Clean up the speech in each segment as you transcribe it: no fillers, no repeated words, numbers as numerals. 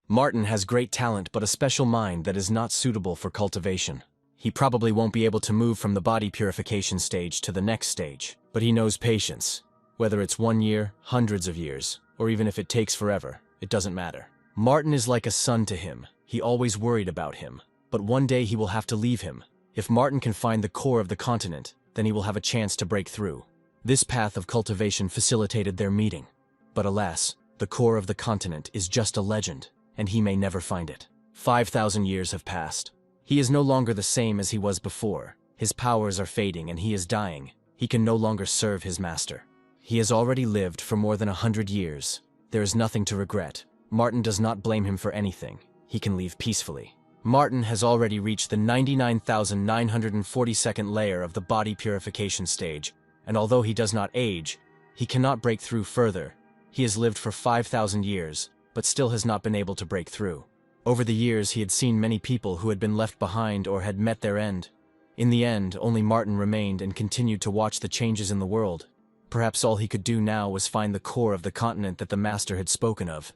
Martin has great talent but a special mind that is not suitable for cultivation. He probably won't be able to move from the body purification stage to the next stage, but he knows patience. Whether it's 1 year, hundreds of years, or even if it takes forever, it doesn't matter. Martin is like a son to him. He always worried about him, but one day he will have to leave him. If Martin can find the core of the continent, then he will have a chance to break through. This path of cultivation facilitated their meeting. But alas, the core of the continent is just a legend, and he may never find it. 5,000 years have passed. He is no longer the same as he was before. His powers are fading and he is dying. He can no longer serve his master. He has already lived for more than 100 years. There is nothing to regret. Martin does not blame him for anything. He can leave peacefully. Martin has already reached the 99,942nd layer of the body purification stage, and although he does not age, he cannot break through further. He has lived for 5,000 years, but still has not been able to break through. Over the years, he had seen many people who had been left behind or had met their end. In the end, only Martin remained and continued to watch the changes in the world. Perhaps all he could do now was find the core of the continent that the master had spoken of.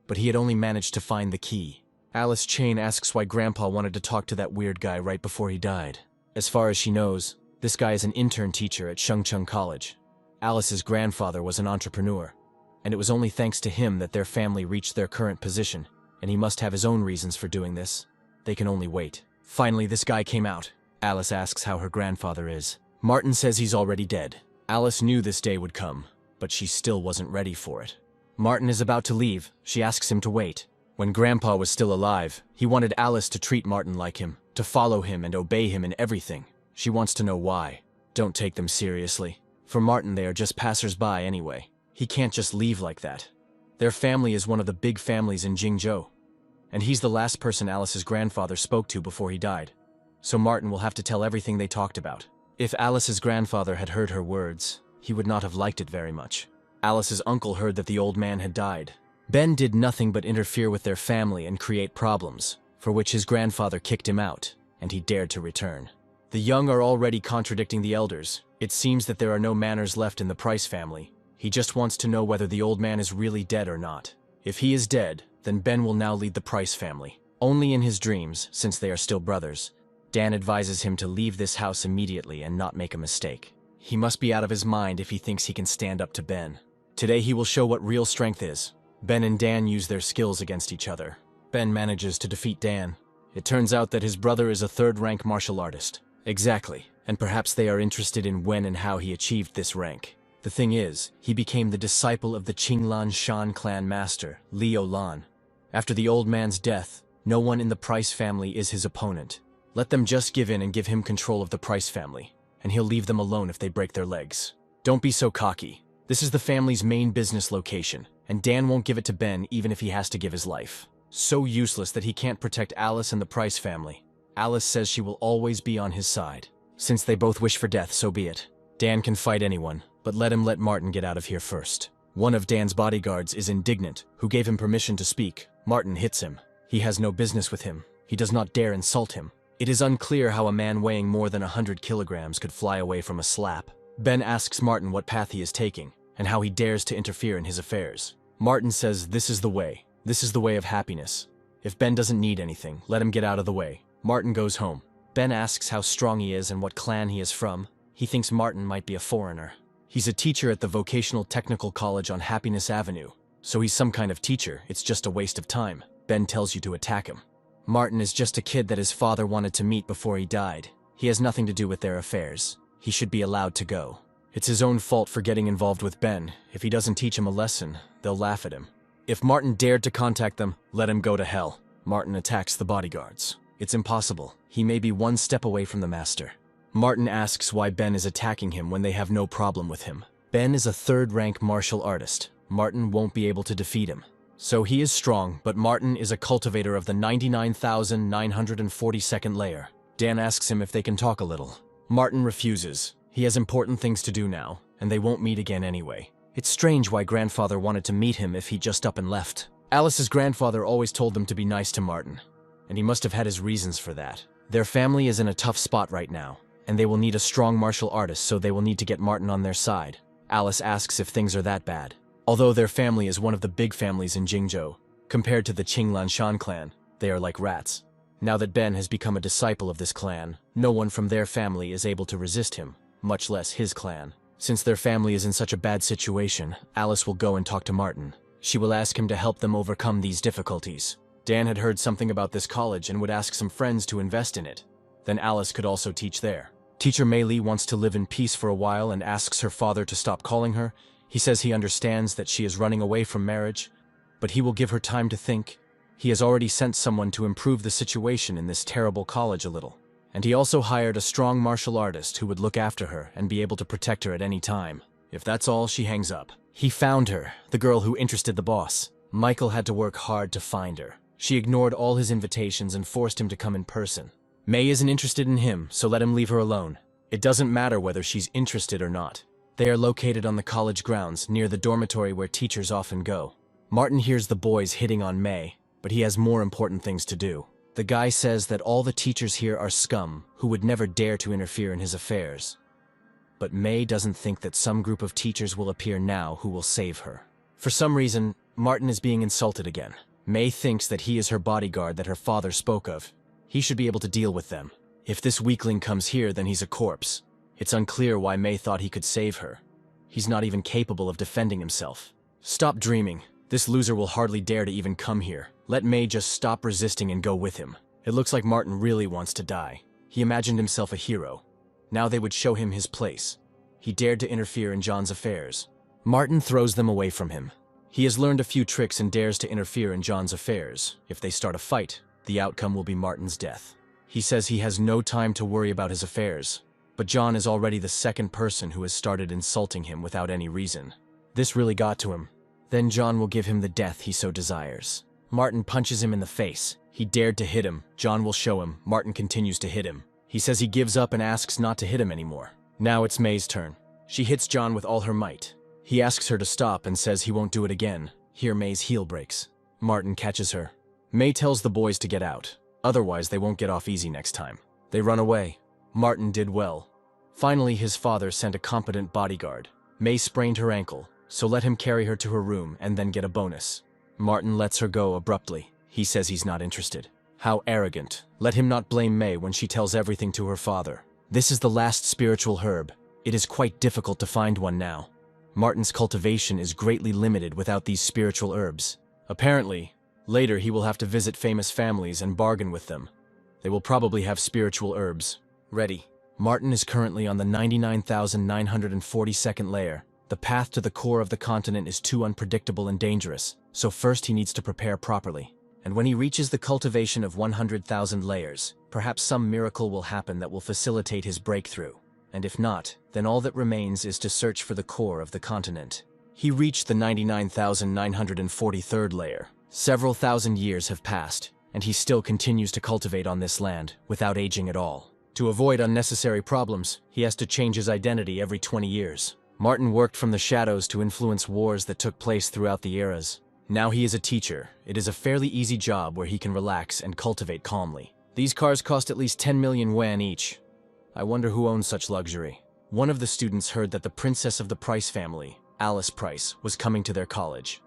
But he had only managed to find the key. Alice Chain asks why Grandpa wanted to talk to that weird guy right before he died. As far as she knows, this guy is an intern teacher at Shengcheng College. Alice's grandfather was an entrepreneur, and it was only thanks to him that their family reached their current position, and he must have his own reasons for doing this. They can only wait. Finally, this guy came out. Alice asks how her grandfather is. Martin says he's already dead. Alice knew this day would come, but she still wasn't ready for it. Martin is about to leave. She asks him to wait. When Grandpa was still alive, he wanted Alice to treat Martin like him, to follow him and obey him in everything. She wants to know why. Don't take them seriously. For Martin, they are just passers-by anyway. He can't just leave like that. Their family is one of the big families in Jingzhou, and he's the last person Alice's grandfather spoke to before he died. So Martin will have to tell everything they talked about. If Alice's grandfather had heard her words, he would not have liked it very much. Alice's uncle heard that the old man had died. Ben did nothing but interfere with their family and create problems, for which his grandfather kicked him out, and he dared to return. The young are already contradicting the elders. It seems that there are no manners left in the Price family. He just wants to know whether the old man is really dead or not. If he is dead, then Ben will now lead the Price family. Only in his dreams, since they are still brothers. Dan advises him to leave this house immediately and not make a mistake. He must be out of his mind if he thinks he can stand up to Ben. Today he will show what real strength is. Ben and Dan use their skills against each other. Ben manages to defeat Dan. It turns out that his brother is a third-rank martial artist. Exactly, and perhaps they are interested in when and how he achieved this rank. The thing is, he became the disciple of the Qinglan Shan clan master, Liu Lan. After the old man's death, no one in the Price family is his opponent. Let them just give in and give him control of the Price family, and he'll leave them alone if they break their legs. Don't be so cocky. This is the family's main business location, and Dan won't give it to Ben even if he has to give his life. So useless that he can't protect Alice and the Price family. Alice says she will always be on his side. Since they both wish for death, so be it. Dan can fight anyone, but let him let Martin get out of here first. One of Dan's bodyguards is indignant, who gave him permission to speak. Martin hits him. He has no business with him. He does not dare insult him. It is unclear how a man weighing more than 100 kilograms could fly away from a slap. Ben asks Martin what path he is taking, and how he dares to interfere in his affairs. Martin says this is the way. This is the way of happiness. If Ben doesn't need anything, let him get out of the way. Martin goes home. Ben asks how strong he is and what clan he is from. He thinks Martin might be a foreigner. He's a teacher at the Vocational Technical College on Happiness Avenue. So he's some kind of teacher. It's just a waste of time. Ben tells you to attack him. Martin is just a kid that his father wanted to meet before he died. He has nothing to do with their affairs. He should be allowed to go. It's his own fault for getting involved with Ben. If he doesn't teach him a lesson, they'll laugh at him. If Martin dared to contact them, let him go to hell. Martin attacks the bodyguards. It's impossible. He may be one step away from the master. Martin asks why Ben is attacking him when they have no problem with him. Ben is a third-rank martial artist. Martin won't be able to defeat him. So he is strong, but Martin is a cultivator of the 99,942nd layer. Dan asks him if they can talk a little. Martin refuses. He has important things to do now, and they won't meet again anyway. It's strange why Grandfather wanted to meet him if he just up and left. Alice's grandfather always told them to be nice to Martin, and he must have had his reasons for that. Their family is in a tough spot right now, and they will need a strong martial artist, so they will need to get Martin on their side. Alice asks if things are that bad. Although their family is one of the big families in Jingzhou, Compared to the Qinglanshan clan, they are like rats. Now that Ben has become a disciple of this clan, no one from their family is able to resist him, much less his clan. Since their family is in such a bad situation, Alice will go and talk to Martin. She will ask him to help them overcome these difficulties. Dan had heard something about this college and would ask some friends to invest in it. Then Alice could also teach there. Teacher Mei Li wants to live in peace for a while and asks her father to stop calling her. He says he understands that she is running away from marriage, but he will give her time to think. He has already sent someone to improve the situation in this terrible college a little. And he also hired a strong martial artist who would look after her and be able to protect her at any time. If that's all, she hangs up. He found her, the girl who interested the boss. Michael had to work hard to find her. She ignored all his invitations and forced him to come in person. May isn't interested in him, so let him leave her alone. It doesn't matter whether she's interested or not. They are located on the college grounds, near the dormitory where teachers often go. Martin hears the boys hitting on May, but he has more important things to do. The guy says that all the teachers here are scum, who would never dare to interfere in his affairs. But May doesn't think that some group of teachers will appear now who will save her. For some reason, Martin is being insulted again. May thinks that he is her bodyguard that her father spoke of. He should be able to deal with them. If this weakling comes here, then he's a corpse. It's unclear why May thought he could save her. He's not even capable of defending himself. Stop dreaming. This loser will hardly dare to even come here. Let May just stop resisting and go with him. It looks like Martin really wants to die. He imagined himself a hero. Now they would show him his place. He dared to interfere in John's affairs. Martin throws them away from him. He has learned a few tricks and dares to interfere in John's affairs. If they start a fight, the outcome will be Martin's death. He says he has no time to worry about his affairs. But John is already the second person who has started insulting him without any reason. This really got to him. Then John will give him the death he so desires. Martin punches him in the face. He dared to hit him. John will show him. Martin continues to hit him. He says he gives up and asks not to hit him anymore. Now it's May's turn. She hits John with all her might. He asks her to stop and says he won't do it again. Here May's heel breaks. Martin catches her. May tells the boys to get out. Otherwise they won't get off easy next time. They run away. Martin did well. Finally his father sent a competent bodyguard. May sprained her ankle, so let him carry her to her room and then get a bonus. Martin lets her go abruptly. He says he's not interested. How arrogant. Let him not blame May when she tells everything to her father. This is the last spiritual herb. It is quite difficult to find one now. Martin's cultivation is greatly limited without these spiritual herbs. Apparently, later he will have to visit famous families and bargain with them. They will probably have spiritual herbs. Ready. Martin is currently on the 99,942nd layer. The path to the core of the continent is too unpredictable and dangerous, so first he needs to prepare properly. And when he reaches the cultivation of 100,000 layers, perhaps some miracle will happen that will facilitate his breakthrough. And if not, then all that remains is to search for the core of the continent. He reached the 99,943rd layer. Several thousand years have passed, and he still continues to cultivate on this land, without aging at all. To avoid unnecessary problems, he has to change his identity every 20 years. Martin worked from the shadows to influence wars that took place throughout the eras. Now he is a teacher. It is a fairly easy job where he can relax and cultivate calmly. These cars cost at least 10 million yuan each. I wonder who owns such luxury. One of the students heard that the princess of the Price family, Alice Price, was coming to their college.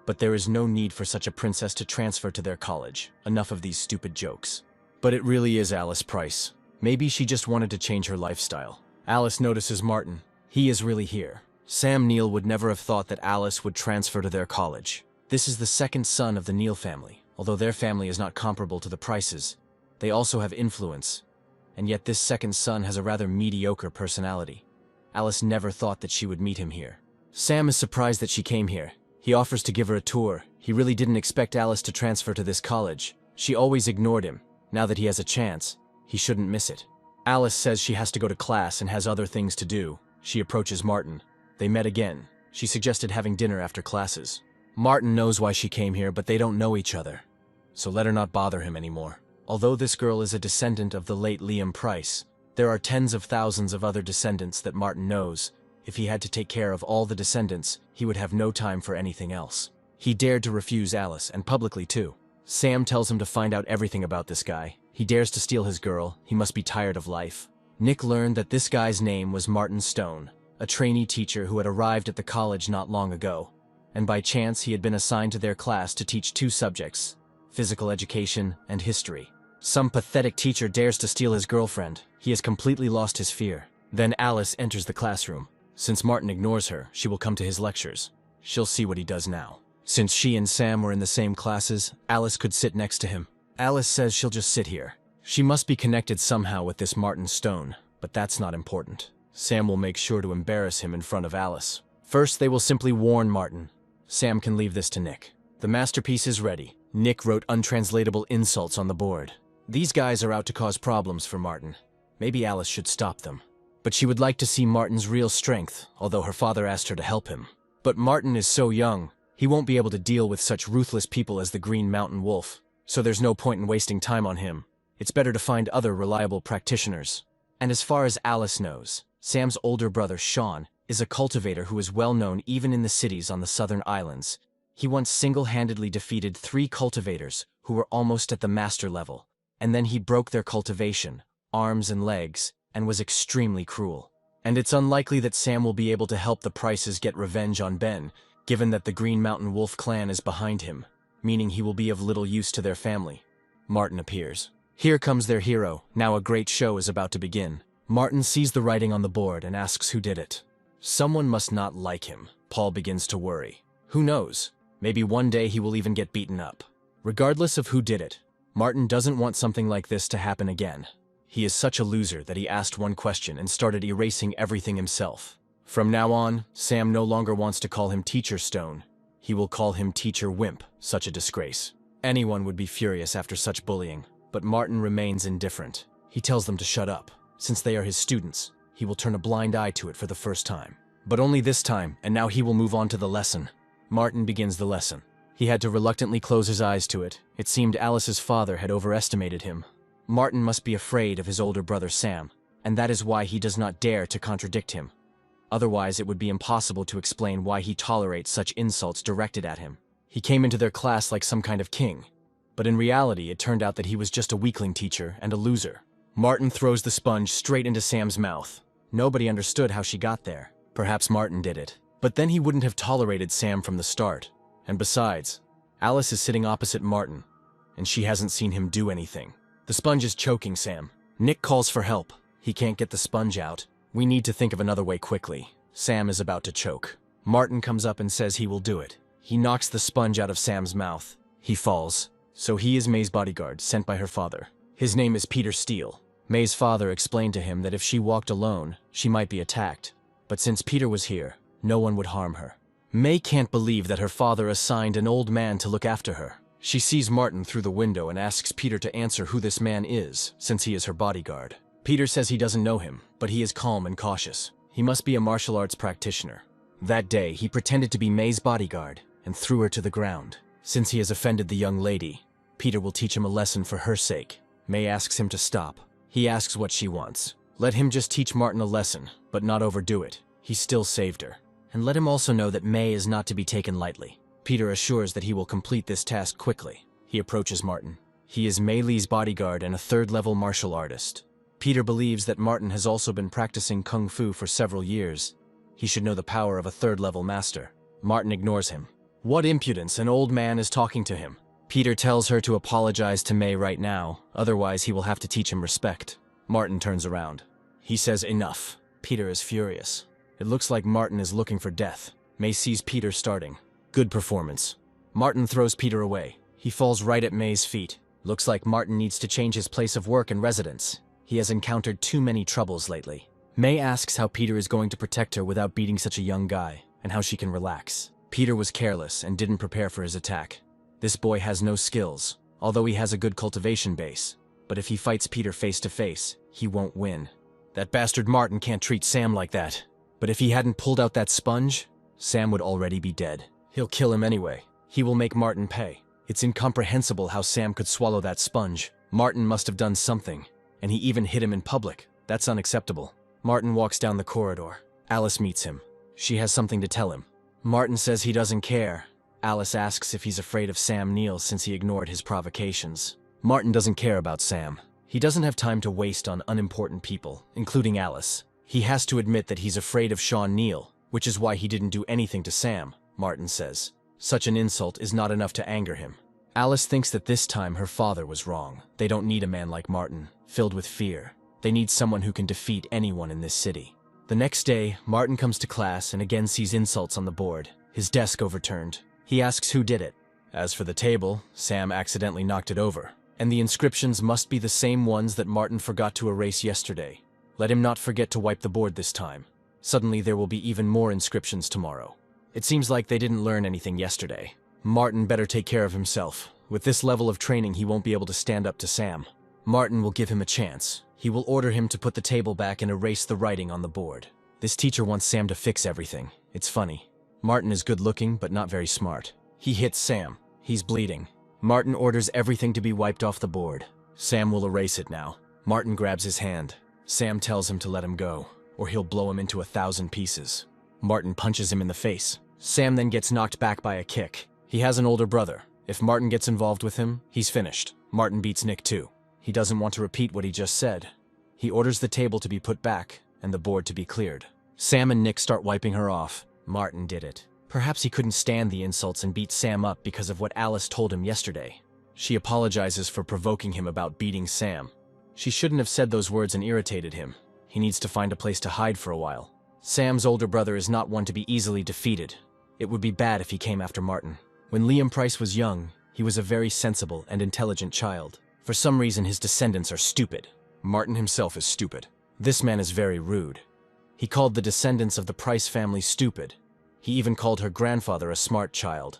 But there is no need for such a princess to transfer to their college. Enough of these stupid jokes. But it really is Alice Price. Maybe she just wanted to change her lifestyle. Alice notices Martin. He is really here. Sam Neill would never have thought that Alice would transfer to their college. This is the second son of the Neill family. Although their family is not comparable to the Prices, they also have influence. And yet this second son has a rather mediocre personality. Alice never thought that she would meet him here. Sam is surprised that she came here. He offers to give her a tour. He really didn't expect Alice to transfer to this college. She always ignored him. Now that he has a chance, he shouldn't miss it. Alice says she has to go to class and has other things to do. She approaches Martin. They met again. She suggested having dinner after classes. Martin knows why she came here, but they don't know each other. So let her not bother him anymore. Although this girl is a descendant of the late Liam Price, there are tens of thousands of other descendants that Martin knows. If he had to take care of all the descendants, he would have no time for anything else. He dared to refuse Alice, and publicly too. Sam tells him to find out everything about this guy. He dares to steal his girl. He must be tired of life. Nick learned that this guy's name was Martin Stone, a trainee teacher who had arrived at the college not long ago. and by chance he had been assigned to their class to teach 2 subjects, physical education and history. Some pathetic teacher dares to steal his girlfriend. He has completely lost his fear. Then Alice enters the classroom. Since Martin ignores her, she will come to his lectures. She'll see what he does now. Since she and Sam were in the same classes, Alice could sit next to him. Alice says she'll just sit here. She must be connected somehow with this Martin Stone, but that's not important. Sam will make sure to embarrass him in front of Alice. First, they will simply warn Martin. Sam can leave this to Nick. The masterpiece is ready. Nick wrote untranslatable insults on the board. These guys are out to cause problems for Martin. Maybe Alice should stop them. But she would like to see Martin's real strength, although her father asked her to help him. But Martin is so young, he won't be able to deal with such ruthless people as the Green Mountain Wolf, so there's no point in wasting time on him. It's better to find other reliable practitioners. And as far as Alice knows, Sam's older brother, Sean, is a cultivator who is well known even in the cities on the southern islands. He once single-handedly defeated 3 cultivators who were almost at the master level, and then he broke their cultivation, arms and legs, and was extremely cruel. And it's unlikely that Sam will be able to help the Prices get revenge on Ben, given that the Green Mountain Wolf clan is behind him, meaning he will be of little use to their family. Martin appears. Here comes their hero. Now a great show is about to begin. Martin sees the writing on the board and asks who did it. Someone must not like him. Paul begins to worry. Who knows? Maybe one day he will even get beaten up. Regardless of who did it, Martin doesn't want something like this to happen again. He is such a loser that he asked one question and started erasing everything himself. From now on, Sam no longer wants to call him Teacher Stone. He will call him Teacher Wimp, such a disgrace. Anyone would be furious after such bullying, but Martin remains indifferent. He tells them to shut up. Since they are his students, he will turn a blind eye to it for the first time. But only this time, and now he will move on to the lesson. Martin begins the lesson. He had to reluctantly close his eyes to it. It seemed Alice's father had overestimated him. Martin must be afraid of his older brother Sam, and that is why he does not dare to contradict him. Otherwise, it would be impossible to explain why he tolerates such insults directed at him. He came into their class like some kind of king, but in reality, it turned out that he was just a weakling teacher and a loser. Martin throws the sponge straight into Sam's mouth. Nobody understood how she got there. Perhaps Martin did it. But then he wouldn't have tolerated Sam from the start. And besides, Alice is sitting opposite Martin, and she hasn't seen him do anything. The sponge is choking Sam. Nick calls for help. He can't get the sponge out. We need to think of another way quickly. Sam is about to choke. Martin comes up and says he will do it. He knocks the sponge out of Sam's mouth. He falls. So he is May's bodyguard, sent by her father. His name is Peter Steele. May's father explained to him that if she walked alone, she might be attacked. But since Peter was here, no one would harm her. May can't believe that her father assigned an old man to look after her. She sees Martin through the window and asks Peter to answer who this man is, since he is her bodyguard. Peter says he doesn't know him, but he is calm and cautious. He must be a martial arts practitioner. That day, he pretended to be May's bodyguard and threw her to the ground. Since he has offended the young lady, Peter will teach him a lesson for her sake. May asks him to stop. He asks what she wants. Let him just teach Martin a lesson, but not overdo it. He still saved her. And let him also know that May is not to be taken lightly. Peter assures that he will complete this task quickly. He approaches Martin. He is Mei Li's bodyguard and a third-level martial artist. Peter believes that Martin has also been practicing kung fu for several years. He should know the power of a third-level master. Martin ignores him. What impudence, an old man is talking to him. Peter tells her to apologize to May right now, otherwise he will have to teach him respect. Martin turns around. He says enough. Peter is furious. It looks like Martin is looking for death. May sees Peter starting. Good performance. Martin throws Peter away. He falls right at May's feet. Looks like Martin needs to change his place of work and residence. He has encountered too many troubles lately. May asks how Peter is going to protect her without beating such a young guy, and how she can relax. Peter was careless and didn't prepare for his attack. This boy has no skills, although he has a good cultivation base. But if he fights Peter face to face, he won't win. That bastard Martin can't treat Sam like that. But if he hadn't pulled out that sponge, Sam would already be dead. He'll kill him anyway. He will make Martin pay. It's incomprehensible how Sam could swallow that sponge. Martin must have done something, and he even hit him in public. That's unacceptable. Martin walks down the corridor. Alice meets him. She has something to tell him. Martin says he doesn't care. Alice asks if he's afraid of Sam Neill since he ignored his provocations. Martin doesn't care about Sam. He doesn't have time to waste on unimportant people, including Alice. He has to admit that he's afraid of Sean Neill, which is why he didn't do anything to Sam. Martin says. Such an insult is not enough to anger him. Alice thinks that this time her father was wrong. They don't need a man like Martin, filled with fear. They need someone who can defeat anyone in this city. The next day, Martin comes to class and again sees insults on the board. His desk overturned. He asks who did it. As for the table, Sam accidentally knocked it over. And the inscriptions must be the same ones that Martin forgot to erase yesterday. Let him not forget to wipe the board this time. Suddenly there will be even more inscriptions tomorrow. It seems like they didn't learn anything yesterday. Martin better take care of himself. With this level of training, he won't be able to stand up to Sam. Martin will give him a chance. He will order him to put the table back and erase the writing on the board. This teacher wants Sam to fix everything. It's funny. Martin is good looking, but not very smart. He hits Sam. He's bleeding. Martin orders everything to be wiped off the board. Sam will erase it now. Martin grabs his hand. Sam tells him to let him go, or he'll blow him into 1,000 pieces. Martin punches him in the face. Sam then gets knocked back by a kick. He has an older brother. If Martin gets involved with him, he's finished. Martin beats Nick too. He doesn't want to repeat what he just said. He orders the table to be put back and the board to be cleared. Sam and Nick start wiping her off. Martin did it. Perhaps he couldn't stand the insults and beat Sam up because of what Alice told him yesterday. She apologizes for provoking him about beating Sam. She shouldn't have said those words and irritated him. He needs to find a place to hide for a while. Sam's older brother is not one to be easily defeated. It would be bad if he came after Martin. When Liam Price was young, he was a very sensible and intelligent child. For some reason, his descendants are stupid. Martin himself is stupid. This man is very rude. He called the descendants of the Price family stupid. He even called her grandfather a smart child,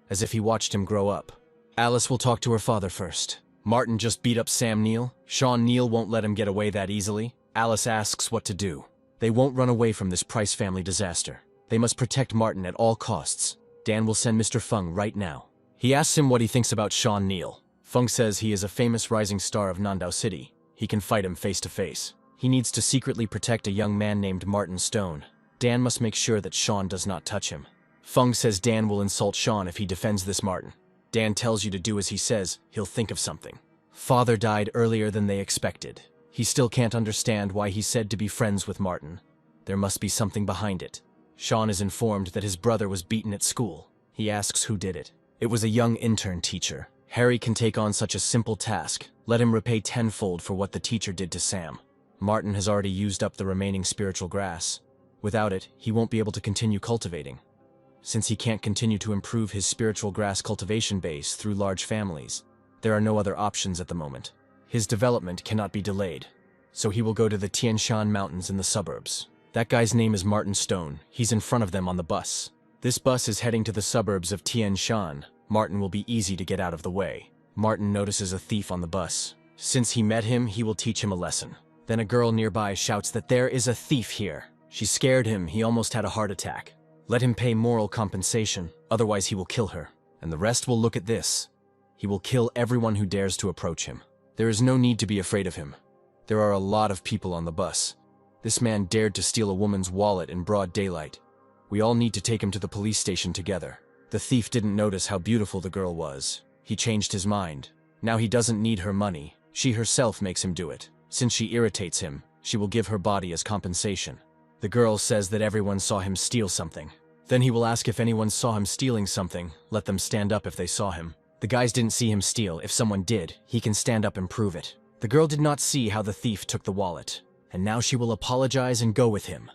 as if he watched him grow up. Alice will talk to her father first. Martin just beat up Sam Neill. Sean Neill won't let him get away that easily. Alice asks what to do. They won't run away from this Price family disaster. They must protect Martin at all costs. Dan will send Mr. Fung right now. He asks him what he thinks about Sean Neill. Fung says he is a famous rising star of Nandao City. He can fight him face to face. He needs to secretly protect a young man named Martin Stone. Dan must make sure that Sean does not touch him. Fung says Dan will insult Sean if he defends this Martin. Dan tells you to do as he says, he'll think of something. Father died earlier than they expected. He still can't understand why he said to be friends with Martin. There must be something behind it. Sean is informed that his brother was beaten at school. He asks who did it. It was a young intern teacher. Harry can take on such a simple task. Let him repay tenfold for what the teacher did to Sam. Martin has already used up the remaining spiritual grass. Without it, he won't be able to continue cultivating. Since he can't continue to improve his spiritual grass cultivation base through large families, there are no other options at the moment. His development cannot be delayed, so he will go to the Tian Shan Mountains in the suburbs. That guy's name is Martin Stone. He's in front of them on the bus. This bus is heading to the suburbs of Tian Shan. Martin will be easy to get out of the way. Martin notices a thief on the bus. Since he met him, he will teach him a lesson. Then a girl nearby shouts that there is a thief here. She scared him. He almost had a heart attack. Let him pay moral compensation, otherwise he will kill her. And the rest will look at this. He will kill everyone who dares to approach him. There is no need to be afraid of him. There are a lot of people on the bus. This man dared to steal a woman's wallet in broad daylight. We all need to take him to the police station together. The thief didn't notice how beautiful the girl was. He changed his mind. Now he doesn't need her money. She herself makes him do it. Since she irritates him, she will give her body as compensation. The girl says that everyone saw him steal something. Then he will ask if anyone saw him stealing something. Let them stand up if they saw him. The guys didn't see him steal. If someone did, he can stand up and prove it. The girl did not see how the thief took the wallet. And now she will apologize and go with him.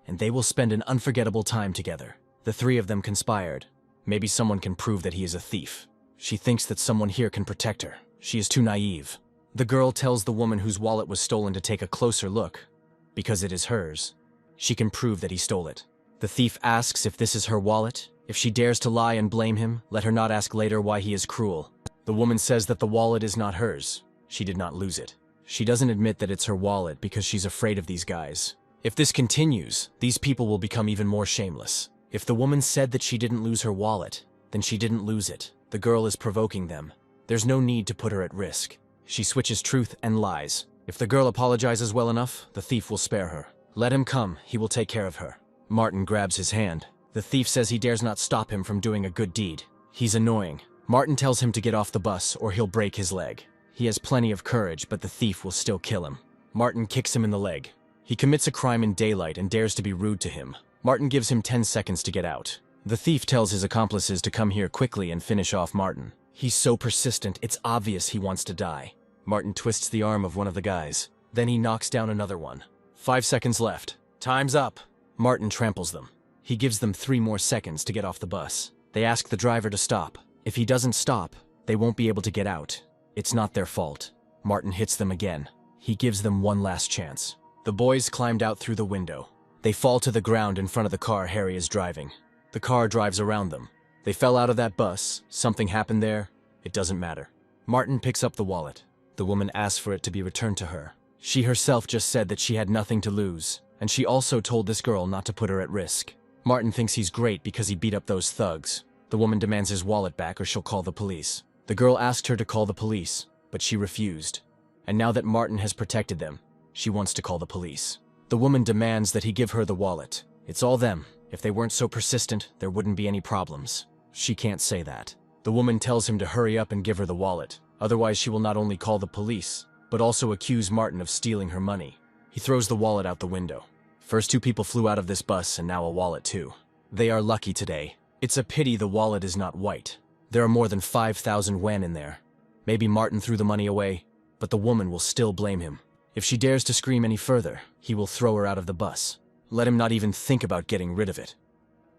And they will spend an unforgettable time together. The three of them conspired. Maybe someone can prove that he is a thief. She thinks that someone here can protect her. She is too naive. The girl tells the woman whose wallet was stolen to take a closer look. Because it is hers. She can prove that he stole it. The thief asks if this is her wallet. If she dares to lie and blame him, let her not ask later why he is cruel. The woman says that the wallet is not hers. She did not lose it. She doesn't admit that it's her wallet because she's afraid of these guys. If this continues, these people will become even more shameless. If the woman said that she didn't lose her wallet, then she didn't lose it. The girl is provoking them. There's no need to put her at risk. She switches truth and lies. If the girl apologizes well enough, the thief will spare her. Let him come, he will take care of her. Martin grabs his hand. The thief says he dares not stop him from doing a good deed. He's annoying. Martin tells him to get off the bus or he'll break his leg. He has plenty of courage, but the thief will still kill him. Martin kicks him in the leg. He commits a crime in daylight and dares to be rude to him. Martin gives him 10 seconds to get out. The thief tells his accomplices to come here quickly and finish off Martin. He's so persistent, it's obvious he wants to die. Martin twists the arm of one of the guys. Then he knocks down another one. 5 seconds left. Time's up. Martin tramples them. He gives them 3 more seconds to get off the bus. They ask the driver to stop. If he doesn't stop, they won't be able to get out. It's not their fault. Martin hits them again. He gives them one last chance. The boys climbed out through the window. They fall to the ground in front of the car Harry is driving. The car drives around them. They fell out of that bus. Something happened there. It doesn't matter. Martin picks up the wallet. The woman asks for it to be returned to her. She herself just said that she had nothing to lose, and she also told this girl not to put her at risk. Martin thinks he's great because he beat up those thugs. The woman demands his wallet back or she'll call the police. The girl asked her to call the police, but she refused. And now that Martin has protected them, she wants to call the police. The woman demands that he give her the wallet. It's all them. If they weren't so persistent, there wouldn't be any problems. She can't say that. The woman tells him to hurry up and give her the wallet. Otherwise, she will not only call the police, but also accuse Martin of stealing her money. He throws the wallet out the window. First 2 people flew out of this bus, and now a wallet too. They are lucky today. It's a pity the wallet is not white. There are more than 5,000 wen in there. Maybe Martin threw the money away, but the woman will still blame him. If she dares to scream any further, he will throw her out of the bus. Let him not even think about getting rid of it.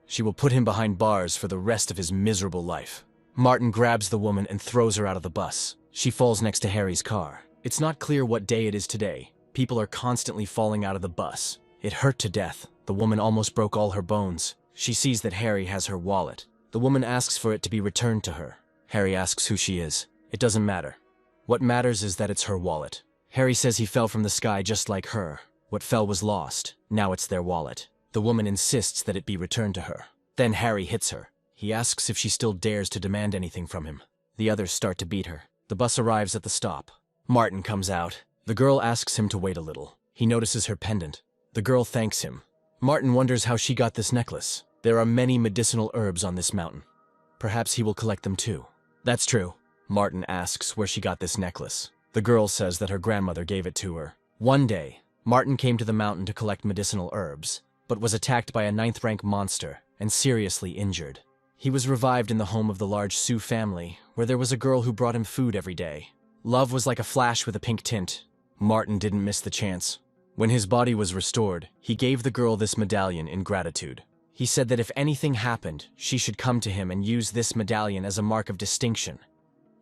She will put him behind bars for the rest of his miserable life. Martin grabs the woman and throws her out of the bus. She falls next to Harry's car. It's not clear what day it is today. People are constantly falling out of the bus. It hurt to death. The woman almost broke all her bones. She sees that Harry has her wallet. The woman asks for it to be returned to her. Harry asks who she is. It doesn't matter. What matters is that it's her wallet. Harry says he fell from the sky just like her. What fell was lost. Now it's their wallet. The woman insists that it be returned to her. Then Harry hits her. He asks if she still dares to demand anything from him. The others start to beat her. The bus arrives at the stop. Martin comes out. The girl asks him to wait a little. He notices her pendant. The girl thanks him. Martin wonders how she got this necklace. There are many medicinal herbs on this mountain. Perhaps he will collect them too. That's true. Martin asks where she got this necklace. The girl says that her grandmother gave it to her. One day, Martin came to the mountain to collect medicinal herbs, but was attacked by a 9th-rank monster and seriously injured. He was revived in the home of the large Sioux family, where there was a girl who brought him food every day. Love was like a flash with a pink tint. Martin didn't miss the chance. When his body was restored, he gave the girl this medallion in gratitude. He said that if anything happened, she should come to him and use this medallion as a mark of distinction,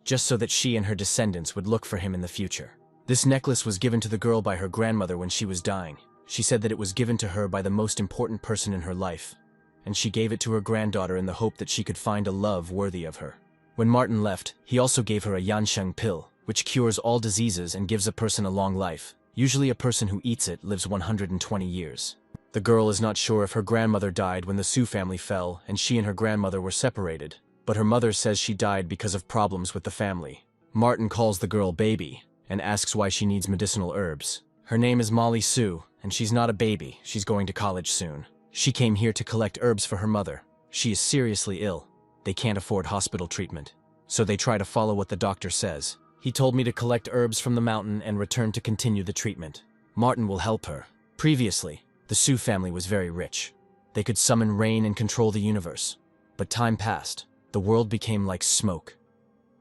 just so that she and her descendants would look for him in the future. This necklace was given to the girl by her grandmother when she was dying. She said that it was given to her by the most important person in her life, and she gave it to her granddaughter in the hope that she could find a love worthy of her. When Martin left, he also gave her a yansheng pill, which cures all diseases and gives a person a long life. Usually a person who eats it lives 120 years. The girl is not sure if her grandmother died when the Sioux family fell and she and her grandmother were separated, but her mother says she died because of problems with the family. Martin calls the girl baby and asks why she needs medicinal herbs. Her name is Molly Sue, and she's not a baby. She's going to college soon. She came here to collect herbs for her mother. She is seriously ill. They can't afford hospital treatment, so they try to follow what the doctor says. He told me to collect herbs from the mountain and return to continue the treatment. Martin will help her. Previously, the Sioux family was very rich. They could summon rain and control the universe. But time passed. The world became like smoke.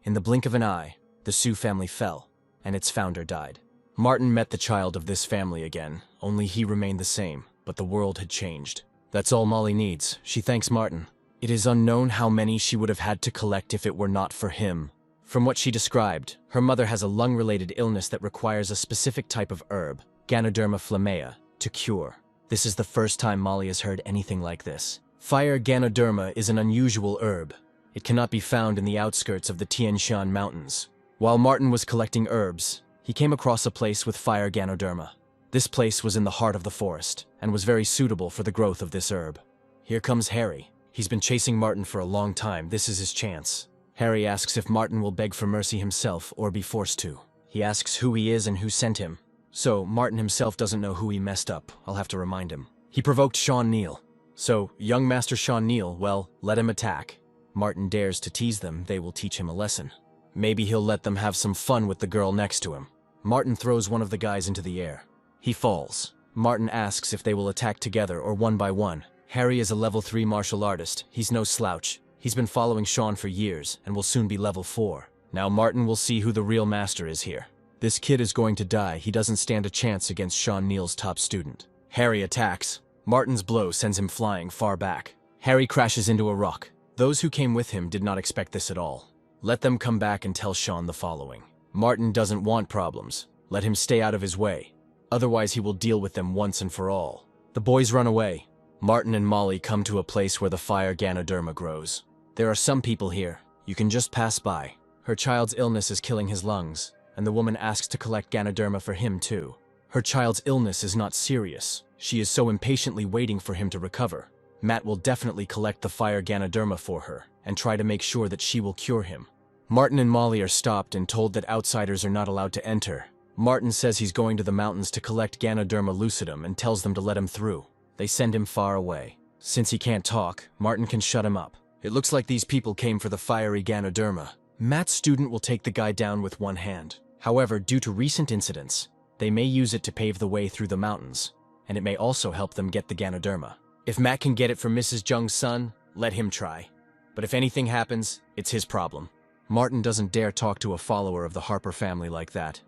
In the blink of an eye, the Sioux family fell, and its founder died. Martin met the child of this family again, only he remained the same, but the world had changed. That's all Molly needs. She thanks Martin. It is unknown how many she would have had to collect if it were not for him. From what she described, her mother has a lung-related illness that requires a specific type of herb, Ganoderma flammea, to cure. This is the first time Molly has heard anything like this. Fire Ganoderma is an unusual herb. It cannot be found in the outskirts of the Tian Shan Mountains. While Martin was collecting herbs, he came across a place with fire Ganoderma. This place was in the heart of the forest, and was very suitable for the growth of this herb. Here comes Harry. He's been chasing Martin for a long time. This is his chance. Harry asks if Martin will beg for mercy himself or be forced to. He asks who he is and who sent him. So, Martin himself doesn't know who he messed up. I'll have to remind him. He provoked Sean Neal. So, young Master Sean Neal, well, let him attack. Martin dares to tease them, they will teach him a lesson. Maybe he'll let them have some fun with the girl next to him. Martin throws one of the guys into the air. He falls. Martin asks if they will attack together or one by one. Harry is a level 3 martial artist. He's no slouch. He's been following Sean for years and will soon be level 4. Now Martin will see who the real master is here. This kid is going to die. He doesn't stand a chance against Sean Neal's top student. Harry attacks. Martin's blow sends him flying far back. Harry crashes into a rock. Those who came with him did not expect this at all. Let them come back and tell Sean the following. Martin doesn't want problems. Let him stay out of his way. Otherwise he will deal with them once and for all. The boys run away. Martin and Molly come to a place where the fire Ganoderma grows. There are some people here. You can just pass by. Her child's illness is killing his lungs, and the woman asks to collect Ganoderma for him too. Her child's illness is not serious. She is so impatiently waiting for him to recover. Matt will definitely collect the fire Ganoderma for her, and try to make sure that she will cure him. Martin and Molly are stopped and told that outsiders are not allowed to enter. Martin says he's going to the mountains to collect Ganoderma lucidum and tells them to let him through. They send him far away. Since he can't talk, Martin can shut him up. It looks like these people came for the fiery Ganoderma. Matt's student will take the guy down with one hand. However, due to recent incidents, they may use it to pave the way through the mountains, and it may also help them get the Ganoderma. If Matt can get it from Mrs. Jung's son, let him try. But if anything happens, it's his problem. Martin doesn't dare talk to a follower of the Harper family like that.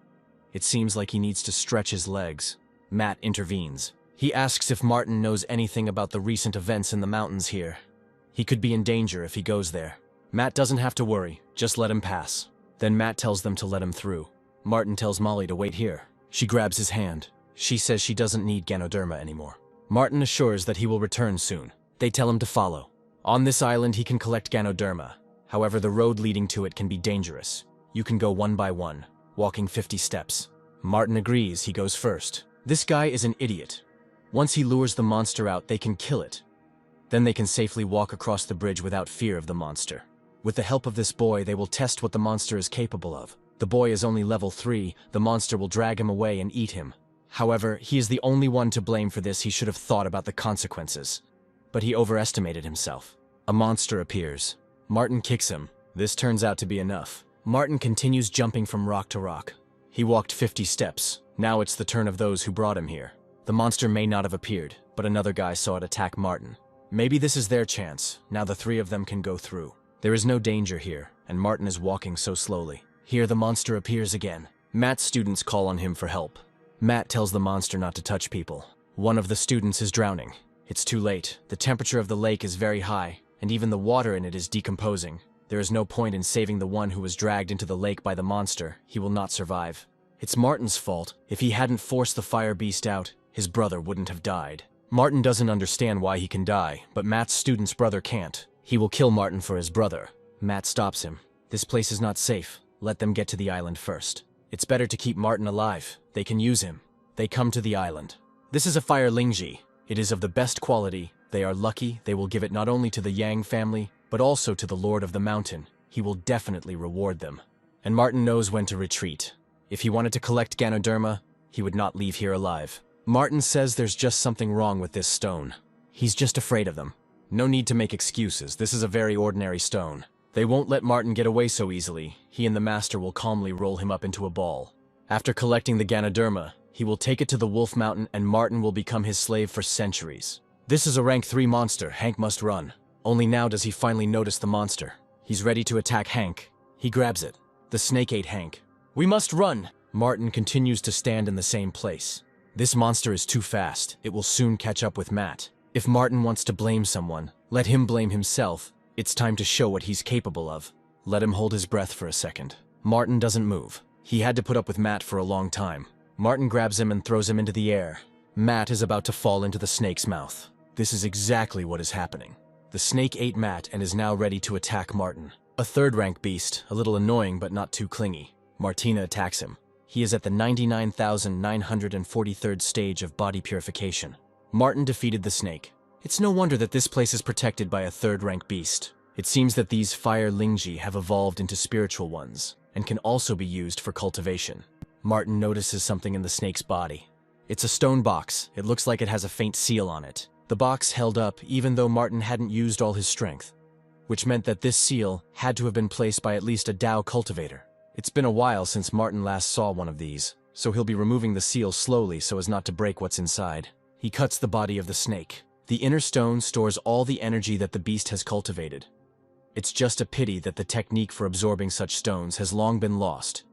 It seems like he needs to stretch his legs. Matt intervenes. He asks if Martin knows anything about the recent events in the mountains here. He could be in danger if he goes there. Matt doesn't have to worry, just let him pass. Then Matt tells them to let him through. Martin tells Molly to wait here. She grabs his hand. She says she doesn't need Ganoderma anymore. Martin assures that he will return soon. They tell him to follow. On this island he can collect Ganoderma. However, the road leading to it can be dangerous. You can go one by one, walking 50 steps. Martin agrees. He goes first. This guy is an idiot. Once he lures the monster out, they can kill it. Then they can safely walk across the bridge without fear of the monster. With the help of this boy, they will test what the monster is capable of. The boy is only level 3, the monster will drag him away and eat him. However, he is the only one to blame for this. He should have thought about the consequences. But he overestimated himself. A monster appears. Martin kicks him. This turns out to be enough. Martin continues jumping from rock to rock. He walked 50 steps. Now it's the turn of those who brought him here. The monster may not have appeared, but another guy saw it attack Martin. Maybe this is their chance. Now the 3 of them can go through. There is no danger here, and Martin is walking so slowly. Here the monster appears again. Matt's students call on him for help. Matt tells the monster not to touch people. One of the students is drowning. It's too late. The temperature of the lake is very high, and even the water in it is decomposing. There is no point in saving the one who was dragged into the lake by the monster. He will not survive. It's Martin's fault. If he hadn't forced the fire beast out, his brother wouldn't have died. Martin doesn't understand why he can die, but Matt's student's brother can't. He will kill Martin for his brother. Matt stops him. This place is not safe. Let them get to the island first. It's better to keep Martin alive. They can use him. They come to the island. This is a fire Lingji. It is of the best quality. They are lucky. They will give it not only to the Yang family, but also to the Lord of the Mountain. He will definitely reward them. And Martin knows when to retreat. If he wanted to collect Ganoderma, he would not leave here alive. Martin says there's just something wrong with this stone. He's just afraid of them. No need to make excuses. This is a very ordinary stone. They won't let Martin get away so easily. He and the master will calmly roll him up into a ball. After collecting the Ganoderma, he will take it to the Wolf Mountain and Martin will become his slave for centuries. This is a rank 3 monster. Hank must run. Only now does he finally notice the monster. He's ready to attack Hank. He grabs it. The snake ate Hank. We must run! Martin continues to stand in the same place. This monster is too fast. It will soon catch up with Matt. If Martin wants to blame someone, let him blame himself. It's time to show what he's capable of. Let him hold his breath for a second. Martin doesn't move. He had to put up with Matt for a long time. Martin grabs him and throws him into the air. Matt is about to fall into the snake's mouth. This is exactly what is happening. The snake ate Matt and is now ready to attack Martin. A 3rd rank beast, a little annoying but not too clingy. Martina attacks him. He is at the 99,943rd stage of body purification. Martin defeated the snake. It's no wonder that this place is protected by a 3rd rank beast. It seems that these fire Lingji have evolved into spiritual ones, and can also be used for cultivation. Martin notices something in the snake's body. It's a stone box. It looks like it has a faint seal on it. The box held up even though Martin hadn't used all his strength, which meant that this seal had to have been placed by at least a Dao cultivator. It's been a while since Martin last saw one of these, so he'll be removing the seal slowly so as not to break what's inside. He cuts the body of the snake. The inner stone stores all the energy that the beast has cultivated. It's just a pity that the technique for absorbing such stones has long been lost,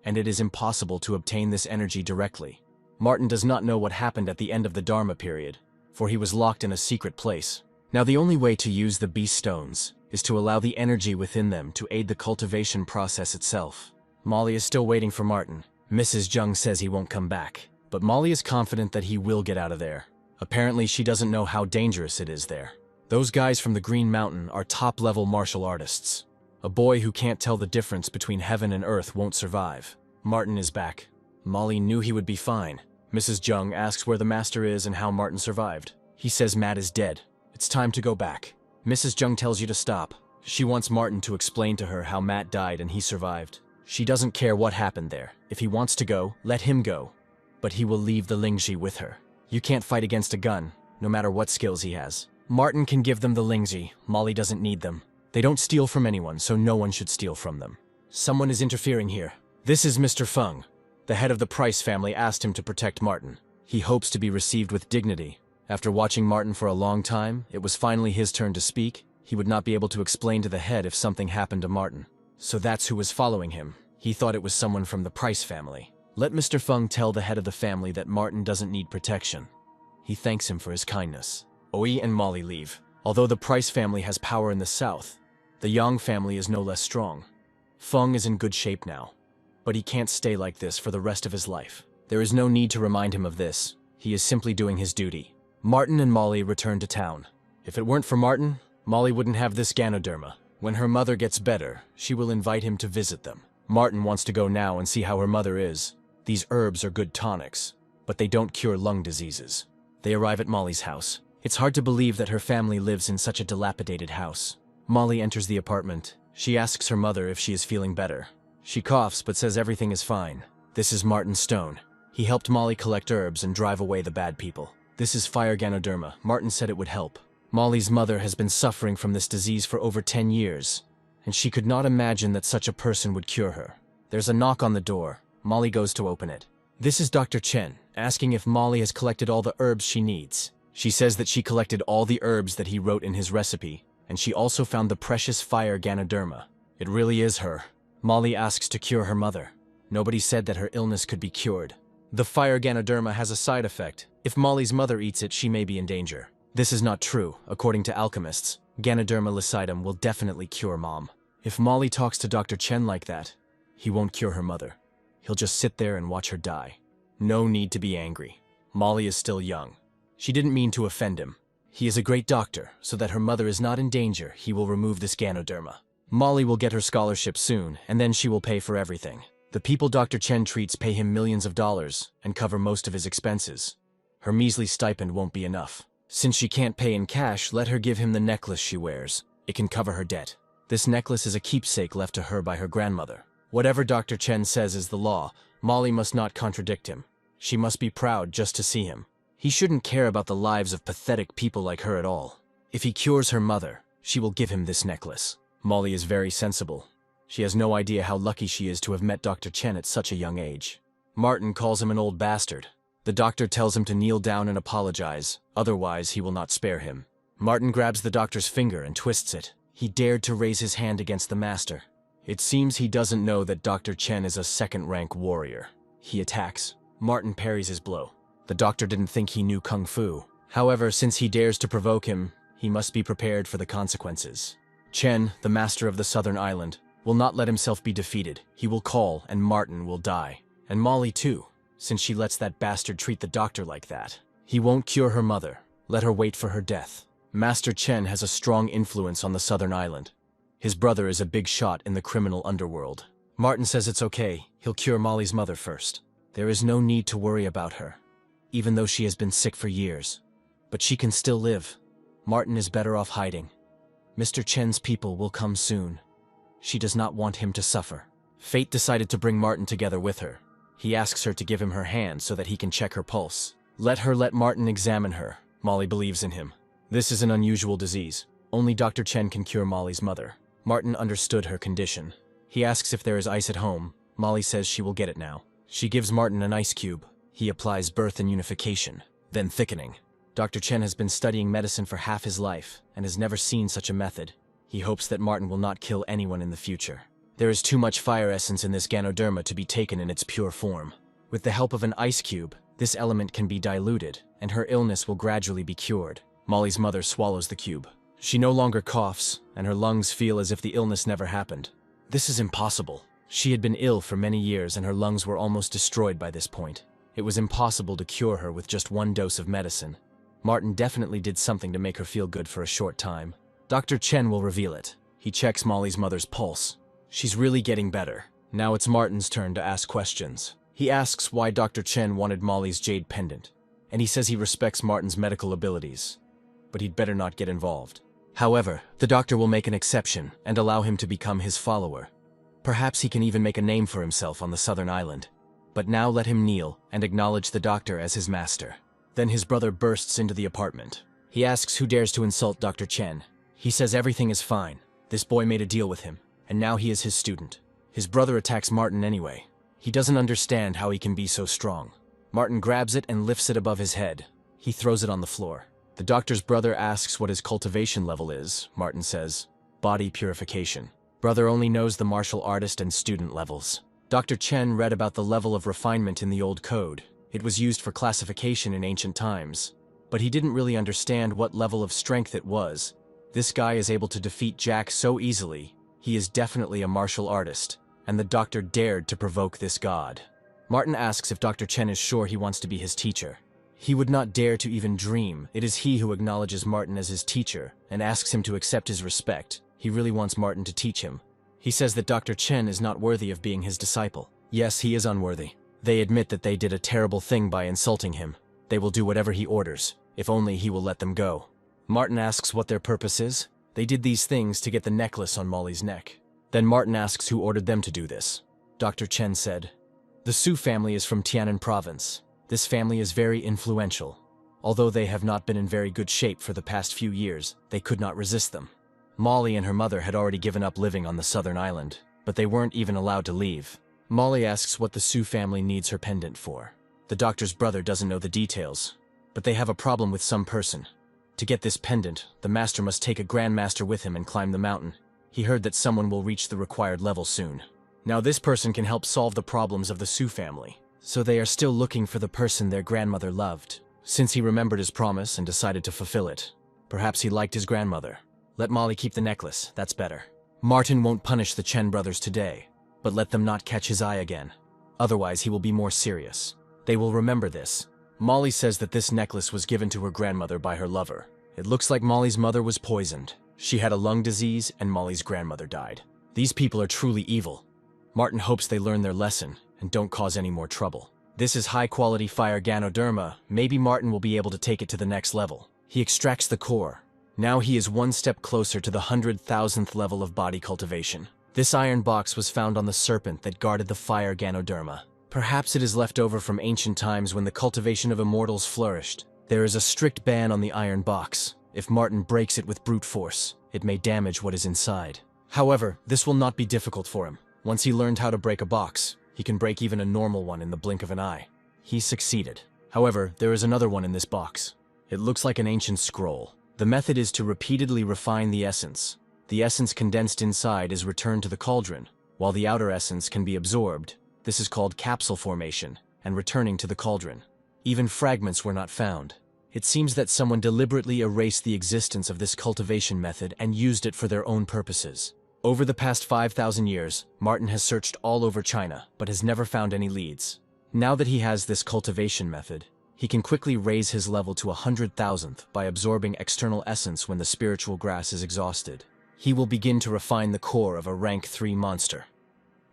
and it is impossible to obtain this energy directly. Martin does not know what happened at the end of the Dharma period, for he was locked in a secret place. Now the only way to use the beast stones is to allow the energy within them to aid the cultivation process itself. Molly is still waiting for Martin. Mrs. Jung says he won't come back, but Molly is confident that he will get out of there. Apparently she doesn't know how dangerous it is there. Those guys from the Green Mountain are top-level martial artists. A boy who can't tell the difference between heaven and earth won't survive. Martin is back. Molly knew he would be fine. Mrs. Jung asks where the master is and how Martin survived. He says Matt is dead. It's time to go back. Mrs. Jung tells you to stop. She wants Martin to explain to her how Matt died and he survived. She doesn't care what happened there. If he wants to go, let him go. But he will leave the Lingji with her. You can't fight against a gun, no matter what skills he has. Martin can give them the Lingji. Molly doesn't need them. They don't steal from anyone, so no one should steal from them. Someone is interfering here. This is Mr. Feng. The head of the Price family asked him to protect Martin. He hopes to be received with dignity. After watching Martin for a long time, it was finally his turn to speak. He would not be able to explain to the head if something happened to Martin. So that's who was following him. He thought it was someone from the Price family. Let Mr. Feng tell the head of the family that Martin doesn't need protection. He thanks him for his kindness. Oi and Molly leave. Although the Price family has power in the south, the Yang family is no less strong. Feng is in good shape now, but he can't stay like this for the rest of his life. There is no need to remind him of this. He is simply doing his duty. Martin and Molly return to town. If it weren't for Martin, Molly wouldn't have this Ganoderma. When her mother gets better, she will invite him to visit them. Martin wants to go now and see how her mother is. These herbs are good tonics, but they don't cure lung diseases. They arrive at Molly's house. It's hard to believe that her family lives in such a dilapidated house. Molly enters the apartment. She asks her mother if she is feeling better. She coughs but says everything is fine. This is Martin Stone. He helped Molly collect herbs and drive away the bad people. This is fire Ganoderma. Martin said it would help. Molly's mother has been suffering from this disease for over 10 years, and she could not imagine that such a person would cure her. There's a knock on the door. Molly goes to open it. This is Dr. Chen, asking if Molly has collected all the herbs she needs. She says that she collected all the herbs that he wrote in his recipe, and she also found the precious fire Ganoderma. It really is her. Molly asks to cure her mother. Nobody said that her illness could be cured. The fire Ganoderma has a side effect. If Molly's mother eats it, she may be in danger. This is not true. According to alchemists, Ganoderma lucidum will definitely cure Mom. If Molly talks to Dr. Chen like that, he won't cure her mother. He'll just sit there and watch her die. No need to be angry. Molly is still young. She didn't mean to offend him. He is a great doctor, so that her mother is not in danger, he will remove this Ganoderma. Molly will get her scholarship soon, and then she will pay for everything. The people Dr. Chen treats pay him millions of dollars and cover most of his expenses. Her measly stipend won't be enough. Since she can't pay in cash, let her give him the necklace she wears. It can cover her debt. This necklace is a keepsake left to her by her grandmother. Whatever Dr. Chen says is the law. Molly must not contradict him. She must be proud just to see him. He shouldn't care about the lives of pathetic people like her at all. If he cures her mother, she will give him this necklace. Molly is very sensible. She has no idea how lucky she is to have met Dr. Chen at such a young age. Martin calls him an old bastard. The doctor tells him to kneel down and apologize, otherwise he will not spare him. Martin grabs the doctor's finger and twists it. He dared to raise his hand against the master. It seems he doesn't know that Dr. Chen is a second-rank warrior. He attacks. Martin parries his blow. The doctor didn't think he knew Kung Fu. However, since he dares to provoke him, he must be prepared for the consequences. Chen, the master of the southern island, will not let himself be defeated. He will call, and Martin will die. And Molly too, since she lets that bastard treat the doctor like that. He won't cure her mother. Let her wait for her death. Master Chen has a strong influence on the southern island. His brother is a big shot in the criminal underworld. Martin says it's okay. He'll cure Molly's mother first. There is no need to worry about her, even though she has been sick for years. But she can still live. Martin is better off hiding. Mr. Chen's people will come soon. She does not want him to suffer. Fate decided to bring Martin together with her. He asks her to give him her hand so that he can check her pulse. Let Martin examine her. Molly believes in him. This is an unusual disease. Only Dr. Chen can cure Molly's mother. Martin understood her condition. He asks if there is ice at home. Molly says she will get it now. She gives Martin an ice cube. He applies birth and unification, then thickening. Dr. Chen has been studying medicine for half his life and has never seen such a method. He hopes that Martin will not kill anyone in the future. There is too much fire essence in this Ganoderma to be taken in its pure form. With the help of an ice cube, this element can be diluted, and her illness will gradually be cured. Molly's mother swallows the cube. She no longer coughs, and her lungs feel as if the illness never happened. This is impossible. She had been ill for many years and her lungs were almost destroyed by this point. It was impossible to cure her with just one dose of medicine. Martin definitely did something to make her feel good for a short time. Dr. Chen will reveal it. He checks Molly's mother's pulse. She's really getting better. Now it's Martin's turn to ask questions. He asks why Dr. Chen wanted Molly's jade pendant, and he says he respects Martin's medical abilities, but he'd better not get involved. However, the doctor will make an exception and allow him to become his follower. Perhaps he can even make a name for himself on the southern island. But now let him kneel and acknowledge the doctor as his master. Then his brother bursts into the apartment. He asks who dares to insult Dr. Chen. He says everything is fine. This boy made a deal with him, and now he is his student. His brother attacks Martin anyway. He doesn't understand how he can be so strong. Martin grabs it and lifts it above his head. He throws it on the floor. The doctor's brother asks what his cultivation level is. Martin says, body purification. Brother only knows the martial artist and student levels. Dr. Chen read about the level of refinement in the old code. It was used for classification in ancient times. But he didn't really understand what level of strength it was. This guy is able to defeat Jack so easily. He is definitely a martial artist, and the doctor dared to provoke this god. Martin asks if Dr. Chen is sure he wants to be his teacher. He would not dare to even dream. It is he who acknowledges Martin as his teacher and asks him to accept his respect. He really wants Martin to teach him. He says that Dr. Chen is not worthy of being his disciple. Yes, he is unworthy. They admit that they did a terrible thing by insulting him. They will do whatever he orders, if only he will let them go. Martin asks what their purpose is. They did these things to get the necklace on Molly's neck. Then Martin asks who ordered them to do this. Dr. Chen said, the Su family is from Tianan province. This family is very influential. Although they have not been in very good shape for the past few years, they could not resist them. Molly and her mother had already given up living on the southern island, but they weren't even allowed to leave. Molly asks what the Su family needs her pendant for. The doctor's brother doesn't know the details, but they have a problem with some person. To get this pendant, the master must take a grandmaster with him and climb the mountain. He heard that someone will reach the required level soon. Now this person can help solve the problems of the Su family, so they are still looking for the person their grandmother loved. Since he remembered his promise and decided to fulfill it, perhaps he liked his grandmother. Let Molly keep the necklace, that's better. Martin won't punish the Chen brothers today, but let them not catch his eye again. Otherwise he will be more serious. They will remember this. Molly says that this necklace was given to her grandmother by her lover. It looks like Molly's mother was poisoned. She had a lung disease and Molly's grandmother died. These people are truly evil. Martin hopes they learn their lesson and don't cause any more trouble. This is high-quality fire Ganoderma. Maybe Martin will be able to take it to the next level. He extracts the core. Now he is one step closer to the 100,000th level of body cultivation. This iron box was found on the serpent that guarded the fire Ganoderma. Perhaps it is left over from ancient times when the cultivation of immortals flourished. There is a strict ban on the iron box. If Martin breaks it with brute force, it may damage what is inside. However, this will not be difficult for him. Once he learned how to break a box, he can break even a normal one in the blink of an eye. He succeeded. However, there is another one in this box. It looks like an ancient scroll. The method is to repeatedly refine the essence. The essence condensed inside is returned to the cauldron, while the outer essence can be absorbed. This is called capsule formation, and returning to the cauldron. Even fragments were not found. It seems that someone deliberately erased the existence of this cultivation method and used it for their own purposes. Over the past 5,000 years, Martin has searched all over China, but has never found any leads. Now that he has this cultivation method, he can quickly raise his level to 100,000th by absorbing external essence when the spiritual grass is exhausted. He will begin to refine the core of a rank 3 monster.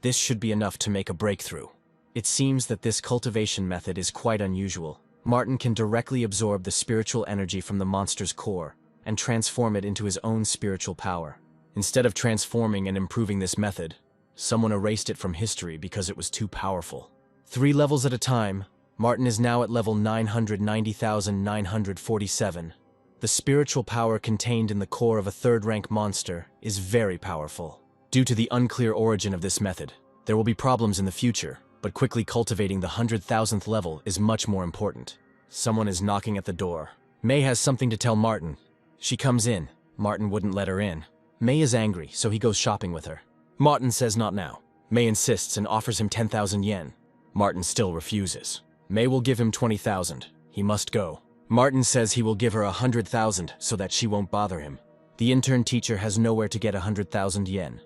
This should be enough to make a breakthrough. It seems that this cultivation method is quite unusual. Martin can directly absorb the spiritual energy from the monster's core and transform it into his own spiritual power. Instead of transforming and improving this method, someone erased it from history because it was too powerful. 3 levels at a time, Martin is now at level 990,947. The spiritual power contained in the core of a 3rd-rank monster is very powerful. Due to the unclear origin of this method, there will be problems in the future, but quickly cultivating the 100,000th level is much more important. Someone is knocking at the door. May has something to tell Martin. She comes in. Martin wouldn't let her in. May is angry, so he goes shopping with her. Martin says not now. May insists and offers him 10,000 yen. Martin still refuses. May will give him 20,000. He must go. Martin says he will give her 100,000 so that she won't bother him. The intern teacher has nowhere to get 100,000 yen.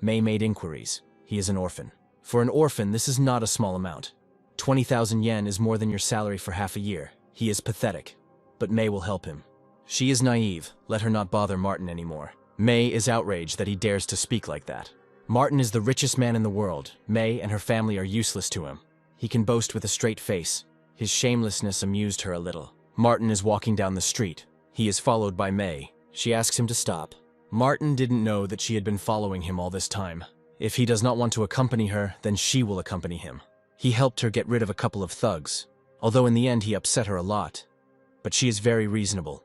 May made inquiries. He is an orphan. For an orphan, this is not a small amount. 20,000 yen is more than your salary for half a year. He is pathetic. But May will help him. She is naive. Let her not bother Martin anymore. May is outraged that he dares to speak like that. Martin is the richest man in the world. May and her family are useless to him. He can boast with a straight face. His shamelessness amused her a little. Martin is walking down the street. He is followed by May. She asks him to stop. Martin didn't know that she had been following him all this time. If he does not want to accompany her, then she will accompany him. He helped her get rid of a couple of thugs, although in the end he upset her a lot. But she is very reasonable.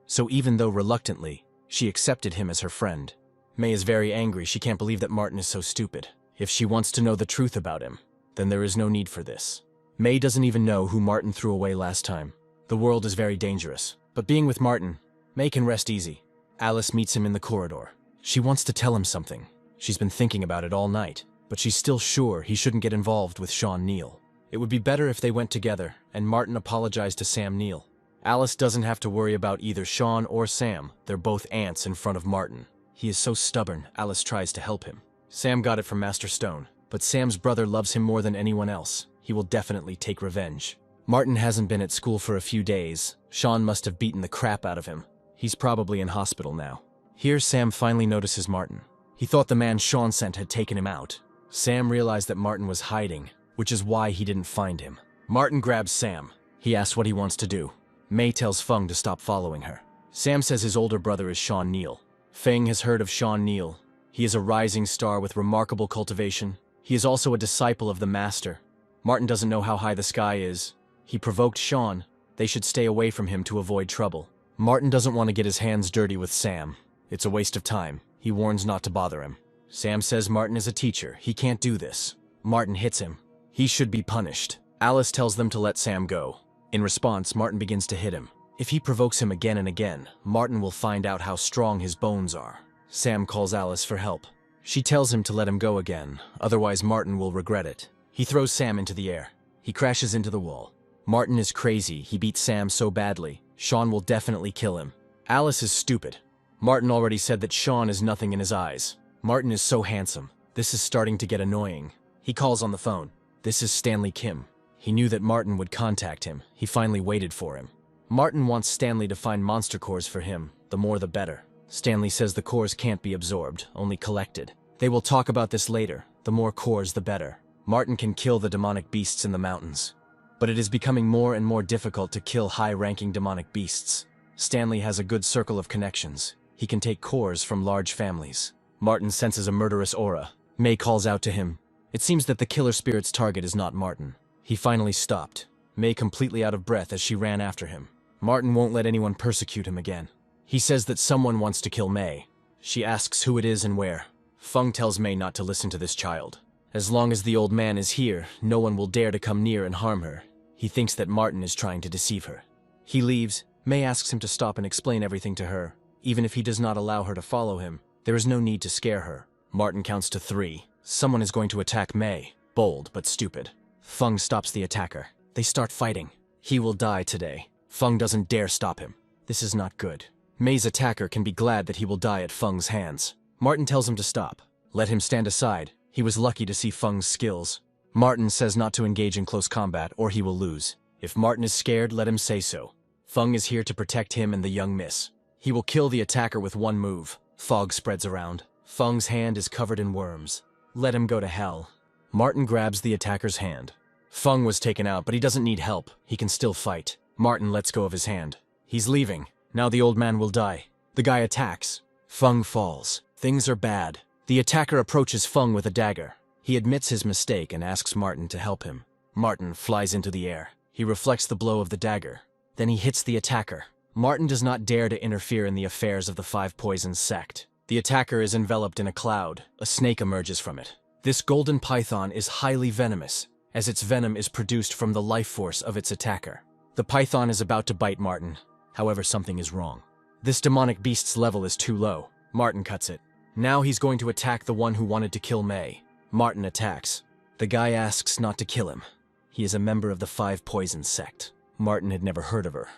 So even though reluctantly, she accepted him as her friend. May is very angry. She can't believe that Martin is so stupid. If she wants to know the truth about him, then there is no need for this. May doesn't even know who Martin threw away last time. The world is very dangerous. But being with Martin, May can rest easy. Alice meets him in the corridor. She wants to tell him something. She's been thinking about it all night, but she's still sure he shouldn't get involved with Sean Neal. It would be better if they went together, and Martin apologized to Sam Neal. Alice doesn't have to worry about either Sean or Sam. They're both ants in front of Martin. He is so stubborn, Alice tries to help him. Sam got it from Master Stone, but Sam's brother loves him more than anyone else. He will definitely take revenge. Martin hasn't been at school for a few days. Sean must have beaten the crap out of him. He's probably in hospital now. Here Sam finally notices Martin. He thought the man Sean sent had taken him out. Sam realized that Martin was hiding, which is why he didn't find him. Martin grabs Sam. He asks what he wants to do. May tells Feng to stop following her. Sam says his older brother is Sean Neal. Feng has heard of Sean Neal. He is a rising star with remarkable cultivation. He is also a disciple of the Master. Martin doesn't know how high the sky is. He provoked Sean. They should stay away from him to avoid trouble. Martin doesn't want to get his hands dirty with Sam. It's a waste of time. He warns not to bother him. Sam says Martin is a teacher. He can't do this. Martin hits him. He should be punished. Alice tells them to let Sam go. In response, Martin begins to hit him. If he provokes him again and again, Martin will find out how strong his bones are. Sam calls Alice for help. She tells him to let him go again, otherwise Martin will regret it. He throws Sam into the air. He crashes into the wall. Martin is crazy. He beats Sam so badly. Sean will definitely kill him. Alice is stupid. Martin already said that Sean is nothing in his eyes. Martin is so handsome. This is starting to get annoying. He calls on the phone. This is Stanley Kim. He knew that Martin would contact him. He finally waited for him. Martin wants Stanley to find monster cores for him. The more the better. Stanley says the cores can't be absorbed, only collected. They will talk about this later. The more cores, the better. Martin can kill the demonic beasts in the mountains. But it is becoming more and more difficult to kill high-ranking demonic beasts. Stanley has a good circle of connections. He can take cores from large families. Martin senses a murderous aura. May calls out to him. It seems that the killer spirit's target is not Martin. He finally stopped. May completely out of breath as she ran after him. Martin won't let anyone persecute him again. He says that someone wants to kill May. She asks who it is and where. Feng tells May not to listen to this child. As long as the old man is here, no one will dare to come near and harm her. He thinks that Martin is trying to deceive her. He leaves. May asks him to stop and explain everything to her. Even if he does not allow her to follow him, there is no need to scare her. Martin counts to 3. Someone is going to attack May. Bold, but stupid. Feng stops the attacker. They start fighting. He will die today. Feng doesn't dare stop him. This is not good. May's attacker can be glad that he will die at Feng's hands. Martin tells him to stop. Let him stand aside. He was lucky to see Feng's skills. Martin says not to engage in close combat or he will lose. If Martin is scared, let him say so. Feng is here to protect him and the young miss. He will kill the attacker with one move. Fog spreads around. Feng's hand is covered in worms. Let him go to hell. Martin grabs the attacker's hand. Feng was taken out, but he doesn't need help. He can still fight. Martin lets go of his hand. He's leaving. Now the old man will die. The guy attacks. Feng falls. Things are bad. The attacker approaches Feng with a dagger. He admits his mistake and asks Martin to help him. Martin flies into the air. He reflects the blow of the dagger. Then he hits the attacker. Martin does not dare to interfere in the affairs of the Five Poisons sect. The attacker is enveloped in a cloud. A snake emerges from it. This golden python is highly venomous, as its venom is produced from the life force of its attacker. The python is about to bite Martin. However, something is wrong. This demonic beast's level is too low. Martin cuts it. Now he's going to attack the one who wanted to kill May. Martin attacks. The guy asks not to kill him. He is a member of the 5 Poisons sect. Martin had never heard of her.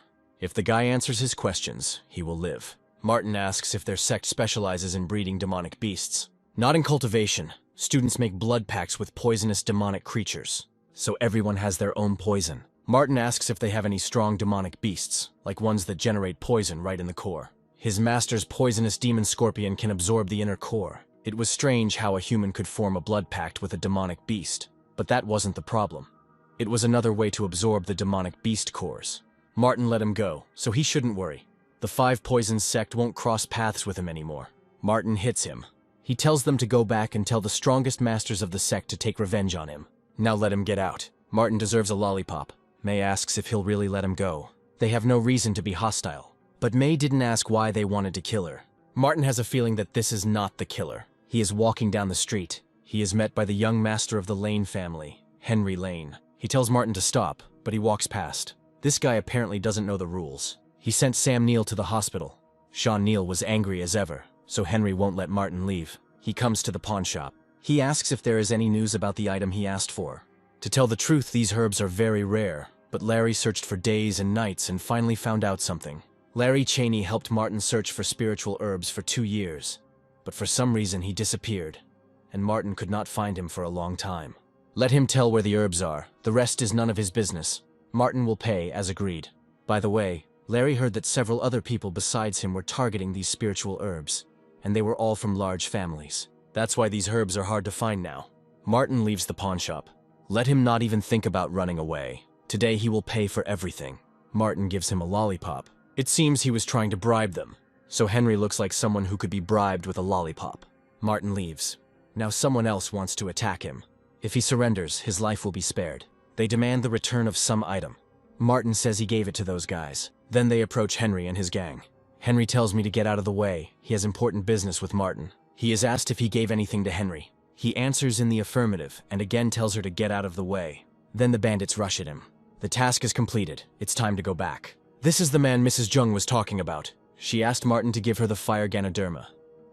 If the guy answers his questions, he will live. Martin asks if their sect specializes in breeding demonic beasts. Not in cultivation. Students make blood pacts with poisonous demonic creatures, so everyone has their own poison. Martin asks if they have any strong demonic beasts, like ones that generate poison right in the core. His master's poisonous demon scorpion can absorb the inner core. It was strange how a human could form a blood pact with a demonic beast, but that wasn't the problem. It was another way to absorb the demonic beast cores. Martin let him go, so he shouldn't worry. The 5 Poisons sect won't cross paths with him anymore. Martin hits him. He tells them to go back and tell the strongest masters of the sect to take revenge on him. Now let him get out. Martin deserves a lollipop. May asks if he'll really let him go. They have no reason to be hostile. But May didn't ask why they wanted to kill her. Martin has a feeling that this is not the killer. He is walking down the street. He is met by the young master of the Lane family, Henry Lane. He tells Martin to stop, but he walks past. This guy apparently doesn't know the rules. He sent Sam Neill to the hospital. Sean Neill was angry as ever, so Henry won't let Martin leave. He comes to the pawn shop. He asks if there is any news about the item he asked for. To tell the truth, these herbs are very rare, but Larry searched for days and nights and finally found out something. Larry Cheney helped Martin search for spiritual herbs for 2 years, but for some reason he disappeared, and Martin could not find him for a long time. Let him tell where the herbs are. The rest is none of his business. Martin will pay, as agreed. By the way, Larry heard that several other people besides him were targeting these spiritual herbs, and they were all from large families. That's why these herbs are hard to find now. Martin leaves the pawn shop. Let him not even think about running away. Today he will pay for everything. Martin gives him a lollipop. It seems he was trying to bribe them, so Henry looks like someone who could be bribed with a lollipop. Martin leaves. Now someone else wants to attack him. If he surrenders, his life will be spared. They demand the return of some item. Martin says he gave it to those guys. Then they approach Henry and his gang. Henry tells me to get out of the way. He has important business with Martin. He is asked if he gave anything to Henry. He answers in the affirmative and again tells her to get out of the way. Then the bandits rush at him. The task is completed. It's time to go back. This is the man Mrs. Jung was talking about. She asked Martin to give her the fire Ganoderma,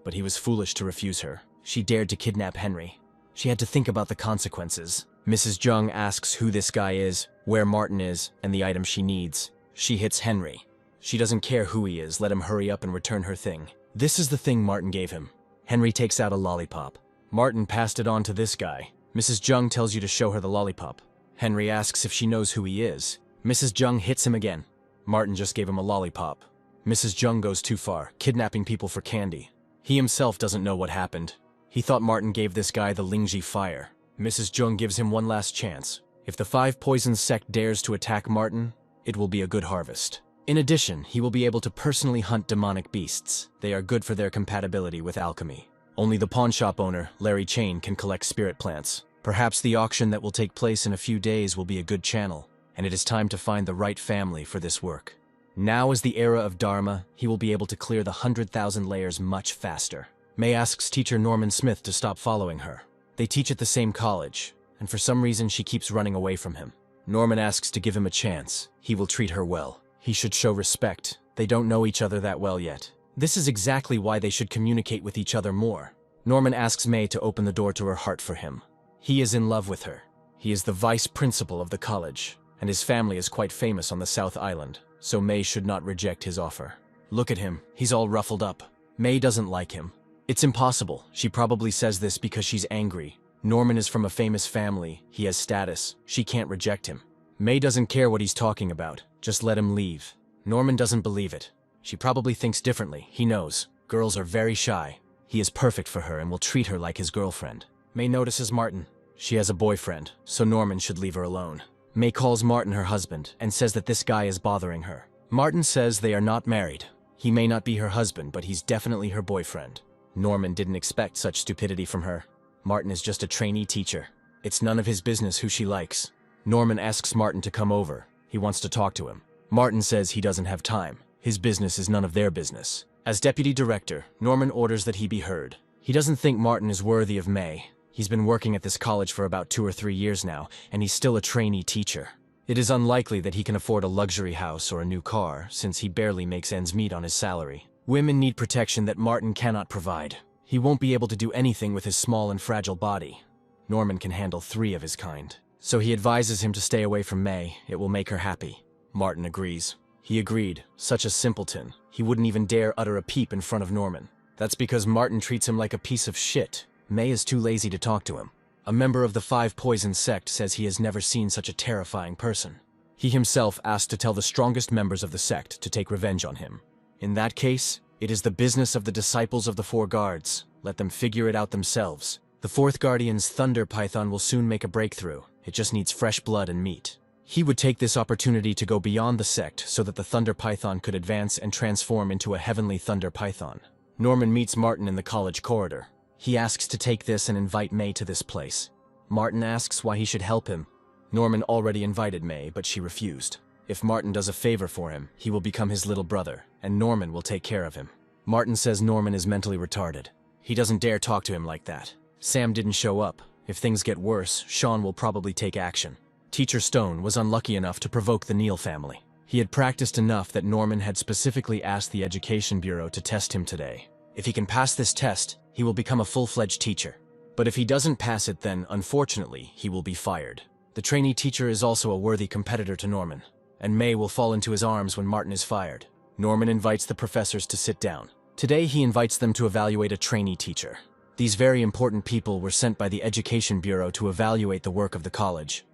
but he was foolish to refuse her. She dared to kidnap Henry. She had to think about the consequences. Mrs. Jung asks who this guy is, where Martin is, and the item she needs. She hits Henry. She doesn't care who he is. Let him hurry up and return her thing. This is the thing Martin gave him. Henry takes out a lollipop. Martin passed it on to this guy. Mrs. Jung tells you to show her the lollipop. Henry asks if she knows who he is. Mrs. Jung hits him again. Martin just gave him a lollipop. Mrs. Jung goes too far, kidnapping people for candy. He himself doesn't know what happened. He thought Martin gave this guy the Lingji fire. Mrs. Jung gives him one last chance. If the 5 Poisons sect dares to attack Martin, it will be a good harvest. In addition, he will be able to personally hunt demonic beasts. They are good for their compatibility with alchemy. Only the pawnshop owner, Larry Chain, can collect spirit plants. Perhaps the auction that will take place in a few days will be a good channel, and it is time to find the right family for this work. Now is the era of Dharma. He will be able to clear the 100,000 layers much faster. May asks teacher Norman Smith to stop following her. They teach at the same college, and for some reason she keeps running away from him. Norman asks to give him a chance. He will treat her well. He should show respect. They don't know each other that well yet. This is exactly why they should communicate with each other more. Norman asks May to open the door to her heart for him. He is in love with her. He is the vice principal of the college, and his family is quite famous on the South Island, so May should not reject his offer. Look at him. He's all ruffled up. May doesn't like him. It's impossible. She probably says this because she's angry. Norman is from a famous family. He has status. She can't reject him. May doesn't care what he's talking about. Just let him leave. Norman doesn't believe it. She probably thinks differently. He knows. Girls are very shy. He is perfect for her and will treat her like his girlfriend. May notices Martin. She has a boyfriend, so Norman should leave her alone. May calls Martin her husband and says that this guy is bothering her. Martin says they are not married. He may not be her husband, but he's definitely her boyfriend. Norman didn't expect such stupidity from her. Martin is just a trainee teacher. It's none of his business who she likes. Norman asks Martin to come over. He wants to talk to him. Martin says he doesn't have time. His business is none of their business. As deputy director, Norman orders that he be heard. He doesn't think Martin is worthy of May. He's been working at this college for about 2 or 3 years now, and he's still a trainee teacher. It is unlikely that he can afford a luxury house or a new car, since he barely makes ends meet on his salary. Women need protection that Martin cannot provide. He won't be able to do anything with his small and fragile body. Norman can handle 3 of his kind. So he advises him to stay away from May. It will make her happy. Martin agrees. He agreed. Such a simpleton. He wouldn't even dare utter a peep in front of Norman. That's because Martin treats him like a piece of shit. May is too lazy to talk to him. A member of the 5 Poison sect says he has never seen such a terrifying person. He himself asked to tell the strongest members of the sect to take revenge on him. In that case, it is the business of the disciples of the 4 guards. Let them figure it out themselves. The 4th Guardian's Thunder Python will soon make a breakthrough. It just needs fresh blood and meat. He would take this opportunity to go beyond the sect so that the Thunder Python could advance and transform into a heavenly Thunder Python. Norman meets Martin in the college corridor. He asks to take this and invite May to this place. Martin asks why he should help him. Norman already invited May, but she refused. If Martin does a favor for him, he will become his little brother, and Norman will take care of him. Martin says Norman is mentally retarded. He doesn't dare talk to him like that. Sam didn't show up. If things get worse, Sean will probably take action. Teacher Stone was unlucky enough to provoke the Neal family. He had practiced enough that Norman had specifically asked the Education Bureau to test him today. If he can pass this test, he will become a full-fledged teacher. But if he doesn't pass it, then, unfortunately, he will be fired. The trainee teacher is also a worthy competitor to Norman, and May will fall into his arms when Martin is fired. Norman invites the professors to sit down. Today he invites them to evaluate a trainee teacher. These very important people were sent by the Education Bureau to evaluate the work of the college.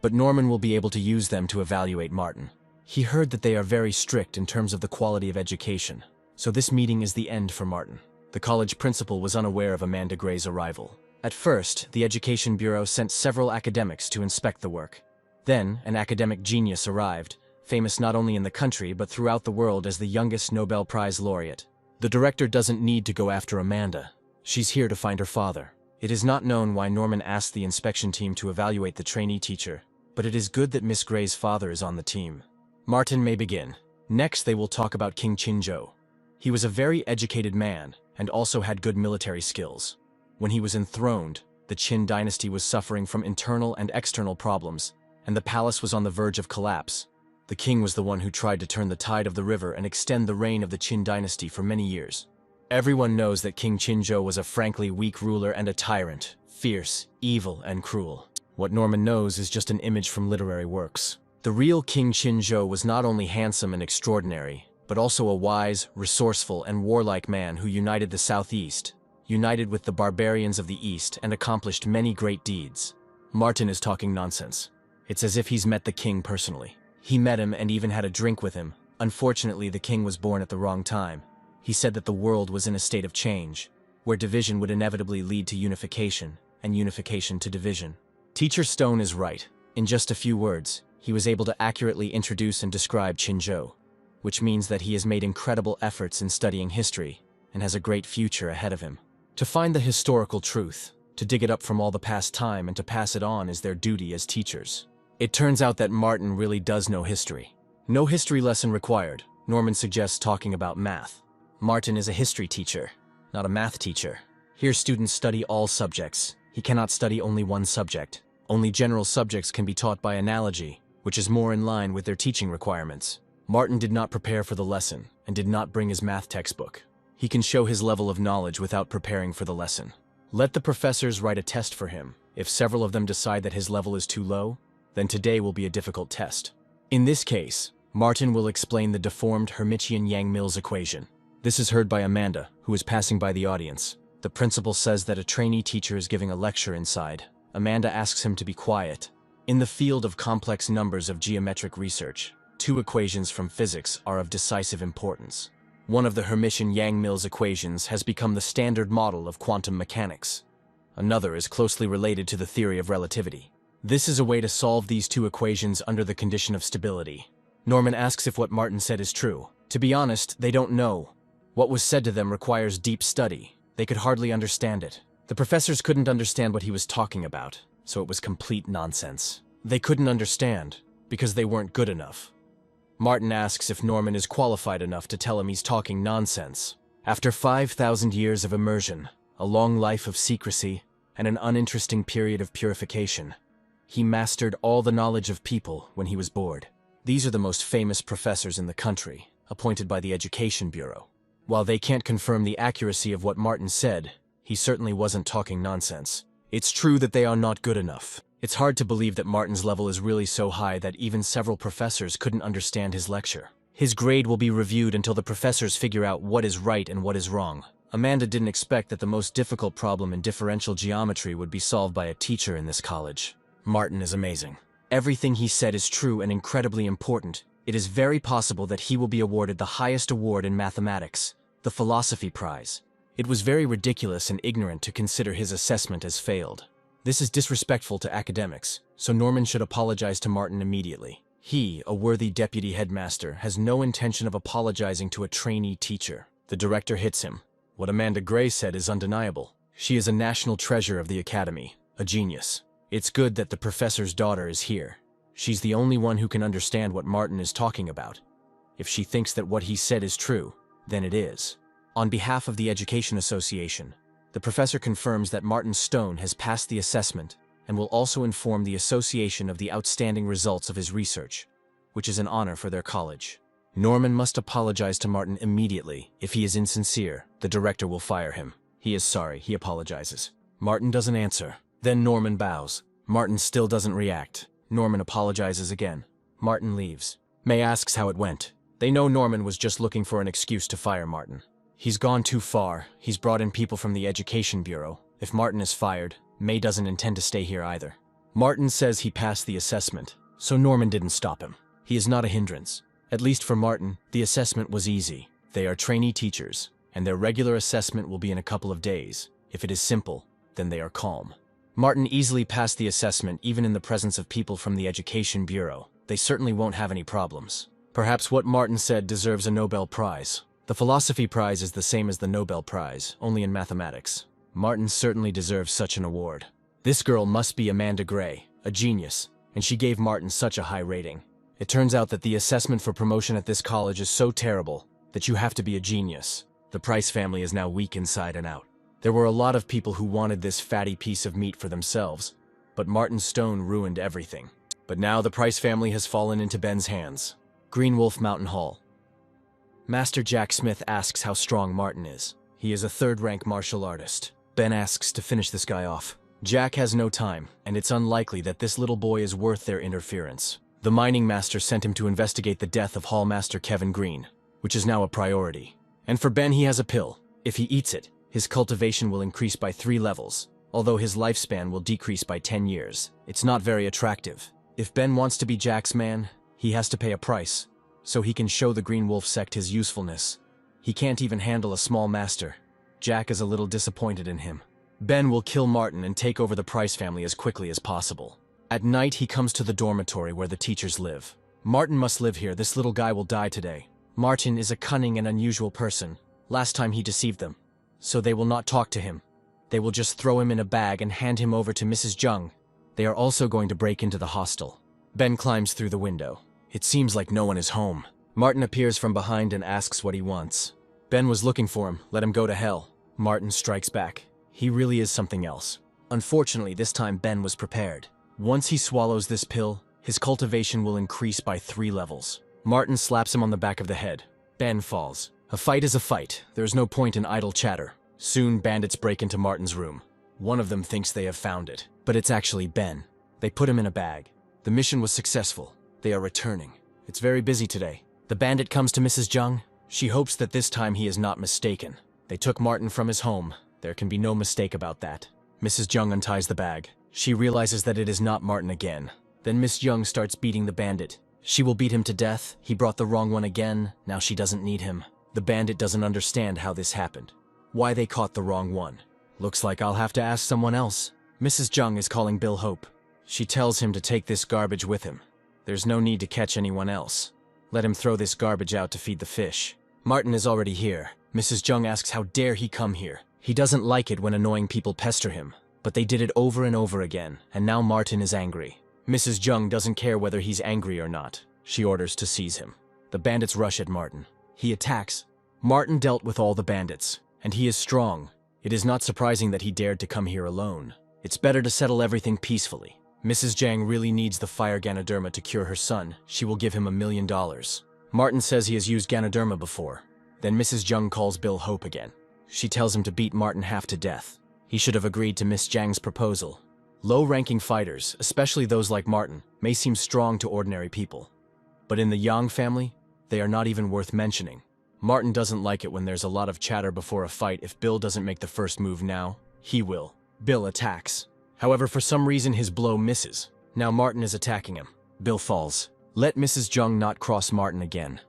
But Norman will be able to use them to evaluate Martin. He heard that they are very strict in terms of the quality of education, so this meeting is the end for Martin. The college principal was unaware of Amanda Gray's arrival. At first, the Education Bureau sent several academics to inspect the work. Then, an academic genius arrived, famous not only in the country but throughout the world as the youngest Nobel Prize laureate. The director doesn't need to go after Amanda. She's here to find her father. It is not known why Norman asked the inspection team to evaluate the trainee teacher, but it is good that Miss Gray's father is on the team. Martin may begin. Next, they will talk about King Qinzhou. He was a very educated man and also had good military skills. When he was enthroned, the Qin dynasty was suffering from internal and external problems, and the palace was on the verge of collapse. The king was the one who tried to turn the tide of the river and extend the reign of the Qin dynasty for many years. Everyone knows that King Qinzhou was a frankly weak ruler and a tyrant, fierce, evil, and cruel. What Norman knows is just an image from literary works. The real King Qinzhou was not only handsome and extraordinary, but also a wise, resourceful, and warlike man who united the southeast, united with the barbarians of the east, and accomplished many great deeds. Martin is talking nonsense. It's as if he's met the king personally. He met him and even had a drink with him. Unfortunately, the king was born at the wrong time. He said that the world was in a state of change, where division would inevitably lead to unification, and unification to division. Teacher Stone is right. In just a few words, he was able to accurately introduce and describe Qinzhou, which means that he has made incredible efforts in studying history, and has a great future ahead of him. To find the historical truth, to dig it up from all the past time and to pass it on is their duty as teachers. It turns out that Martin really does know history. No history lesson required. Norman suggests talking about math. Martin is a history teacher, not a math teacher. Here students study all subjects. He cannot study only one subject. Only general subjects can be taught by analogy, which is more in line with their teaching requirements. Martin did not prepare for the lesson and did not bring his math textbook. He can show his level of knowledge without preparing for the lesson. Let the professors write a test for him. If several of them decide that his level is too low, then today will be a difficult test. In this case, Martin will explain the deformed Hermitian-Yang-Mills equation. This is heard by Amanda, who is passing by the audience. The principal says that a trainee teacher is giving a lecture inside. Amanda asks him to be quiet. In the field of complex numbers of geometric research, 2 equations from physics are of decisive importance. One of the Hermitian-Yang-Mills equations has become the standard model of quantum mechanics. Another is closely related to the theory of relativity. This is a way to solve these 2 equations under the condition of stability. Norman asks if what Martin said is true. To be honest, they don't know. What was said to them requires deep study. They could hardly understand it. The professors couldn't understand what he was talking about, so it was complete nonsense. They couldn't understand, because they weren't good enough. Martin asks if Norman is qualified enough to tell him he's talking nonsense. After 5,000 years of immersion, a long life of secrecy, and an uninteresting period of purification, He mastered all the knowledge of people when he was bored. These are the most famous professors in the country, appointed by the Education Bureau. While they can't confirm the accuracy of what Martin said, he certainly wasn't talking nonsense. It's true that they are not good enough. It's hard to believe that Martin's level is really so high that even several professors couldn't understand his lecture. His grade will be reviewed until the professors figure out what is right and what is wrong. Amanda didn't expect that the most difficult problem in differential geometry would be solved by a teacher in this college. Martin is amazing. Everything he said is true and incredibly important. It is very possible that he will be awarded the highest award in mathematics, the Philosophy Prize. It was very ridiculous and ignorant to consider his assessment as failed. This is disrespectful to academics, so Norman should apologize to Martin immediately. He, a worthy deputy headmaster, has no intention of apologizing to a trainee teacher. The director hits him. What Amanda Gray said is undeniable. She is a national treasure of the academy, a genius. It's good that the professor's daughter is here. She's the only one who can understand what Martin is talking about. If she thinks that what he said is true, then it is. On behalf of the Education Association, the professor confirms that Martin Stone has passed the assessment and will also inform the association of the outstanding results of his research, which is an honor for their college. Norman must apologize to Martin immediately. If he is insincere, the director will fire him. He is sorry, he apologizes. Martin doesn't answer. Then Norman bows. Martin still doesn't react. Norman apologizes again. Martin leaves. May asks how it went. They know Norman was just looking for an excuse to fire Martin. He's gone too far. He's brought in people from the Education Bureau. If Martin is fired, May doesn't intend to stay here either. Martin says he passed the assessment, so Norman didn't stop him. He is not a hindrance. At least for Martin, the assessment was easy. They are trainee teachers, and their regular assessment will be in a couple of days. If it is simple, then they are calm. Martin easily passed the assessment even in the presence of people from the Education Bureau. They certainly won't have any problems. Perhaps what Martin said deserves a Nobel Prize. The Philosophy Prize is the same as the Nobel Prize, only in mathematics. Martin certainly deserves such an award. This girl must be Amanda Gray, a genius, and she gave Martin such a high rating. It turns out that the assessment for promotion at this college is so terrible that you have to be a genius. The Price family is now weak inside and out. There were a lot of people who wanted this fatty piece of meat for themselves, but Martin Stone ruined everything. But now the Price family has fallen into Ben's hands. Green Wolf Mountain Hall. Master Jack Smith asks how strong Martin is. He is a third-rank martial artist. Ben asks to finish this guy off. Jack has no time, and it's unlikely that this little boy is worth their interference. The mining master sent him to investigate the death of Hallmaster Kevin Green, which is now a priority. And for Ben, he has a pill. If he eats it, his cultivation will increase by 3 levels, although his lifespan will decrease by 10 years. It's not very attractive. If Ben wants to be Jack's man, he has to pay a price, so he can show the Green Wolf sect his usefulness. He can't even handle a small master. Jack is a little disappointed in him. Ben will kill Martin and take over the Price family as quickly as possible. At night, he comes to the dormitory where the teachers live. Martin must live here. This little guy will die today. Martin is a cunning and unusual person. Last time he deceived them. So they will not talk to him. They will just throw him in a bag and hand him over to Mrs. Jung. They are also going to break into the hostel. Ben climbs through the window. It seems like no one is home. Martin appears from behind and asks what he wants. Ben was looking for him. Let him go to hell. Martin strikes back. He really is something else. Unfortunately, this time Ben was prepared. Once he swallows this pill, his cultivation will increase by 3 levels. Martin slaps him on the back of the head. Ben falls. A fight is a fight. There is no point in idle chatter. Soon, bandits break into Martin's room. One of them thinks they have found it, but it's actually Ben. They put him in a bag. The mission was successful. They are returning. It's very busy today. The bandit comes to Mrs. Jung. She hopes that this time he is not mistaken. They took Martin from his home. There can be no mistake about that. Mrs. Jung unties the bag. She realizes that it is not Martin again. Then Miss Jung starts beating the bandit. She will beat him to death. He brought the wrong one again. Now she doesn't need him. The bandit doesn't understand how this happened. Why they caught the wrong one. Looks like I'll have to ask someone else. Mrs. Jung is calling Bill Hope. She tells him to take this garbage with him. There's no need to catch anyone else. Let him throw this garbage out to feed the fish. Martin is already here. Mrs. Jung asks how dare he come here. He doesn't like it when annoying people pester him, but they did it over and over again, and now Martin is angry. Mrs. Jung doesn't care whether he's angry or not. She orders to seize him. The bandits rush at Martin. He attacks. Martin dealt with all the bandits, and he is strong. It is not surprising that he dared to come here alone. It's better to settle everything peacefully. Mrs. Jang really needs the fire Ganoderma to cure her son. She will give him $1 million. Martin says he has used Ganoderma before. Then Mrs. Jung calls Bill Hope again. She tells him to beat Martin half to death. He should have agreed to Miss Jang's proposal. Low-ranking fighters, especially those like Martin, may seem strong to ordinary people. But in the Yang family, they are not even worth mentioning. Martin doesn't like it when there's a lot of chatter before a fight. If Bill doesn't make the first move now, he will. Bill attacks. However, for some reason his blow misses. Now Martin is attacking him. Bill falls. Let Mrs. Jung not cross Martin again,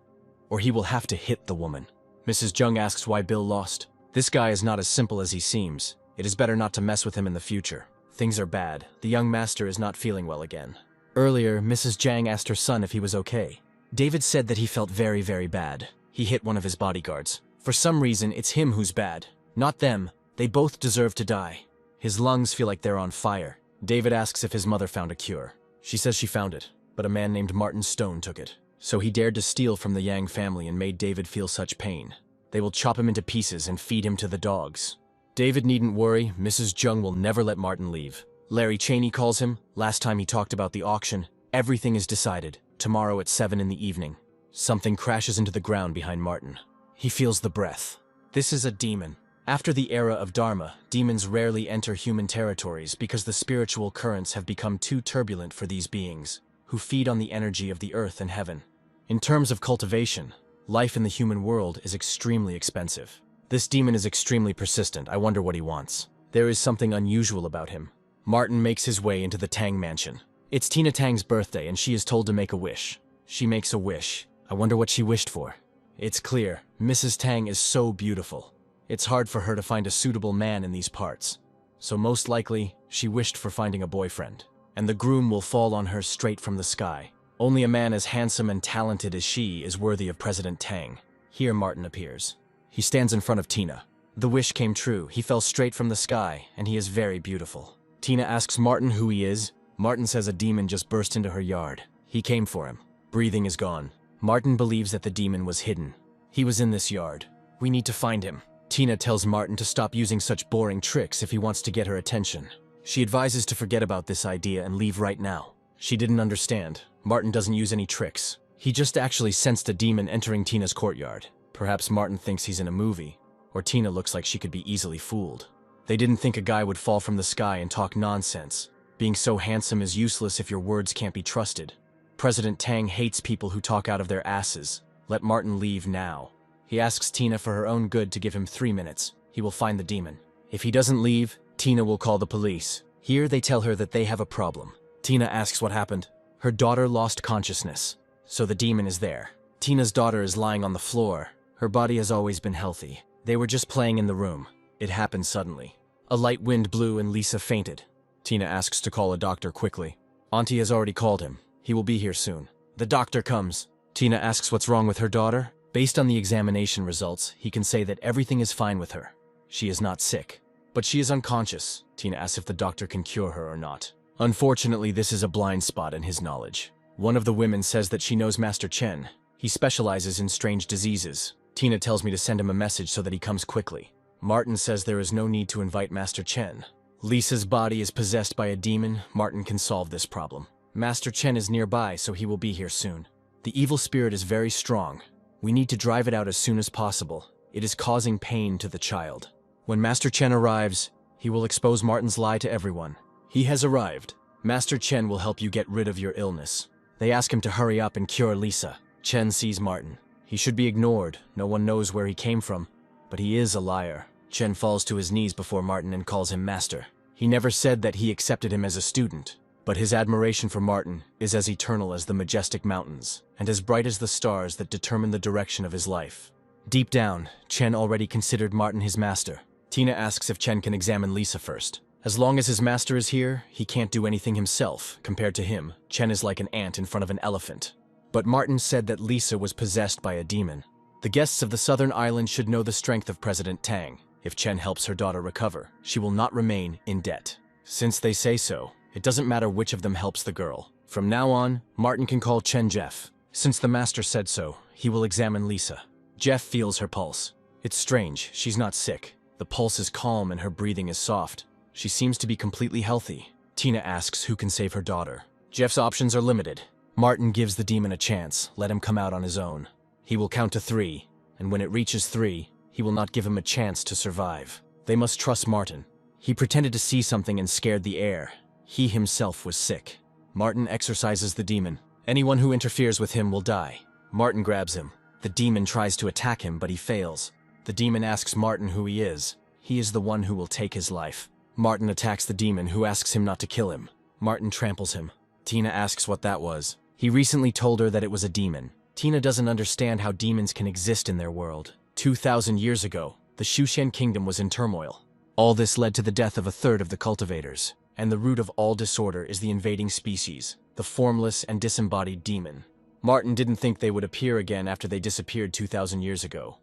or he will have to hit the woman. Mrs. Jung asks why Bill lost. This guy is not as simple as he seems. It is better not to mess with him in the future. Things are bad. The young master is not feeling well again. Earlier, Mrs. Jang asked her son if he was okay. David said that he felt very, very bad. He hit one of his bodyguards. For some reason, it's him who's bad, not them. They both deserve to die. His lungs feel like they're on fire. David asks if his mother found a cure. She says she found it, but a man named Martin Stone took it. So he dared to steal from the Yang family and made David feel such pain. They will chop him into pieces and feed him to the dogs. David needn't worry, Mrs. Jung will never let Martin leave. Larry Cheney calls him. Last time he talked about the auction. Everything is decided. Tomorrow at 7 in the evening. Something crashes into the ground behind Martin. He feels the breath. This is a demon. After the era of Dharma, demons rarely enter human territories because the spiritual currents have become too turbulent for these beings, who feed on the energy of the earth and heaven. In terms of cultivation, life in the human world is extremely expensive. This demon is extremely persistent. I wonder what he wants. There is something unusual about him. Martin makes his way into the Tang mansion. It's Tina Tang's birthday and she is told to make a wish. She makes a wish. I wonder what she wished for. It's clear, Mrs. Tang is so beautiful. It's hard for her to find a suitable man in these parts. So most likely, she wished for finding a boyfriend. And the groom will fall on her straight from the sky. Only a man as handsome and talented as she is worthy of President Tang. Here Martin appears. He stands in front of Tina. The wish came true. He fell straight from the sky, and he is very beautiful. Tina asks Martin who he is. Martin says a demon just burst into her yard. He came for him. Breathing is gone. Martin believes that the demon was hidden. He was in this yard. We need to find him. Tina tells Martin to stop using such boring tricks if he wants to get her attention. She advises to forget about this idea and leave right now. She didn't understand. Martin doesn't use any tricks. He just actually sensed a demon entering Tina's courtyard. Perhaps Martin thinks he's in a movie, or Tina looks like she could be easily fooled. They didn't think a guy would fall from the sky and talk nonsense. Being so handsome is useless if your words can't be trusted. President Tang hates people who talk out of their asses. Let Martin leave now. He asks Tina for her own good to give him 3 minutes. He will find the demon. If he doesn't leave, Tina will call the police. Here they tell her that they have a problem. Tina asks what happened. Her daughter lost consciousness, so the demon is there. Tina's daughter is lying on the floor. Her body has always been healthy. They were just playing in the room. It happened suddenly. A light wind blew and Lisa fainted. Tina asks to call a doctor quickly. Auntie has already called him. He will be here soon. The doctor comes. Tina asks what's wrong with her daughter. Based on the examination results, he can say that everything is fine with her. She is not sick. But she is unconscious. Tina asks if the doctor can cure her or not. Unfortunately, this is a blind spot in his knowledge. One of the women says that she knows Master Chen. He specializes in strange diseases. Tina tells me to send him a message so that he comes quickly. Martin says there is no need to invite Master Chen. Lisa's body is possessed by a demon. Martin can solve this problem. Master Chen is nearby, so he will be here soon. The evil spirit is very strong. We need to drive it out as soon as possible. It is causing pain to the child. When Master Chen arrives, he will expose Martin's lie to everyone. He has arrived. Master Chen will help you get rid of your illness. They ask him to hurry up and cure Lisa. Chen sees Martin. He should be ignored. No one knows where he came from. But he is a liar. Chen falls to his knees before Martin and calls him master. He never said that he accepted him as a student. But his admiration for Martin is as eternal as the majestic mountains, and as bright as the stars that determine the direction of his life. Deep down, Chen already considered Martin his master. Tina asks if Chen can examine Lisa first. As long as his master is here, he can't do anything himself. Compared to him, Chen is like an ant in front of an elephant. But Martin said that Lisa was possessed by a demon. The guests of the southern island should know the strength of President Tang. If Chen helps her daughter recover, she will not remain in debt. Since they say so, it doesn't matter which of them helps the girl. From now on, Martin can call Chen Jeff. Since the master said so, he will examine Lisa. Jeff feels her pulse. It's strange, she's not sick. The pulse is calm and her breathing is soft. She seems to be completely healthy. Tina asks who can save her daughter. Jeff's options are limited. Martin gives the demon a chance, let him come out on his own. He will count to 3, and when it reaches 3, he will not give him a chance to survive. They must trust Martin. He pretended to see something and scared the air. He himself was sick. Martin exorcises the demon. Anyone who interferes with him will die. Martin grabs him. The demon tries to attack him, but he fails. The demon asks Martin who he is. He is the one who will take his life. Martin attacks the demon, who asks him not to kill him. Martin tramples him. Tina asks what that was. He recently told her that it was a demon. Tina doesn't understand how demons can exist in their world. 2,000 years ago, the Shushan kingdom was in turmoil. All this led to the death of a third of the cultivators. And the root of all disorder is the invading species, the formless and disembodied demon. Martin didn't think they would appear again after they disappeared 2,000 years ago.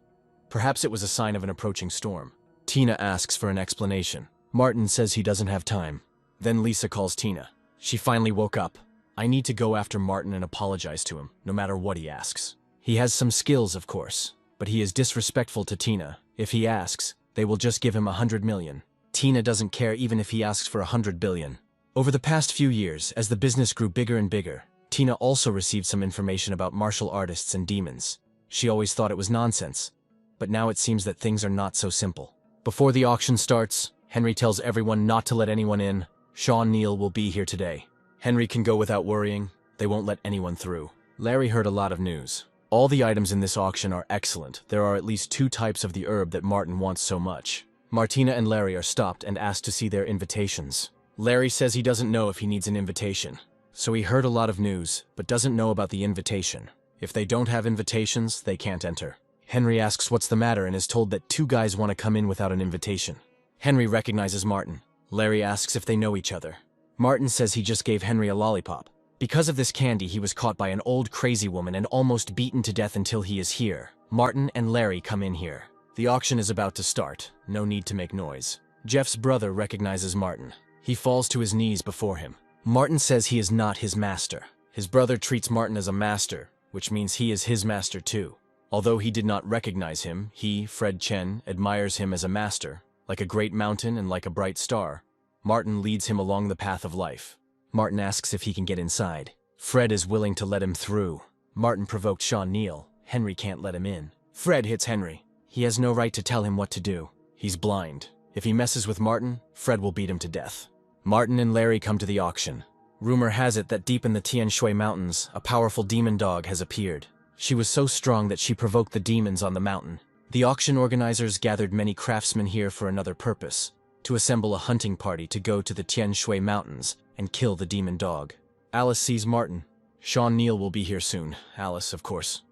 Perhaps it was a sign of an approaching storm. Tina asks for an explanation. Martin says he doesn't have time. Then Lisa calls Tina. She finally woke up. I need to go after Martin and apologize to him, no matter what he asks. He has some skills, of course, but he is disrespectful to Tina. If he asks, they will just give him 100 million. Tina doesn't care even if he asks for 100 billion. Over the past few years, as the business grew bigger and bigger, Tina also received some information about martial artists and demons. She always thought it was nonsense, but now it seems that things are not so simple. Before the auction starts, Henry tells everyone not to let anyone in. Sean Neal will be here today. Henry can go without worrying. They won't let anyone through. Larry heard a lot of news. All the items in this auction are excellent. There are at least 2 types of the herb that Martin wants so much. Martina and Larry are stopped and asked to see their invitations. Larry says he doesn't know if he needs an invitation. So he heard a lot of news, but doesn't know about the invitation. If they don't have invitations, they can't enter. Henry asks what's the matter and is told that 2 guys want to come in without an invitation. Henry recognizes Martin. Larry asks if they know each other. Martin says he just gave Henry a lollipop. Because of this candy, he was caught by an old crazy woman and almost beaten to death until he is here. Martin and Larry come in here. The auction is about to start. No need to make noise. Jeff's brother recognizes Martin. He falls to his knees before him. Martin says he is not his master. His brother treats Martin as a master, which means he is his master too. Although he did not recognize him, he, Fred Chen, admires him as a master. Like a great mountain and like a bright star, Martin leads him along the path of life. Martin asks if he can get inside. Fred is willing to let him through. Martin provoked Sean Neal. Henry can't let him in. Fred hits Henry. He has no right to tell him what to do. He's blind. If he messes with Martin, Fred will beat him to death. Martin and Larry come to the auction. Rumor has it that deep in the Tian Shui Mountains, a powerful demon dog has appeared. She was so strong that she provoked the demons on the mountain. The auction organizers gathered many craftsmen here for another purpose, to assemble a hunting party to go to the Tian Shui Mountains and kill the demon dog. Alice sees Martin. Sean Neal will be here soon. Alice, of course,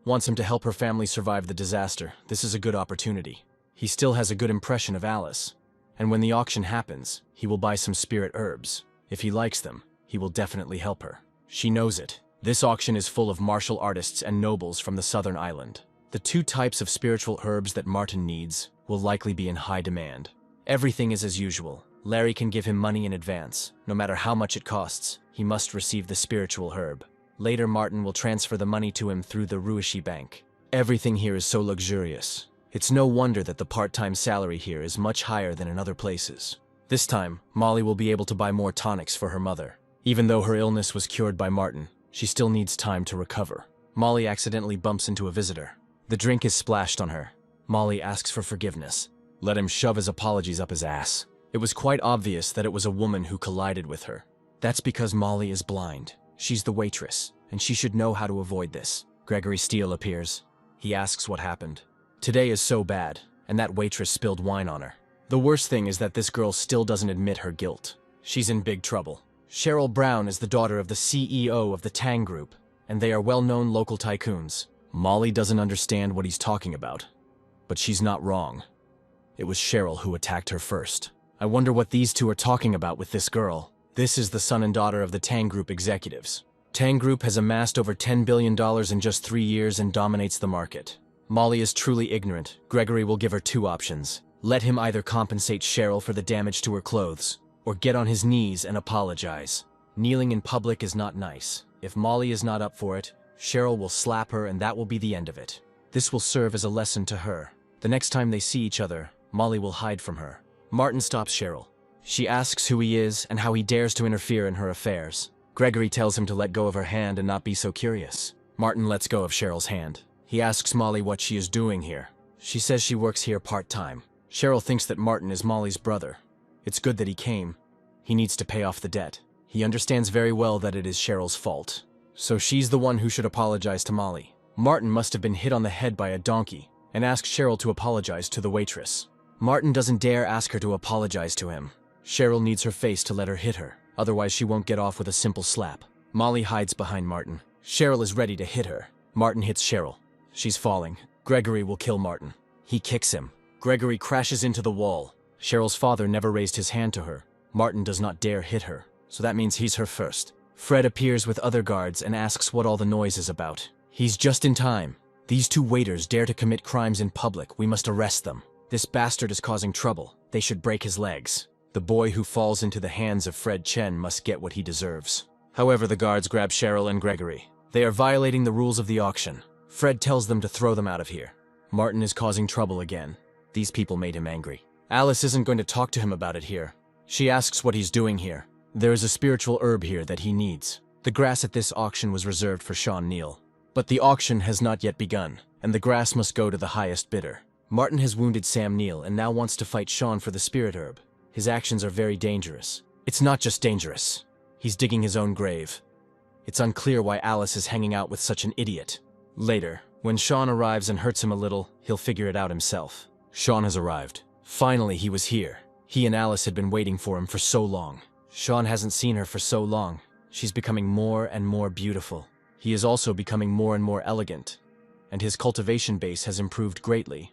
wants him to help her family survive the disaster. This is a good opportunity. He still has a good impression of Alice. And when the auction happens, he will buy some spirit herbs. If he likes them, he will definitely help her. She knows it. This auction is full of martial artists and nobles from the southern island. The 2 types of spiritual herbs that Martin needs will likely be in high demand. Everything is as usual. Larry can give him money in advance. No matter how much it costs, he must receive the spiritual herb. Later, Martin will transfer the money to him through the Ruishi Bank. Everything here is so luxurious. It's no wonder that the part-time salary here is much higher than in other places. This time, Molly will be able to buy more tonics for her mother. Even though her illness was cured by Martin, she still needs time to recover. Molly accidentally bumps into a visitor. The drink is splashed on her. Molly asks for forgiveness. Let him shove his apologies up his ass. It was quite obvious that it was a woman who collided with her. That's because Molly is blind. She's the waitress, and she should know how to avoid this. Gregory Steele appears. He asks what happened. Today is so bad, and that waitress spilled wine on her. The worst thing is that this girl still doesn't admit her guilt. She's in big trouble. Cheryl Brown is the daughter of the CEO of the Tang Group, and they are well-known local tycoons. Molly doesn't understand what he's talking about, but she's not wrong. It was Cheryl who attacked her first. I wonder what these 2 are talking about with this girl. This is the son and daughter of the Tang Group executives. Tang Group has amassed over $10 billion in just 3 years and dominates the market. Molly is truly ignorant. Gregory will give her 2 options. Let him either compensate Cheryl for the damage to her clothes, or get on his knees and apologize. Kneeling in public is not nice. If Molly is not up for it, Cheryl will slap her and that will be the end of it. This will serve as a lesson to her. The next time they see each other, Molly will hide from her. Martin stops Cheryl. She asks who he is and how he dares to interfere in her affairs. Gregory tells him to let go of her hand and not be so curious. Martin lets go of Cheryl's hand. He asks Molly what she is doing here. She says she works here part-time. Cheryl thinks that Martin is Molly's brother. It's good that he came. He needs to pay off the debt. He understands very well that it is Cheryl's fault. So she's the one who should apologize to Molly. Martin must have been hit on the head by a donkey and asks Cheryl to apologize to the waitress. Martin doesn't dare ask her to apologize to him. Cheryl needs her face to let her hit her, otherwise she won't get off with a simple slap. Molly hides behind Martin. Cheryl is ready to hit her. Martin hits Cheryl. She's falling. Gregory will kill Martin. He kicks him. Gregory crashes into the wall. Cheryl's father never raised his hand to her. Martin does not dare hit her, so that means he's her first. Fred appears with other guards and asks what all the noise is about. He's just in time. These two waiters dare to commit crimes in public. We must arrest them. This bastard is causing trouble. They should break his legs. The boy who falls into the hands of Fred Chen must get what he deserves. However, the guards grab Cheryl and Gregory. They are violating the rules of the auction. Fred tells them to throw them out of here. Martin is causing trouble again. These people made him angry. Alice isn't going to talk to him about it here. She asks what he's doing here. There is a spiritual herb here that he needs. The grass at this auction was reserved for Sean Neal. But the auction has not yet begun, and the grass must go to the highest bidder. Martin has wounded Sam Neill and now wants to fight Sean for the spirit herb. His actions are very dangerous. It's not just dangerous. He's digging his own grave. It's unclear why Alice is hanging out with such an idiot. Later, when Sean arrives and hurts him a little, he'll figure it out himself. Sean has arrived. Finally, he was here. He and Alice had been waiting for him for so long. Sean hasn't seen her for so long. She's becoming more and more beautiful. He is also becoming more and more elegant, and his cultivation base has improved greatly.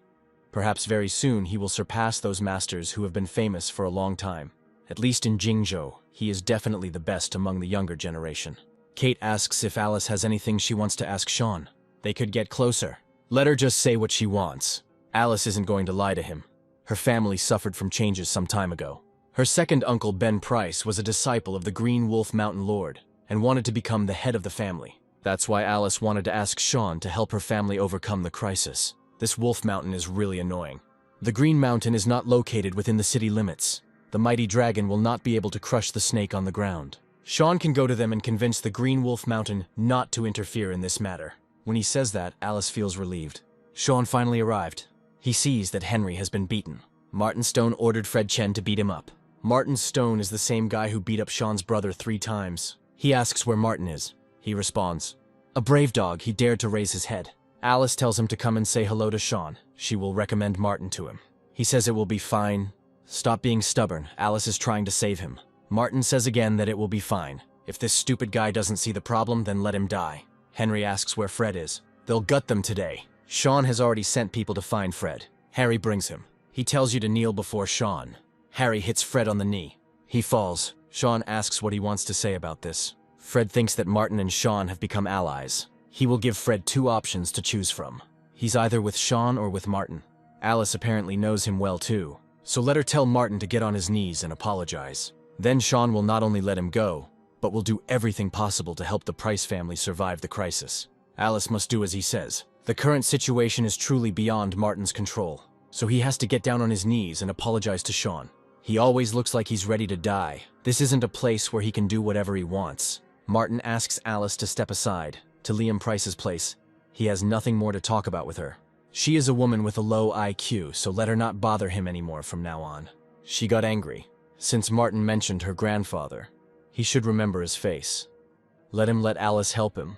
Perhaps very soon he will surpass those masters who have been famous for a long time. At least in Jingzhou, he is definitely the best among the younger generation. Kate asks if Alice has anything she wants to ask Sean. They could get closer. Let her just say what she wants. Alice isn't going to lie to him. Her family suffered from changes some time ago. Her second uncle, Ben Price, was a disciple of the Green Wolf Mountain Lord and wanted to become the head of the family. That's why Alice wanted to ask Sean to help her family overcome the crisis. This Wolf Mountain is really annoying. The Green Mountain is not located within the city limits. The mighty dragon will not be able to crush the snake on the ground. Sean can go to them and convince the Green Wolf Mountain not to interfere in this matter. When he says that, Alice feels relieved. Sean finally arrived. He sees that Henry has been beaten. Martin Stone ordered Fred Chen to beat him up. Martin Stone is the same guy who beat up Sean's brother 3 times. He asks where Martin is. He responds, "A brave dog, he dared to raise his head." Alice tells him to come and say hello to Sean. She will recommend Martin to him. He says it will be fine. Stop being stubborn. Alice is trying to save him. Martin says again that it will be fine. If this stupid guy doesn't see the problem, then let him die. Henry asks where Fred is. They'll gut them today. Sean has already sent people to find Fred. Harry brings him. He tells you to kneel before Sean. Harry hits Fred on the knee. He falls. Sean asks what he wants to say about this. Fred thinks that Martin and Sean have become allies. He will give Fred 2 options to choose from. He's either with Sean or with Martin. Alice apparently knows him well too, so let her tell Martin to get on his knees and apologize. Then Sean will not only let him go, but will do everything possible to help the Price family survive the crisis. Alice must do as he says. The current situation is truly beyond Martin's control, so he has to get down on his knees and apologize to Sean. He always looks like he's ready to die. This isn't a place where he can do whatever he wants. Martin asks Alice to step aside, to Liam Price's place. He has nothing more to talk about with her. She is a woman with a low IQ, so let her not bother him anymore from now on. She got angry. Since Martin mentioned her grandfather, he should remember his face. Let him let Alice help him.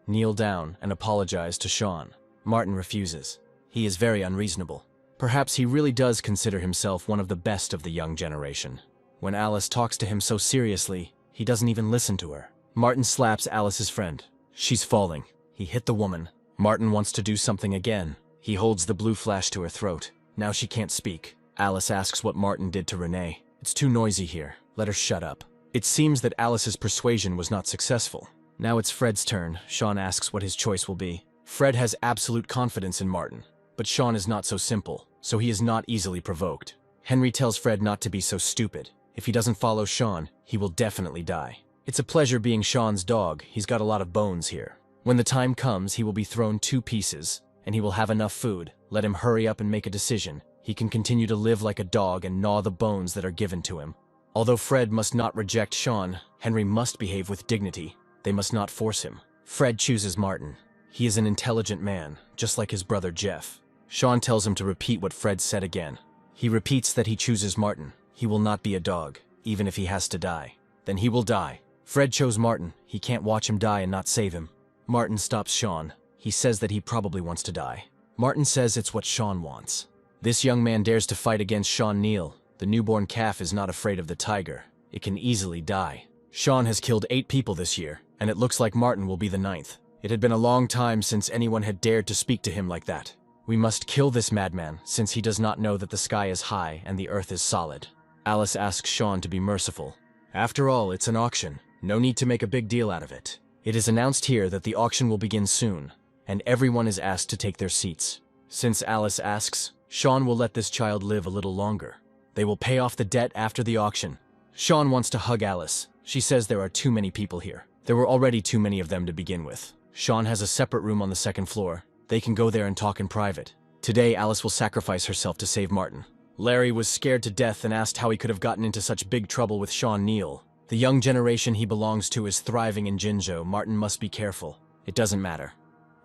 Kneel down and apologize to Sean. Martin refuses. He is very unreasonable. Perhaps he really does consider himself one of the best of the young generation. When Alice talks to him so seriously, he doesn't even listen to her. Martin slaps Alice's friend. She's falling. He hit the woman. Martin wants to do something again. He holds the blue flash to her throat. Now she can't speak. Alice asks what Martin did to Renee. It's too noisy here. Let her shut up. It seems that Alice's persuasion was not successful. Now it's Fred's turn. Sean asks what his choice will be. Fred has absolute confidence in Martin, but Sean is not so simple, so he is not easily provoked. Henry tells Fred not to be so stupid. If he doesn't follow Sean, he will definitely die. It's a pleasure being Sean's dog. He's got a lot of bones here. When the time comes, he will be thrown 2 pieces, and he will have enough food. Let him hurry up and make a decision. He can continue to live like a dog and gnaw the bones that are given to him, Although Fred must not reject Sean, Henry must behave with dignity. They must not force him. Fred chooses Martin. He is an intelligent man, just like his brother Jeff. Sean tells him to repeat what Fred said again. He repeats that he chooses Martin. He will not be a dog, even if he has to die. Then he will die. Fred chose Martin. He can't watch him die and not save him. Martin stops Sean. He says that he probably wants to die. Martin says it's what Sean wants. This young man dares to fight against Sean Neal. The newborn calf is not afraid of the tiger. It can easily die. Sean has killed 8 people this year, and it looks like Martin will be the 9th. It had been a long time since anyone had dared to speak to him like that. We must kill this madman, since he does not know that the sky is high and the earth is solid. Alice asks Sean to be merciful. After all, it's an auction. No need to make a big deal out of it. It is announced here that the auction will begin soon, and everyone is asked to take their seats. Since Alice asks, Sean will let this child live a little longer. They will pay off the debt after the auction. Sean wants to hug Alice. She says there are too many people here. There were already too many of them to begin with. Sean has a separate room on the 2nd floor. They can go there and talk in private. Today, Alice will sacrifice herself to save Martin. Larry was scared to death and asked how he could have gotten into such big trouble with Sean Neal. The young generation he belongs to is thriving in Jinzhou. Martin must be careful. It doesn't matter.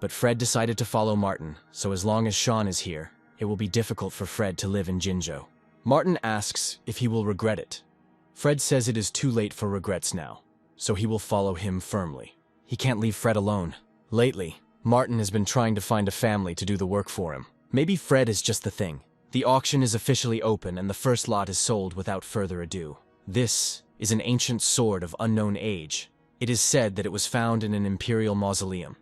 But Fred decided to follow Martin, so as long as Sean is here, it will be difficult for Fred to live in Jinzhou. Martin asks if he will regret it. Fred says it is too late for regrets now, so he will follow him firmly. He can't leave Fred alone. Lately, Martin has been trying to find a family to do the work for him. Maybe Fred is just the thing. The auction is officially open and the first lot is sold without further ado. This is an ancient sword of unknown age. It is said that it was found in an imperial mausoleum.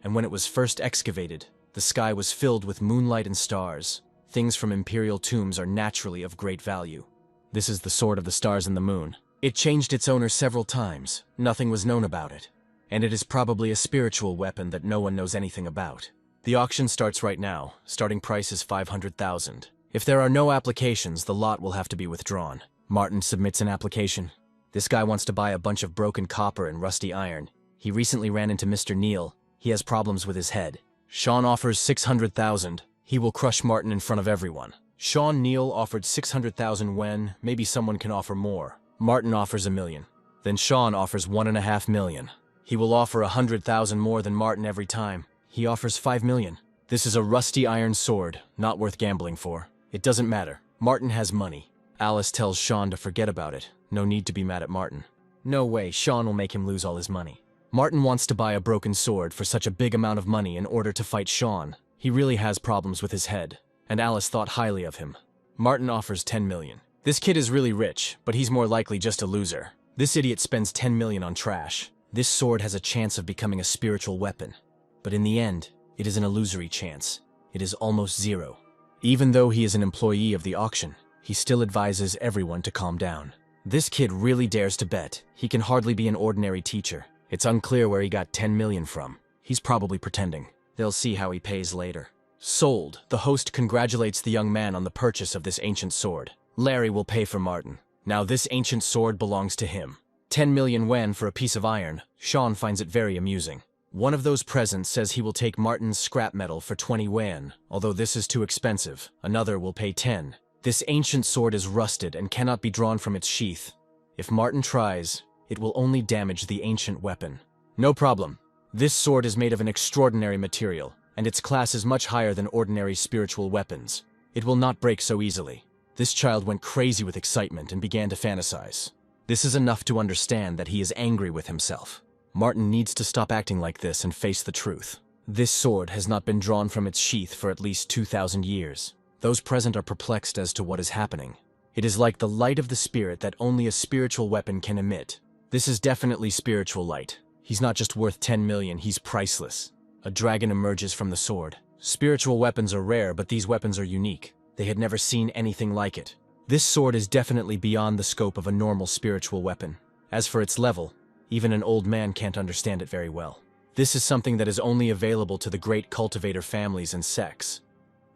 And when it was first excavated, the sky was filled with moonlight and stars. Things from imperial tombs are naturally of great value. This is the sword of the stars and the moon. It changed its owner several times. Nothing was known about it. And it is probably a spiritual weapon that no one knows anything about. The auction starts right now. Starting price is 500,000. If there are no applications, the lot will have to be withdrawn. Martin submits an application. This guy wants to buy a bunch of broken copper and rusty iron. He recently ran into Mr. Neal. He has problems with his head. Sean offers 600,000. He will crush Martin in front of everyone. Sean Neal offered 600,000 when, maybe someone can offer more. Martin offers 1 million. Then Sean offers 1.5 million. He will offer 100,000 more than Martin every time. He offers 5 million. This is a rusty iron sword, not worth gambling for. It doesn't matter. Martin has money. Alice tells Sean to forget about it. No need to be mad at Martin. No way, Sean will make him lose all his money. Martin wants to buy a broken sword for such a big amount of money in order to fight Sean. He really has problems with his head, and Alice thought highly of him. Martin offers 10 million. This kid is really rich, but he's more likely just a loser. This idiot spends 10 million on trash. This sword has a chance of becoming a spiritual weapon. But in the end, it is an illusory chance. It is almost zero. Even though he is an employee of the auction, he still advises everyone to calm down. This kid really dares to bet. He can hardly be an ordinary teacher. It's unclear where he got 10 million from. He's probably pretending. They'll see how he pays later. Sold. The host congratulates the young man on the purchase of this ancient sword. Larry will pay for Martin. Now this ancient sword belongs to him. 10 million yen for a piece of iron. Sean finds it very amusing. One of those presents says he will take Martin's scrap metal for 20 yuan, although this is too expensive. Another will pay 10. This ancient sword is rusted and cannot be drawn from its sheath. If Martin tries, it will only damage the ancient weapon. No problem. This sword is made of an extraordinary material, and its class is much higher than ordinary spiritual weapons. It will not break so easily. This child went crazy with excitement and began to fantasize. This is enough to understand that he is angry with himself. Martin needs to stop acting like this and face the truth. This sword has not been drawn from its sheath for at least 2,000 years. Those present are perplexed as to what is happening. It is like the light of the spirit that only a spiritual weapon can emit. This is definitely spiritual light. He's not just worth 10 million, he's priceless. A dragon emerges from the sword. Spiritual weapons are rare, but these weapons are unique. They had never seen anything like it. This sword is definitely beyond the scope of a normal spiritual weapon. As for its level, even an old man can't understand it very well. This is something that is only available to the great cultivator families and sects.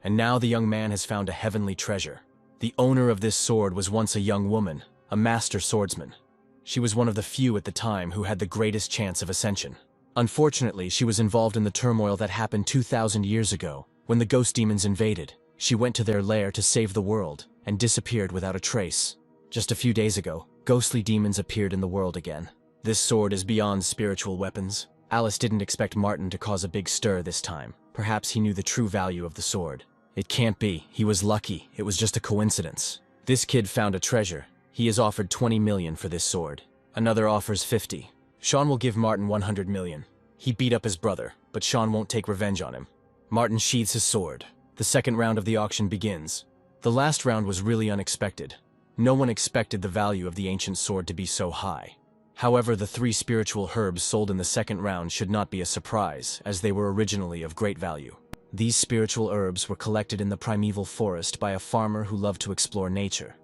And now the young man has found a heavenly treasure. The owner of this sword was once a young woman, a master swordsman. She was one of the few at the time who had the greatest chance of ascension. Unfortunately, she was involved in the turmoil that happened 2,000 years ago, when the ghost demons invaded. She went to their lair to save the world, and disappeared without a trace. Just a few days ago, ghostly demons appeared in the world again. This sword is beyond spiritual weapons. Alice didn't expect Martin to cause a big stir this time. Perhaps he knew the true value of the sword. It can't be. He was lucky. It was just a coincidence. This kid found a treasure. He is offered 20 million for this sword. Another offers 50. Sean will give Martin 100 million. He beat up his brother, but Sean won't take revenge on him. Martin sheathes his sword. The second round of the auction begins. The last round was really unexpected. No one expected the value of the ancient sword to be so high. However, the 3 spiritual herbs sold in the second round should not be a surprise, as they were originally of great value. These spiritual herbs were collected in the primeval forest by a farmer who loved to explore nature.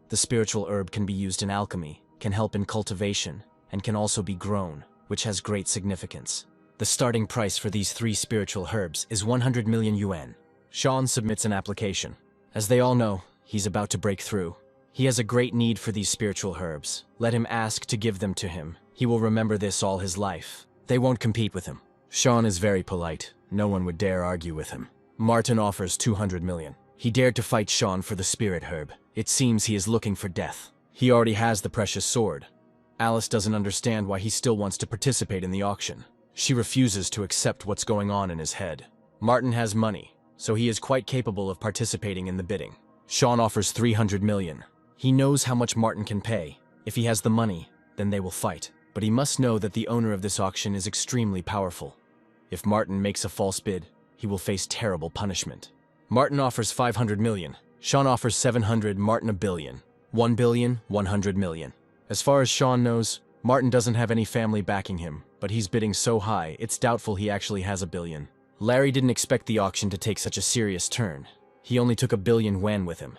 The spiritual herb can be used in alchemy, can help in cultivation, and can also be grown, which has great significance. The starting price for these 3 spiritual herbs is 100 million yuan. Sean submits an application. As they all know, he's about to break through. He has a great need for these spiritual herbs. Let him ask to give them to him. He will remember this all his life. They won't compete with him. Sean is very polite. No one would dare argue with him. Martin offers 200 million. He dared to fight Sean for the spirit herb. It seems he is looking for death. He already has the precious sword. Alice doesn't understand why he still wants to participate in the auction. She refuses to accept what's going on in his head. Martin has money, so he is quite capable of participating in the bidding. Sean offers 300 million. He knows how much Martin can pay. If he has the money, then they will fight. But he must know that the owner of this auction is extremely powerful. If Martin makes a false bid, he will face terrible punishment. Martin offers 500 million. Sean offers 700, Martin a billion. 1 billion, 100 million. As far as Sean knows, Martin doesn't have any family backing him, but he's bidding so high, it's doubtful he actually has a billion. Larry didn't expect the auction to take such a serious turn. He only took 1 billion yuan with him.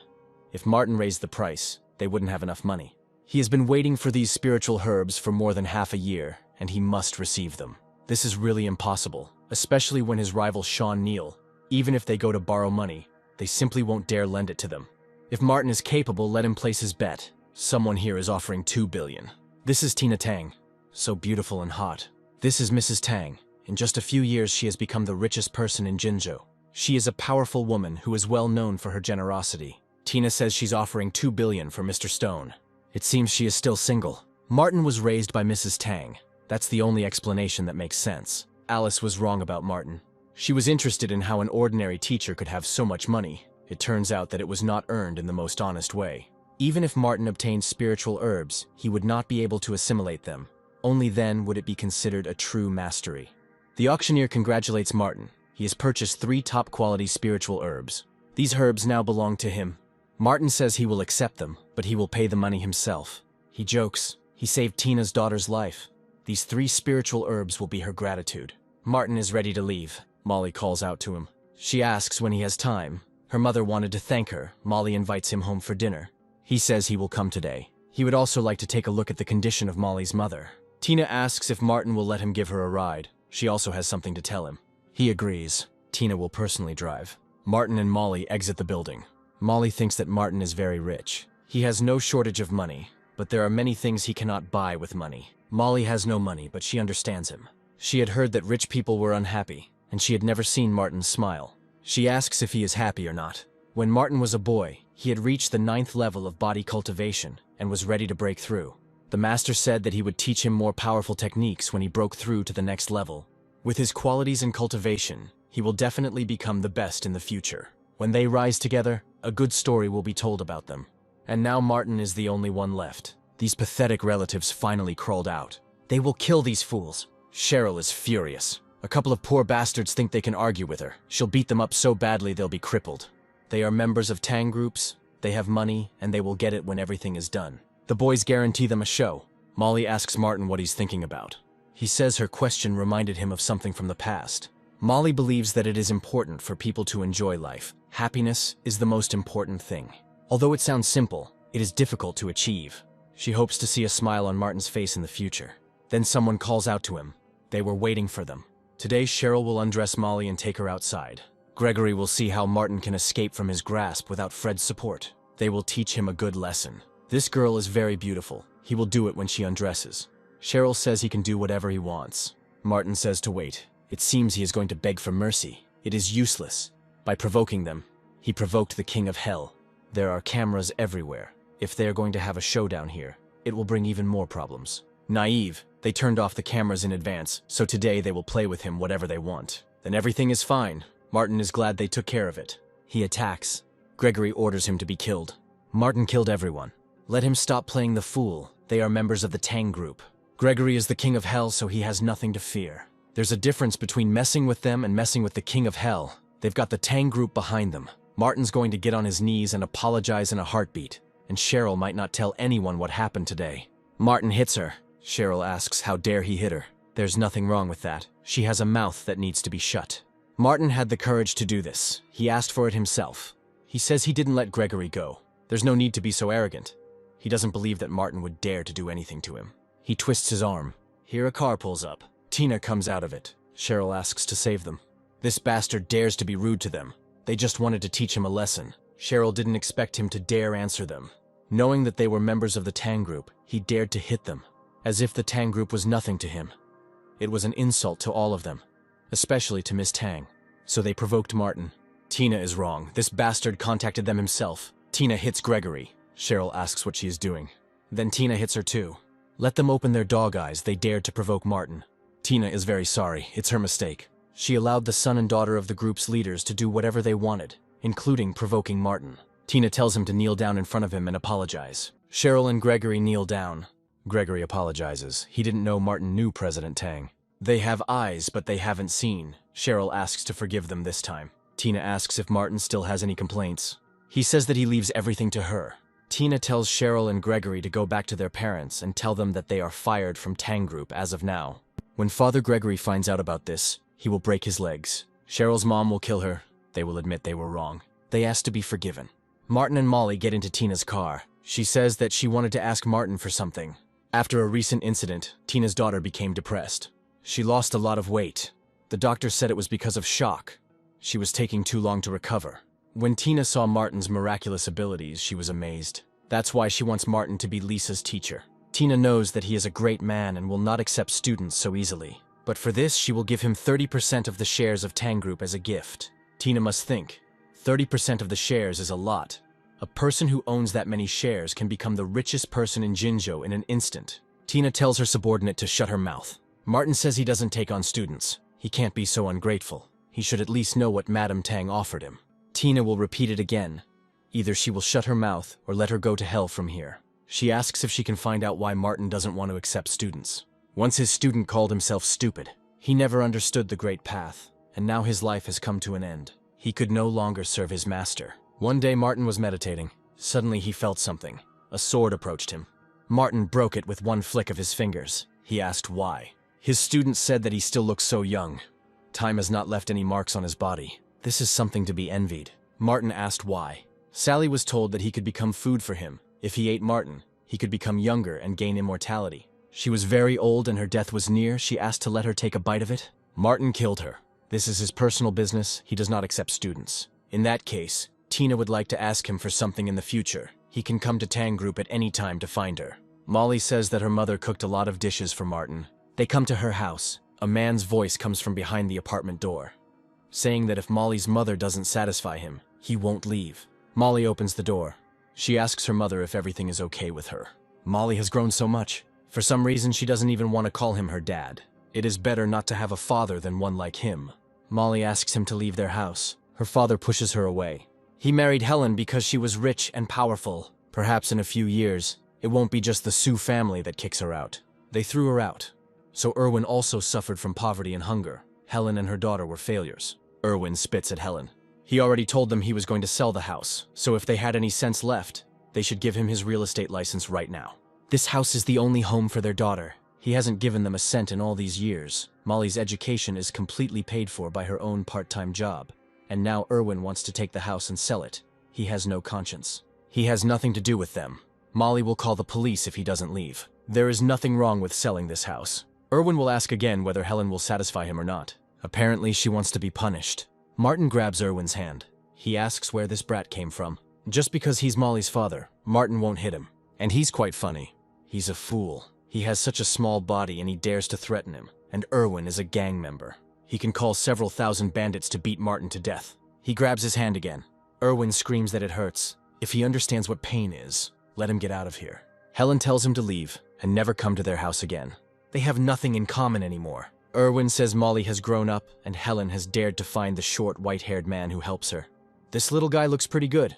If Martin raised the price, they wouldn't have enough money. He has been waiting for these spiritual herbs for more than half a year, and he must receive them. This is really impossible, especially when his rival Sean kneel. Even if they go to borrow money, they simply won't dare lend it to them. If Martin is capable, let him place his bet. Someone here is offering 2 billion. This is Tina Tang, so beautiful and hot. This is Mrs. Tang. In just a few years, she has become the richest person in Jinzhou. She is a powerful woman who is well known for her generosity. Tina says she's offering 2 billion for Mr. Stone. It seems she is still single. Martin was raised by Mrs. Tang. That's the only explanation that makes sense. Alice was wrong about Martin. She was interested in how an ordinary teacher could have so much money. It turns out that it was not earned in the most honest way. Even if Martin obtained spiritual herbs, he would not be able to assimilate them. Only then would it be considered a true mastery. The auctioneer congratulates Martin. He has purchased 3 top-quality spiritual herbs. These herbs now belong to him. Martin says he will accept them, but he will pay the money himself. He jokes. He saved Tina's daughter's life. These 3 spiritual herbs will be her gratitude. Martin is ready to leave. Molly calls out to him. She asks when he has time. Her mother wanted to thank her. Molly invites him home for dinner. He says he will come today. He would also like to take a look at the condition of Molly's mother. Tina asks if Martin will let him give her a ride. She also has something to tell him. He agrees. Tina will personally drive. Martin and Molly exit the building. Molly thinks that Martin is very rich. He has no shortage of money, but there are many things he cannot buy with money. Molly has no money, but she understands him. She had heard that rich people were unhappy, and she had never seen Martin smile. She asks if he is happy or not. When Martin was a boy, he had reached the 9th level of body cultivation and was ready to break through. The master said that he would teach him more powerful techniques when he broke through to the next level. With his qualities in cultivation, he will definitely become the best in the future. When they rise together, a good story will be told about them. And now Martin is the only one left. These pathetic relatives finally crawled out. They will kill these fools. Cheryl is furious. A couple of poor bastards think they can argue with her. She'll beat them up so badly they'll be crippled. They are members of Tang groups, they have money, and they will get it when everything is done. The boys guarantee them a show. Molly asks Martin what he's thinking about. He says her question reminded him of something from the past. Molly believes that it is important for people to enjoy life. Happiness is the most important thing. Although it sounds simple, it is difficult to achieve. She hopes to see a smile on Martin's face in the future. Then someone calls out to him. They were waiting for them. Today, Cheryl will undress Molly and take her outside. Gregory will see how Martin can escape from his grasp without Fred's support. They will teach him a good lesson. This girl is very beautiful. He will do it when she undresses. Cheryl says he can do whatever he wants. Martin says to wait. It seems he is going to beg for mercy. It is useless. By provoking them, he provoked the king of hell. There are cameras everywhere. If they are going to have a showdown here, it will bring even more problems. Naive, they turned off the cameras in advance, so today they will play with him whatever they want. Then everything is fine. Martin is glad they took care of it. He attacks. Gregory orders him to be killed. Martin killed everyone. Let him stop playing the fool. They are members of the Tang group. Gregory is the king of hell, so he has nothing to fear. There's a difference between messing with them and messing with the king of hell. They've got the Tang group behind them. Martin's going to get on his knees and apologize in a heartbeat, and Cheryl might not tell anyone what happened today. Martin hits her. Cheryl asks how dare he hit her. There's nothing wrong with that. She has a mouth that needs to be shut. Martin had the courage to do this. He asked for it himself. He says he didn't let Gregory go. There's no need to be so arrogant. He doesn't believe that Martin would dare to do anything to him. He twists his arm. Here a car pulls up. Tina comes out of it. Cheryl asks to save them. This bastard dares to be rude to them. They just wanted to teach him a lesson. Cheryl didn't expect him to dare answer them. Knowing that they were members of the Tang group, he dared to hit them, as if the Tang group was nothing to him. It was an insult to all of them, especially to Miss Tang. So they provoked Martin. Tina is wrong. This bastard contacted them himself. Tina hits Gregory. Cheryl asks what she is doing. Then Tina hits her too. Let them open their dog eyes. They dared to provoke Martin. Tina is very sorry. It's her mistake. She allowed the son and daughter of the group's leaders to do whatever they wanted, including provoking Martin. Tina tells him to kneel down in front of him and apologize. Cheryl and Gregory kneel down. Gregory apologizes. He didn't know Martin knew President Tang. They have eyes, but they haven't seen. Cheryl asks to forgive them this time. Tina asks if Martin still has any complaints. He says that he leaves everything to her. Tina tells Cheryl and Gregory to go back to their parents and tell them that they are fired from Tang Group as of now. When Father Gregory finds out about this, he will break his legs. Cheryl's mom will kill her. They will admit they were wrong. They ask to be forgiven. Martin and Molly get into Tina's car. She says that she wanted to ask Martin for something. After a recent incident, Tina's daughter became depressed. She lost a lot of weight. The doctor said it was because of shock. She was taking too long to recover. When Tina saw Martin's miraculous abilities, she was amazed. That's why she wants Martin to be Lisa's teacher. Tina knows that he is a great man and will not accept students so easily. But for this, she will give him 30% of the shares of Tang Group as a gift. Tina must think. 30% of the shares is a lot. A person who owns that many shares can become the richest person in Jinzhou in an instant. Tina tells her subordinate to shut her mouth. Martin says he doesn't take on students. He can't be so ungrateful. He should at least know what Madame Tang offered him. Tina will repeat it again. Either she will shut her mouth or let her go to hell from here. She asks if she can find out why Martin doesn't want to accept students. Once his student called himself stupid. He never understood the great path, and now his life has come to an end. He could no longer serve his master. One day Martin was meditating. Suddenly he felt something. A sword approached him. Martin broke it with one flick of his fingers. He asked why. His student said that he still looks so young. Time has not left any marks on his body. This is something to be envied. Martin asked why. Sally was told that he could become food for him. If he ate Martin, he could become younger and gain immortality. She was very old and her death was near. She asked to let her take a bite of it. Martin killed her. This is his personal business. He does not accept students. In that case, Tina would like to ask him for something in the future. He can come to Tang Group at any time to find her. Molly says that her mother cooked a lot of dishes for Martin. They come to her house. A man's voice comes from behind the apartment door, saying that if Molly's mother doesn't satisfy him, he won't leave. Molly opens the door. She asks her mother if everything is okay with her. Molly has grown so much. For some reason, she doesn't even want to call him her dad. It is better not to have a father than one like him. Molly asks him to leave their house. Her father pushes her away. He married Helen because she was rich and powerful. Perhaps in a few years, it won't be just the Sue family that kicks her out. They threw her out. So Erwin also suffered from poverty and hunger. Helen and her daughter were failures. Erwin spits at Helen. He already told them he was going to sell the house, so if they had any sense left, they should give him his real estate license right now. This house is the only home for their daughter. He hasn't given them a cent in all these years. Molly's education is completely paid for by her own part-time job. And now Erwin wants to take the house and sell it. He has no conscience. He has nothing to do with them. Molly will call the police if he doesn't leave. There is nothing wrong with selling this house. Erwin will ask again whether Helen will satisfy him or not. Apparently, she wants to be punished. Martin grabs Erwin's hand. He asks where this brat came from. Just because he's Molly's father, Martin won't hit him. And he's quite funny. He's a fool. He has such a small body and he dares to threaten him. And Erwin is a gang member. He can call several thousand bandits to beat Martin to death. He grabs his hand again. Erwin screams that it hurts. If he understands what pain is, Let him get out of here. Helen tells him to leave and never come to their house again. They have nothing in common anymore. Erwin says Molly has grown up and Helen has dared to find the short, white-haired man who helps her. This little guy looks pretty good.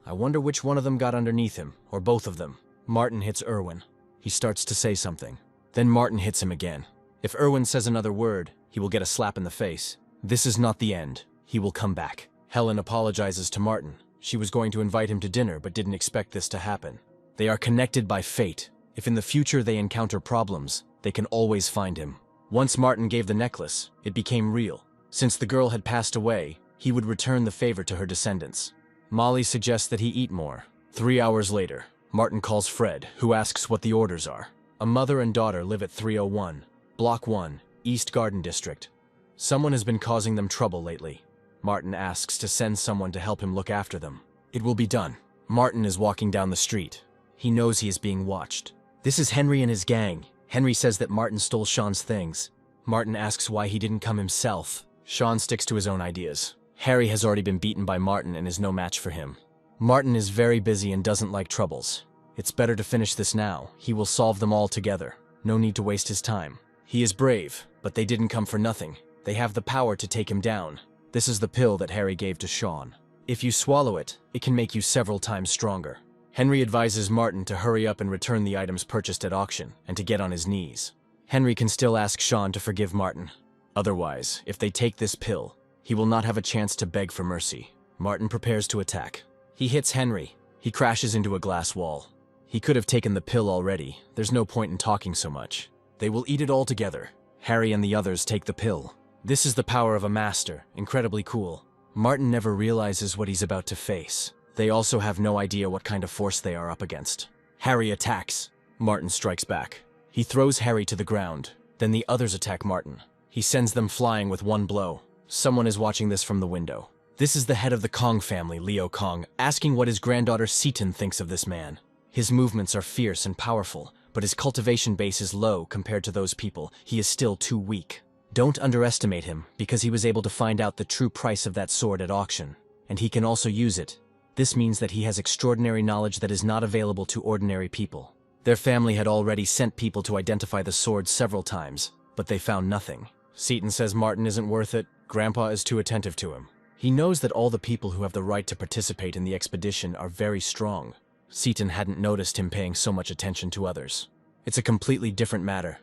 I wonder which one of them got underneath him, or both of them. Martin hits Erwin. He starts to say something. Then Martin hits him again. If Erwin says another word, he will get a slap in the face. This is not the end. He will come back. Helen apologizes to Martin. She was going to invite him to dinner but didn't expect this to happen. They are connected by fate. If in the future they encounter problems, they can always find him. Once Martin gave the necklace, it became real. Since the girl had passed away, he would return the favor to her descendants. Molly suggests that he eat more. 3 hours later, Martin calls Fred, who asks what the orders are. A mother and daughter live at 301, Block 1, East Garden District. Someone has been causing them trouble lately. Martin asks to send someone to help him look after them. It will be done. Martin is walking down the street. He knows he is being watched. This is Henry and his gang. Henry says that Martin stole Sean's things. Martin asks why he didn't come himself. Sean sticks to his own ideas. Harry has already been beaten by Martin and is no match for him. Martin is very busy and doesn't like troubles. It's better to finish this now. He will solve them all together. No need to waste his time. He is brave, but they didn't come for nothing. They have the power to take him down. This is the pill that Harry gave to Sean. If you swallow it, it can make you several times stronger. Henry advises Martin to hurry up and return the items purchased at auction, and to get on his knees. Henry can still ask Sean to forgive Martin. Otherwise, if they take this pill, he will not have a chance to beg for mercy. Martin prepares to attack. He hits Henry. He crashes into a glass wall. He could have taken the pill already. There's no point in talking so much. They will eat it all together. Harry and the others take the pill. This is the power of a master. Incredibly cool. Martin never realizes what he's about to face. They also have no idea what kind of force they are up against. Harry attacks. Martin strikes back. He throws Harry to the ground. Then the others attack Martin. He sends them flying with one blow. Someone is watching this from the window. This is the head of the Kong family, Leo Kong, asking what his granddaughter Seaton thinks of this man. His movements are fierce and powerful, but his cultivation base is low compared to those people. He is still too weak. Don't underestimate him, because he was able to find out the true price of that sword at auction. And he can also use it. This means that he has extraordinary knowledge that is not available to ordinary people. Their family had already sent people to identify the sword several times, but they found nothing. Seaton says Martin isn't worth it. Grandpa is too attentive to him. He knows that all the people who have the right to participate in the expedition are very strong. Seaton hadn't noticed him paying so much attention to others. It's a completely different matter.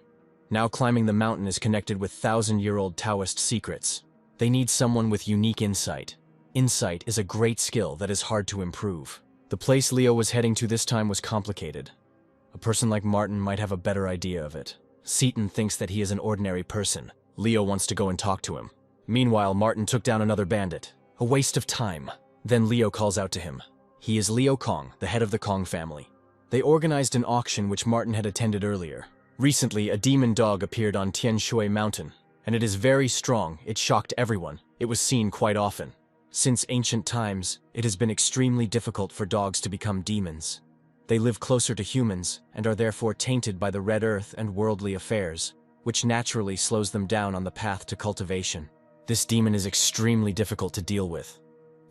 Now climbing the mountain is connected with thousand-year-old Taoist secrets. They need someone with unique insight. Insight is a great skill that is hard to improve. The place Leo was heading to this time was complicated. A person like Martin might have a better idea of it. Seaton thinks that he is an ordinary person. Leo wants to go and talk to him. Meanwhile, Martin took down another bandit. A waste of time. Then Leo calls out to him. He is Leo Kong, the head of the Kong family. They organized an auction which Martin had attended earlier. Recently, a demon dog appeared on Tian Shui Mountain, and it is very strong. It shocked everyone. It was seen quite often. Since ancient times, it has been extremely difficult for dogs to become demons. They live closer to humans and are therefore tainted by the red earth and worldly affairs, which naturally slows them down on the path to cultivation. This demon is extremely difficult to deal with.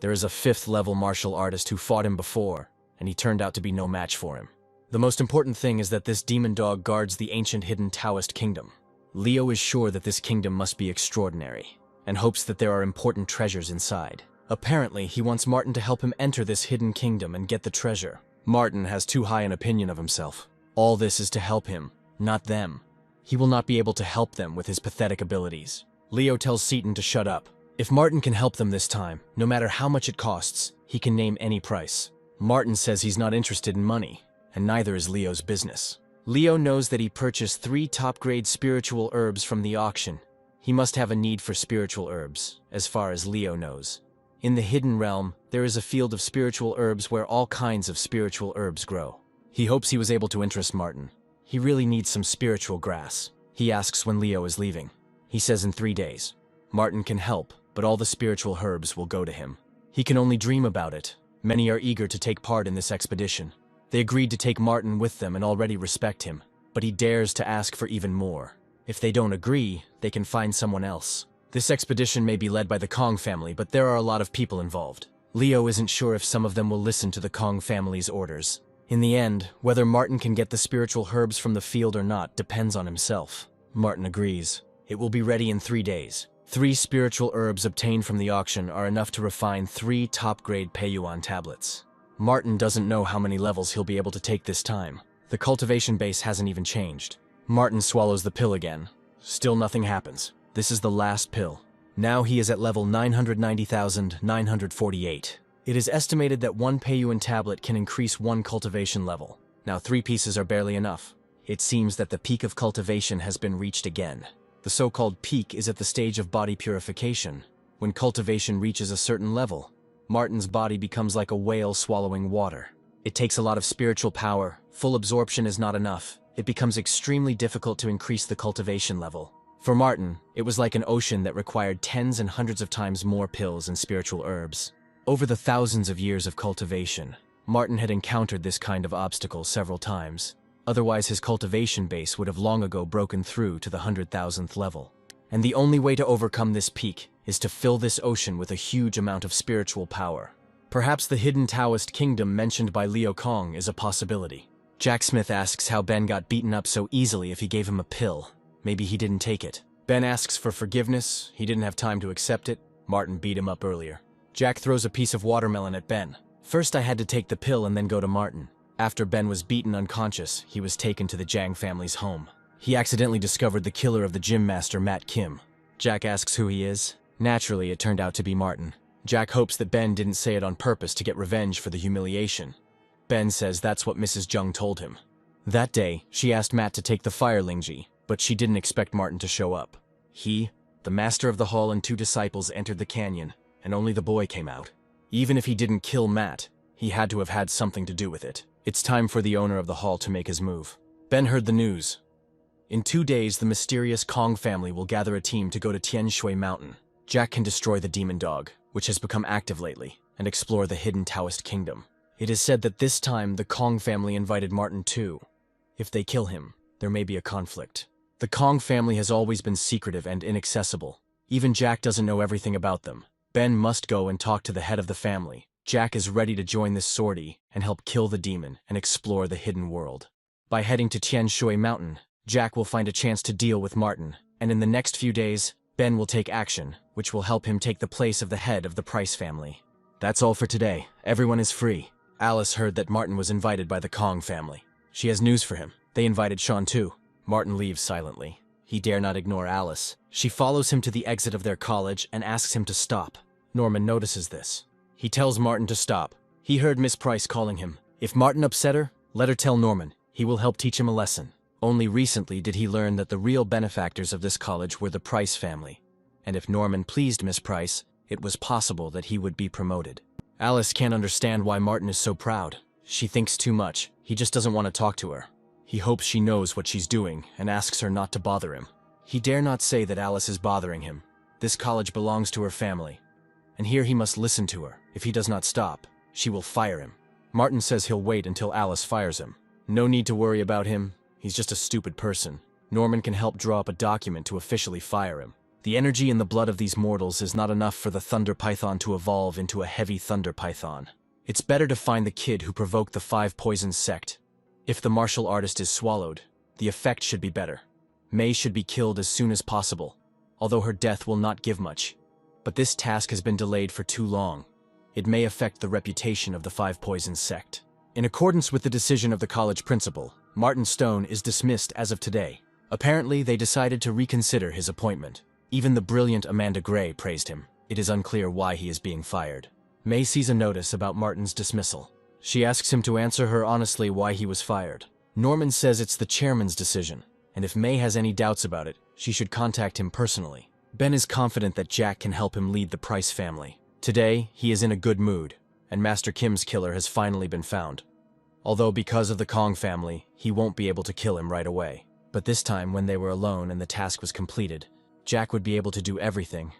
There is a 5th-level martial artist who fought him before, and he turned out to be no match for him. The most important thing is that this demon dog guards the ancient hidden Taoist kingdom. Leo is sure that this kingdom must be extraordinary, and hopes that there are important treasures inside. Apparently, he wants Martin to help him enter this hidden kingdom and get the treasure. Martin has too high an opinion of himself. All this is to help him, not them. He will not be able to help them with his pathetic abilities. Leo tells Seaton to shut up. If Martin can help them this time, no matter how much it costs, he can name any price. Martin says he's not interested in money, and neither is Leo's business. Leo knows that he purchased 3 top-grade spiritual herbs from the auction. He must have a need for spiritual herbs, as far as Leo knows. In the hidden realm, there is a field of spiritual herbs where all kinds of spiritual herbs grow. He hopes he was able to interest Martin. He really needs some spiritual grass. He asks when Leo is leaving. He says in 3 days. Martin can help, but all the spiritual herbs will go to him. He can only dream about it. Many are eager to take part in this expedition. They agreed to take Martin with them and already respect him, but he dares to ask for even more. If they don't agree, they can find someone else. This expedition may be led by the Kong family, but there are a lot of people involved. Leo isn't sure if some of them will listen to the Kong family's orders. In the end, whether Martin can get the spiritual herbs from the field or not depends on himself. Martin agrees. It will be ready in 3 days. 3 spiritual herbs obtained from the auction are enough to refine 3 top-grade Peiyuan tablets. Martin doesn't know how many levels he'll be able to take this time. The cultivation base hasn't even changed. Martin swallows the pill again. Still nothing happens. This is the last pill. Now he is at level 990,948. It is estimated that 1 Peiyuan tablet can increase 1 cultivation level. Now 3 pieces are barely enough. It seems that the peak of cultivation has been reached again. The so-called peak is at the stage of body purification. When cultivation reaches a certain level, Martin's body becomes like a whale swallowing water. It takes a lot of spiritual power. Full absorption is not enough. It becomes extremely difficult to increase the cultivation level. For Martin, it was like an ocean that required tens and hundreds of times more pills and spiritual herbs. Over the thousands of years of cultivation, Martin had encountered this kind of obstacle several times. Otherwise, his cultivation base would have long ago broken through to the 100,000th level. And the only way to overcome this peak is to fill this ocean with a huge amount of spiritual power. Perhaps the hidden Taoist kingdom mentioned by Liu Kong is a possibility. Jack Smith asks how Ben got beaten up so easily if he gave him a pill. Maybe he didn't take it. Ben asks for forgiveness. He didn't have time to accept it. Martin beat him up earlier. Jack throws a piece of watermelon at Ben. First I had to take the pill and then go to Martin. After Ben was beaten unconscious, he was taken to the Jang family's home. He accidentally discovered the killer of the gym master Matt Kim. Jack asks who he is. Naturally, it turned out to be Martin. Jack hopes that Ben didn't say it on purpose to get revenge for the humiliation. Ben says that's what Mrs. Jung told him. That day, she asked Matt to take the fire lingji, but she didn't expect Martin to show up. He, the master of the hall, and 2 disciples entered the canyon, and only the boy came out. Even if he didn't kill Matt, he had to have had something to do with it. It's time for the owner of the hall to make his move. Ben heard the news. In 2 days, the mysterious Kong family will gather a team to go to Tianshui Mountain. Jack can destroy the demon dog, which has become active lately, and explore the hidden Taoist kingdom. It is said that this time the Kong family invited Martin too. If they kill him, there may be a conflict. The Kong family has always been secretive and inaccessible. Even Jack doesn't know everything about them. Ben must go and talk to the head of the family. Jack is ready to join this sortie and help kill the demon and explore the hidden world. By heading to Tianshui Mountain, Jack will find a chance to deal with Martin, and in the next few days, Ben will take action, which will help him take the place of the head of the Price family. That's all for today. Everyone is free. Alice heard that Martin was invited by the Kong family. She has news for him. They invited Sean too. Martin leaves silently. He dare not ignore Alice. She follows him to the exit of their college and asks him to stop. Norman notices this. He tells Martin to stop. He heard Miss Price calling him. If Martin upset her, let her tell Norman. He will help teach him a lesson. Only recently did he learn that the real benefactors of this college were the Price family. And if Norman pleased Miss Price, it was possible that he would be promoted. Alice can't understand why Martin is so proud. She thinks too much. He just doesn't want to talk to her. He hopes she knows what she's doing and asks her not to bother him. He dare not say that Alice is bothering him. This college belongs to her family. And here he must listen to her. If he does not stop, she will fire him. Martin says he'll wait until Alice fires him. No need to worry about him. He's just a stupid person. Norman can help draw up a document to officially fire him. The energy in the blood of these mortals is not enough for the Thunder Python to evolve into a heavy Thunder Python. It's better to find the kid who provoked the 5 Poisons sect. If the martial artist is swallowed, the effect should be better. Mei should be killed as soon as possible, although her death will not give much. But this task has been delayed for too long. It may affect the reputation of the 5 Poisons sect. In accordance with the decision of the college principal, Martin Stone is dismissed as of today. Apparently, they decided to reconsider his appointment. Even the brilliant Amanda Gray praised him. It is unclear why he is being fired. Mei sees a notice about Martin's dismissal. She asks him to answer her honestly why he was fired. Norman says it's the chairman's decision, and if Mei has any doubts about it, she should contact him personally. Ben is confident that Jack can help him lead the Price family. Today, he is in a good mood, and Master Kim's killer has finally been found. Although because of the Kong family, he won't be able to kill him right away. But this time, when they were alone and the task was completed, Jack would be able to do everything,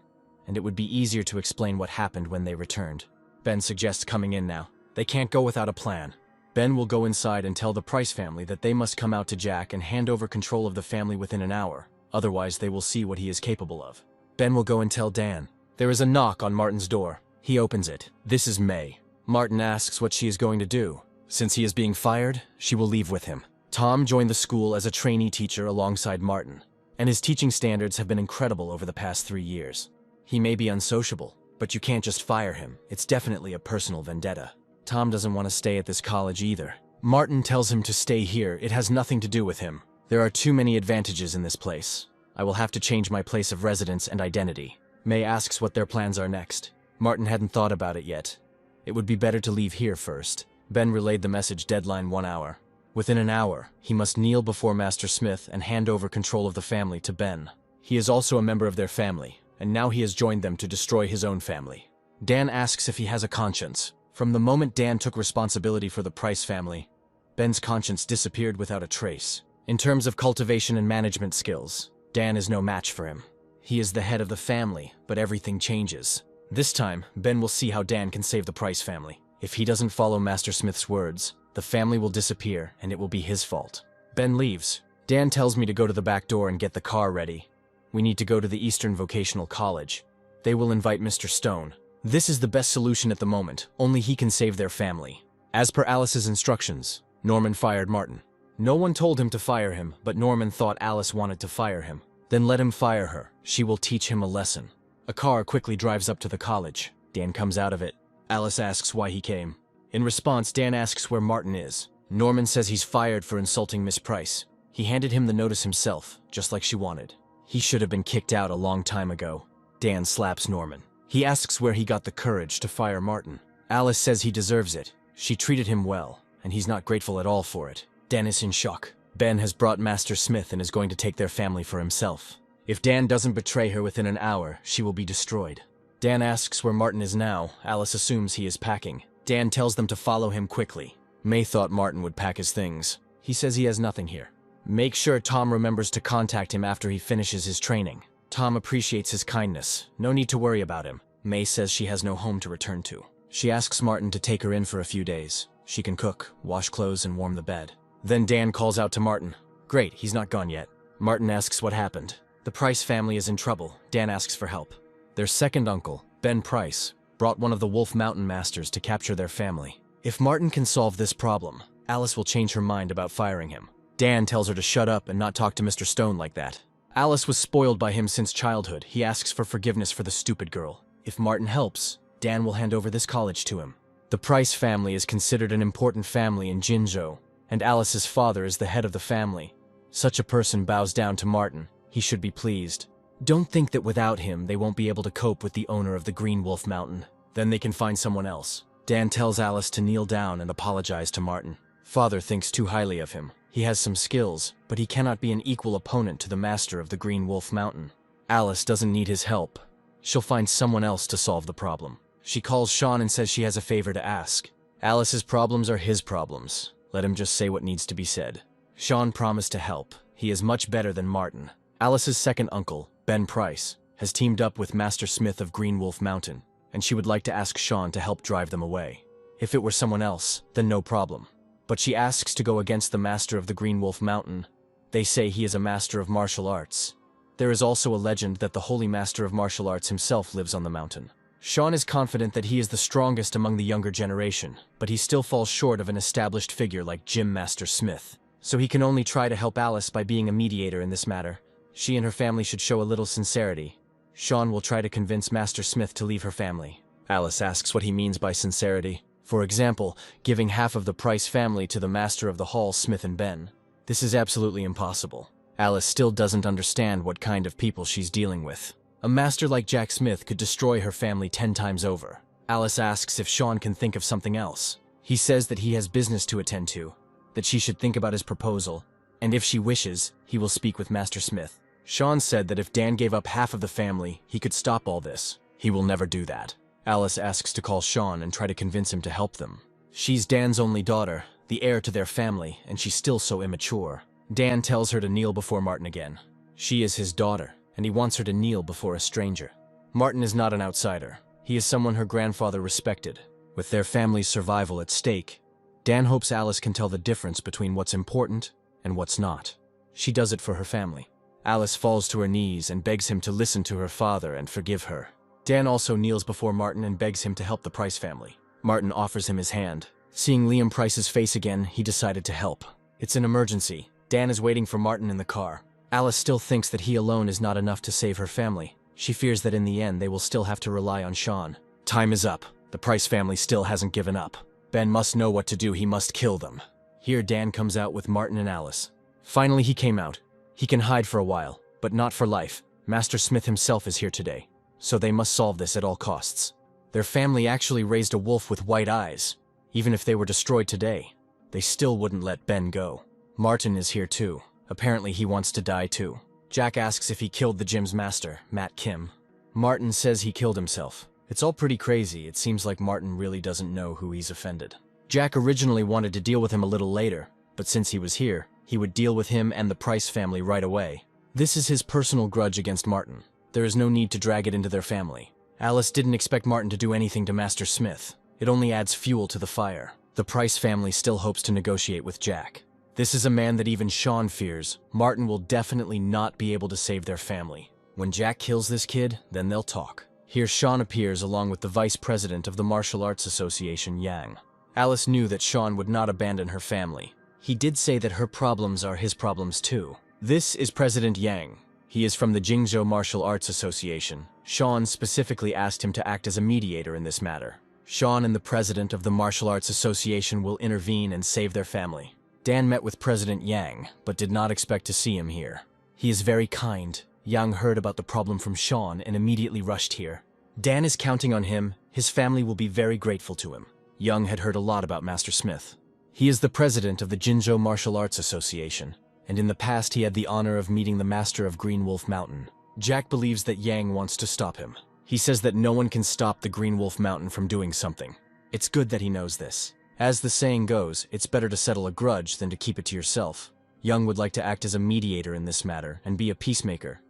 and it would be easier to explain what happened when they returned. Ben suggests coming in now. They can't go without a plan. Ben will go inside and tell the Price family that they must come out to Jack and hand over control of the family within an hour. Otherwise, they will see what he is capable of. Ben will go and tell Dan. There is a knock on Martin's door. He opens it. This is Mei. Martin asks what she is going to do. Since he is being fired, she will leave with him. Tom joined the school as a trainee teacher alongside Martin, and his teaching standards have been incredible over the past 3 years. He may be unsociable, but you can't just fire him. It's definitely a personal vendetta. Tom doesn't want to stay at this college either. Martin tells him to stay here. It has nothing to do with him. There are too many advantages in this place. I will have to change my place of residence and identity. May asks what their plans are next. Martin hadn't thought about it yet. It would be better to leave here first. Ben relayed the message deadline 1 hour. Within an hour, he must kneel before Master Smith and hand over control of the family to Ben. He is also a member of their family, and now he has joined them to destroy his own family. Dan asks if he has a conscience. From the moment Dan took responsibility for the Price family, Ben's conscience disappeared without a trace. In terms of cultivation and management skills, Dan is no match for him. He is the head of the family, but everything changes. This time, Ben will see how Dan can save the Price family. If he doesn't follow Master Smith's words, the family will disappear and it will be his fault. Ben leaves. Dan tells me to go to the back door and get the car ready. We need to go to the Eastern Vocational College. They will invite Mr. Stone. This is the best solution at the moment. Only he can save their family. As per Alice's instructions, Norman fired Martin. No one told him to fire him, but Norman thought Alice wanted to fire him. Then let him fire her. She will teach him a lesson. A car quickly drives up to the college. Dan comes out of it. Alice asks why he came. In response, Dan asks where Martin is. Norman says he's fired for insulting Miss Price. He handed him the notice himself, just like she wanted. He should have been kicked out a long time ago. Dan slaps Norman. He asks where he got the courage to fire Martin. Alice says he deserves it. She treated him well, and he's not grateful at all for it. Dan is in shock. Ben has brought Master Smith and is going to take their family for himself. If Dan doesn't betray her within an hour, she will be destroyed. Dan asks where Martin is now. Alice assumes he is packing. Dan tells them to follow him quickly. May thought Martin would pack his things. He says he has nothing here. Make sure Tom remembers to contact him after he finishes his training. Tom appreciates his kindness. No need to worry about him. May says she has no home to return to. She asks Martin to take her in for a few days. She can cook, wash clothes, and warm the bed. Then Dan calls out to Martin. Great, he's not gone yet. Martin asks what happened. The Price family is in trouble. Dan asks for help. Their second uncle, Ben Price, brought one of the Wolf Mountain Masters to capture their family. If Martin can solve this problem, Alice will change her mind about firing him. Dan tells her to shut up and not talk to Mr. Stone like that. Alice was spoiled by him since childhood. He asks for forgiveness for the stupid girl. If Martin helps, Dan will hand over this college to him. The Price family is considered an important family in Jinzhou, and Alice's father is the head of the family. Such a person bows down to Martin. He should be pleased. Don't think that without him they won't be able to cope with the owner of the Green Wolf Mountain. Then they can find someone else. Dan tells Alice to kneel down and apologize to Martin. Father thinks too highly of him. He has some skills, but he cannot be an equal opponent to the master of the Green Wolf Mountain. Alice doesn't need his help. She'll find someone else to solve the problem. She calls Sean and says she has a favor to ask. Alice's problems are his problems. Let him just say what needs to be said. Sean promised to help. He is much better than Martin. Alice's second uncle, Ben Price, has teamed up with Master Smith of Green Wolf Mountain, and she would like to ask Sean to help drive them away. If it were someone else, then no problem. But she asks to go against the master of the Green Wolf Mountain. They say he is a master of martial arts. There is also a legend that the holy master of martial arts himself lives on the mountain. Sean is confident that he is the strongest among the younger generation, but he still falls short of an established figure like Gym Master Smith. So he can only try to help Alice by being a mediator in this matter. She and her family should show a little sincerity. Sean will try to convince Master Smith to leave her family. Alice asks what he means by sincerity. For example, giving half of the Price family to the master of the hall, Smith and Ben. This is absolutely impossible. Alice still doesn't understand what kind of people she's dealing with. A master like Jack Smith could destroy her family 10 times over. Alice asks if Sean can think of something else. He says that he has business to attend to, that she should think about his proposal, and if she wishes, he will speak with Master Smith. Sean said that if Dan gave up half of the family, he could stop all this. He will never do that. Alice asks to call Sean and try to convince him to help them. She's Dan's only daughter, the heir to their family, and she's still so immature. Dan tells her to kneel before Martin again. She is his daughter, and he wants her to kneel before a stranger. Martin is not an outsider. He is someone her grandfather respected. With their family's survival at stake, Dan hopes Alice can tell the difference between what's important and what's not. She does it for her family. Alice falls to her knees and begs him to listen to her father and forgive her. Dan also kneels before Martin and begs him to help the Price family. Martin offers him his hand. Seeing Liam Price's face again, he decided to help. It's an emergency. Dan is waiting for Martin in the car. Alice still thinks that he alone is not enough to save her family. She fears that in the end they will still have to rely on Sean. Time is up. The Price family still hasn't given up. Ben must know what to do. He must kill them. Here Dan comes out with Martin and Alice. Finally he came out. He can hide for a while, but not for life. Master Smith himself is here today, so they must solve this at all costs. Their family actually raised a wolf with white eyes. Even if they were destroyed today, they still wouldn't let Ben go. Martin is here too. Apparently he wants to die too. Jack asks if he killed the gym's master, Matt Kim. Martin says he killed himself. It's all pretty crazy. It seems like Martin really doesn't know who he's offended. Jack originally wanted to deal with him a little later, but since he was here, he would deal with him and the Price family right away. This is his personal grudge against Martin. There is no need to drag it into their family. Alice didn't expect Martin to do anything to Master Smith. It only adds fuel to the fire. The Price family still hopes to negotiate with Jack. This is a man that even Sean fears. Martin will definitely not be able to save their family. When Jack kills this kid, then they'll talk. Here Sean appears along with the vice president of the Martial Arts Association, Yang. Alice knew that Sean would not abandon her family. He did say that her problems are his problems too. This is President Yang. He is from the Jingzhou Martial Arts Association. Sean specifically asked him to act as a mediator in this matter. Sean and the president of the Martial Arts Association will intervene and save their family. Dan met with President Yang, but did not expect to see him here. He is very kind. Yang heard about the problem from Sean and immediately rushed here. Dan is counting on him. His family will be very grateful to him. Jung had heard a lot about Master Smith. He is the president of the Jinzhou Martial Arts Association, and in the past he had the honor of meeting the master of Green Wolf Mountain. Jack believes that Yang wants to stop him. He says that no one can stop the Green Wolf Mountain from doing something. It's good that he knows this. As the saying goes, it's better to settle a grudge than to keep it to yourself. Jung would like to act as a mediator in this matter and be a peacemaker.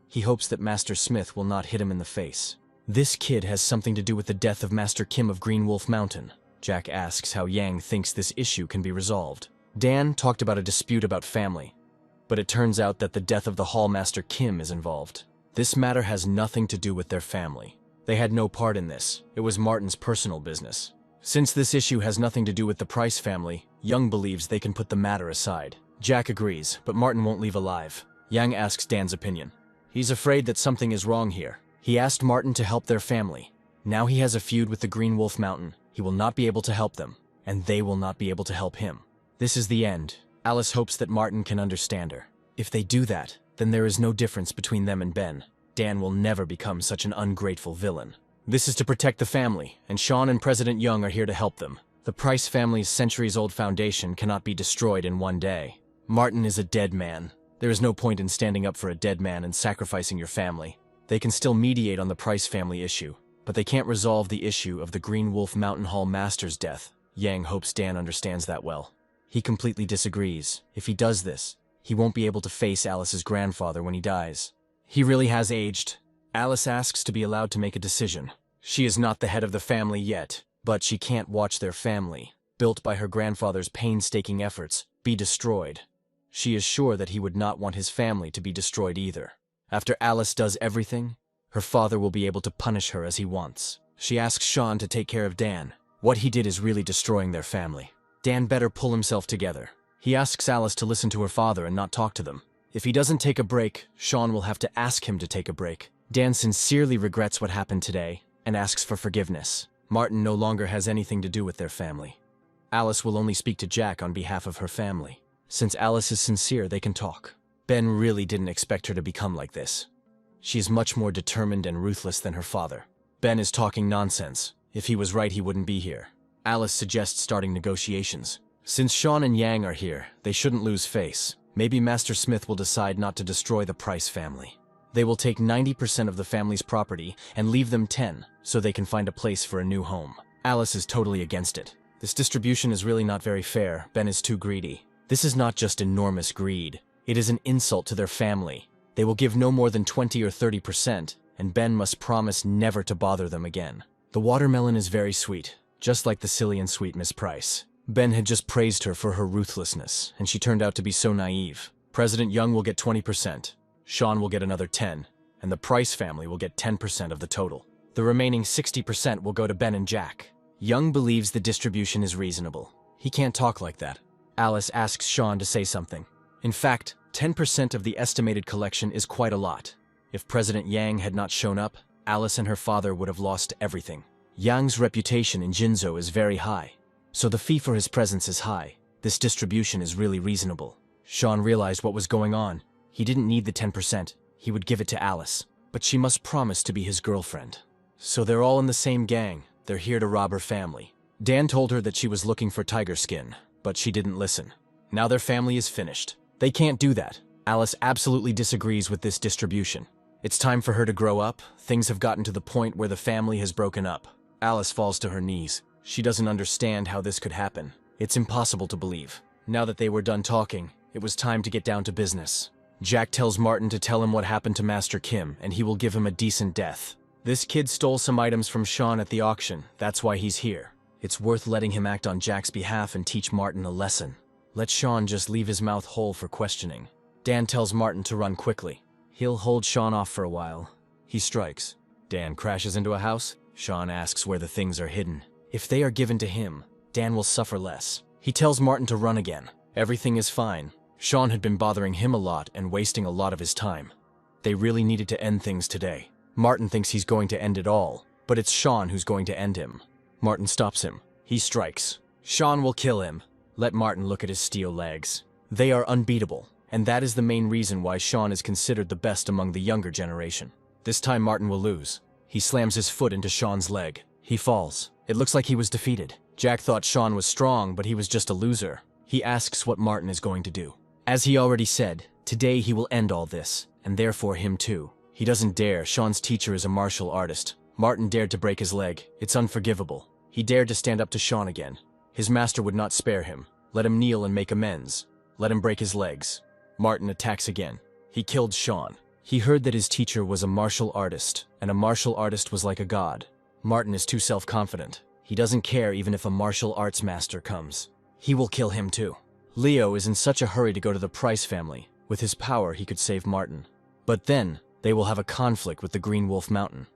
He hopes that Master Smith will not hit him in the face. This kid has something to do with the death of Master Kim of Green Wolf Mountain. Jack asks how Yang thinks this issue can be resolved. Dan talked about a dispute about family, but it turns out that the death of the Hall Master Kim is involved. This matter has nothing to do with their family. They had no part in this. It was Martin's personal business. Since this issue has nothing to do with the Price family, Jung believes they can put the matter aside. Jack agrees, but Martin won't leave alive. Yang asks Dan's opinion. He's afraid that something is wrong here. He asked Martin to help their family. Now he has a feud with the Green Wolf Mountain. He will not be able to help them, and they will not be able to help him. This is the end. Alice hopes that Martin can understand her. If they do that, then there is no difference between them and Ben. Dan will never become such an ungrateful villain. This is to protect the family, and Sean and President Jung are here to help them. The Price family's centuries-old foundation cannot be destroyed in one day. Martin is a dead man. There is no point in standing up for a dead man and sacrificing your family. They can still mediate on the Price family issue, but they can't resolve the issue of the Green Wolf Mountain Hall Master's death. Yang hopes Dan understands that well. He completely disagrees. If he does this, he won't be able to face Alice's grandfather when he dies. He really has aged. Alice asks to be allowed to make a decision. She is not the head of the family yet, but she can't watch their family, built by her grandfather's painstaking efforts, be destroyed. She is sure that he would not want his family to be destroyed either. After Alice does everything, her father will be able to punish her as he wants. She asks Sean to take care of Dan. What he did is really destroying their family. Dan better pull himself together. He asks Alice to listen to her father and not talk to them. If he doesn't take a break, Sean will have to ask him to take a break. Dan sincerely regrets what happened today and asks for forgiveness. Martin no longer has anything to do with their family. Alice will only speak to Jack on behalf of her family. Since Alice is sincere, they can talk. Ben really didn't expect her to become like this. She is much more determined and ruthless than her father. Ben is talking nonsense. If he was right, he wouldn't be here. Alice suggests starting negotiations. Since Sean and Yang are here, they shouldn't lose face. Maybe Master Smith will decide not to destroy the Price family. They will take 90% of the family's property and leave them 10, so they can find a place for a new home. Alice is totally against it. This distribution is really not very fair. Ben is too greedy. This is not just enormous greed. It is an insult to their family. They will give no more than 20 or 30%, and Ben must promise never to bother them again. The watermelon is very sweet, just like the silly and sweet Miss Price. Ben had just praised her for her ruthlessness, and she turned out to be so naive. President Jung will get 20%, Sean will get another 10, and the Price family will get 10% of the total. The remaining 60% will go to Ben and Jack. Jung believes the distribution is reasonable. He can't talk like that. Alice asks Sean to say something. In fact, 10% of the estimated collection is quite a lot. If President Yang had not shown up, Alice and her father would have lost everything. Yang's reputation in Jinzhou is very high, so the fee for his presence is high. This distribution is really reasonable. Sean realized what was going on. He didn't need the 10%. He would give it to Alice, but she must promise to be his girlfriend. So they're all in the same gang. They're here to rob her family. Dan told her that she was looking for tiger skin, but she didn't listen. Now their family is finished. They can't do that. Alice absolutely disagrees with this distribution. It's time for her to grow up. Things have gotten to the point where the family has broken up. Alice falls to her knees. She doesn't understand how this could happen. It's impossible to believe. Now that they were done talking, it was time to get down to business. Jack tells Martin to tell him what happened to Master Kim, and he will give him a decent death. This kid stole some items from Sean at the auction. That's why he's here. It's worth letting him act on Jack's behalf and teach Martin a lesson. Let Sean just leave his mouth whole for questioning. Dan tells Martin to run quickly. He'll hold Sean off for a while. He strikes. Dan crashes into a house. Sean asks where the things are hidden. If they are given to him, Dan will suffer less. He tells Martin to run again. Everything is fine. Sean had been bothering him a lot and wasting a lot of his time. They really needed to end things today. Martin thinks he's going to end it all, but it's Sean who's going to end him. Martin stops him. He strikes. Sean will kill him. Let Martin look at his steel legs. They are unbeatable, and that is the main reason why Sean is considered the best among the younger generation. This time Martin will lose. He slams his foot into Sean's leg. He falls. It looks like he was defeated. Jack thought Sean was strong, but he was just a loser. He asks what Martin is going to do. As he already said, today he will end all this, and therefore him too. He doesn't dare. Sean's teacher is a martial artist. Martin dared to break his leg. It's unforgivable. He dared to stand up to Sean again. His master would not spare him. Let him kneel and make amends. Let him break his legs. Martin attacks again. He killed Sean. He heard that his teacher was a martial artist, and a martial artist was like a god. Martin is too self-confident. He doesn't care even if a martial arts master comes. He will kill him too. Leo is in such a hurry to go to the Price family. With his power, he could save Martin. But then, they will have a conflict with the Green Wolf Mountain.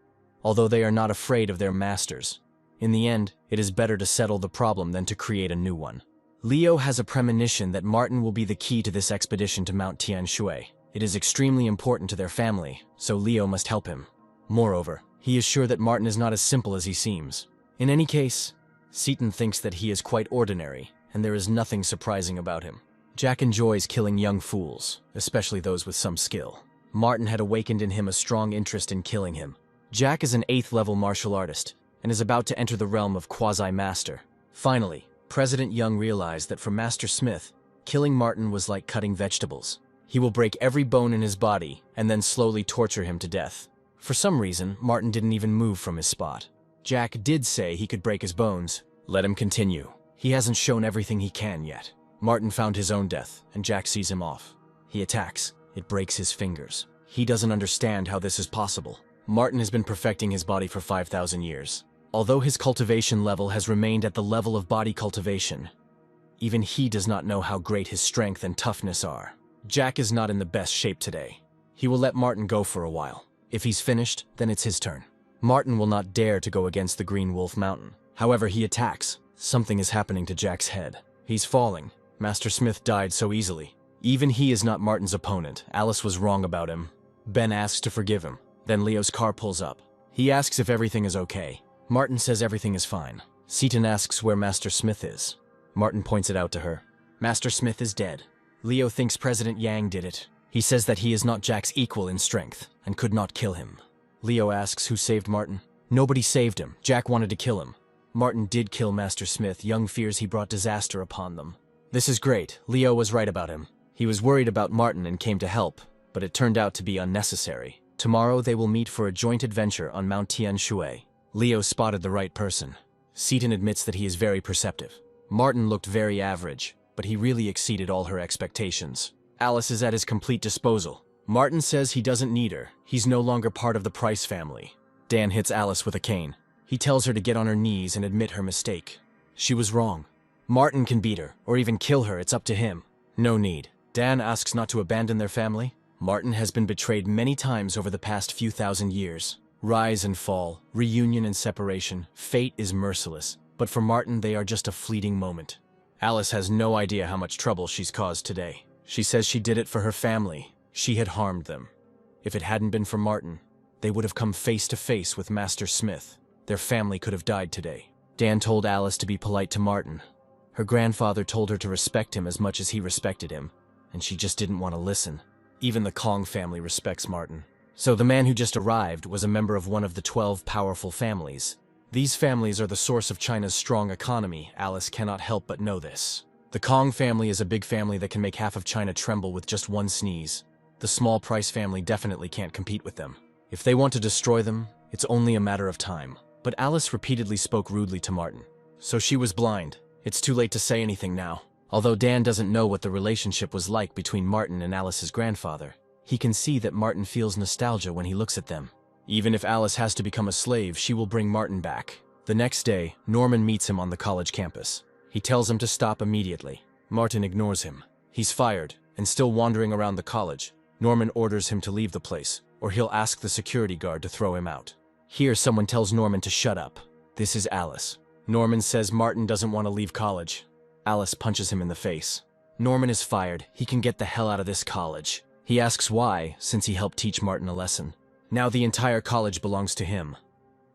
Although they are not afraid of their masters. In the end, it is better to settle the problem than to create a new one. Leo has a premonition that Martin will be the key to this expedition to Mount Tianshui. It is extremely important to their family, so Leo must help him. Moreover, he is sure that Martin is not as simple as he seems. In any case, Seaton thinks that he is quite ordinary, and there is nothing surprising about him. Jack enjoys killing young fools, especially those with some skill. Martin had awakened in him a strong interest in killing him. Jack is an 8th-level martial artist, and is about to enter the realm of quasi-master. Finally, President Jung realized that for Master Smith, killing Martin was like cutting vegetables. He will break every bone in his body, and then slowly torture him to death. For some reason, Martin didn't even move from his spot. Jack did say he could break his bones. Let him continue. He hasn't shown everything he can yet. Martin found his own death, and Jack sees him off. He attacks. It breaks his fingers. He doesn't understand how this is possible. Martin has been perfecting his body for 5,000 years. Although his cultivation level has remained at the level of body cultivation, even he does not know how great his strength and toughness are. Jack is not in the best shape today. He will let Martin go for a while. If he's finished, then it's his turn. Martin will not dare to go against the Green Wolf Mountain. However, he attacks. Something is happening to Jack's head. He's falling. Master Smith died so easily. Even he is not Martin's opponent. Alice was wrong about him. Ben asks to forgive him. Then Leo's car pulls up. He asks if everything is okay. Martin says everything is fine. Seaton asks where Master Smith is. Martin points it out to her. Master Smith is dead. Leo thinks President Yang did it. He says that he is not Jack's equal in strength, and could not kill him. Leo asks who saved Martin. Nobody saved him. Jack wanted to kill him. Martin did kill Master Smith. Jung fears he brought disaster upon them. This is great. Leo was right about him. He was worried about Martin and came to help, but it turned out to be unnecessary. Tomorrow they will meet for a joint adventure on Mount Tianshui. Leo spotted the right person. Seaton admits that he is very perceptive. Martin looked very average, but he really exceeded all her expectations. Alice is at his complete disposal. Martin says he doesn't need her. He's no longer part of the Price family. Dan hits Alice with a cane. He tells her to get on her knees and admit her mistake. She was wrong. Martin can beat her, or even kill her. It's up to him. No need. Dan asks not to abandon their family. Martin has been betrayed many times over the past few thousand years. Rise and fall, reunion and separation, fate is merciless. but for Martin they are just a fleeting moment. Alice has no idea how much trouble she's caused today. She says she did it for her family. She had harmed them. If it hadn't been for Martin, they would have come face to face with Master Smith. Their family could have died today. Dan told Alice to be polite to Martin. Her grandfather told her to respect him as much as he respected him, and she just didn't want to listen. Even the Kong family respects Martin. So the man who just arrived was a member of one of the 12 powerful families. These families are the source of China's strong economy. Alice cannot help but know this. The Kong family is a big family that can make half of China tremble with just one sneeze. The small Price family definitely can't compete with them. If they want to destroy them, it's only a matter of time. But Alice repeatedly spoke rudely to Martin. So she was blind. It's too late to say anything now. Although Dan doesn't know what the relationship was like between Martin and Alice's grandfather, he can see that Martin feels nostalgia when he looks at them. Even if Alice has to become a slave, she will bring Martin back. The next day, Norman meets him on the college campus. He tells him to stop immediately. Martin ignores him. He's fired, and still wandering around the college. Norman orders him to leave the place, or he'll ask the security guard to throw him out. Here, someone tells Norman to shut up. This is Alice. Norman says Martin doesn't want to leave college. Alice punches him in the face. Norman is fired. He can get the hell out of this college. He asks why, since he helped teach Martin a lesson. Now the entire college belongs to him.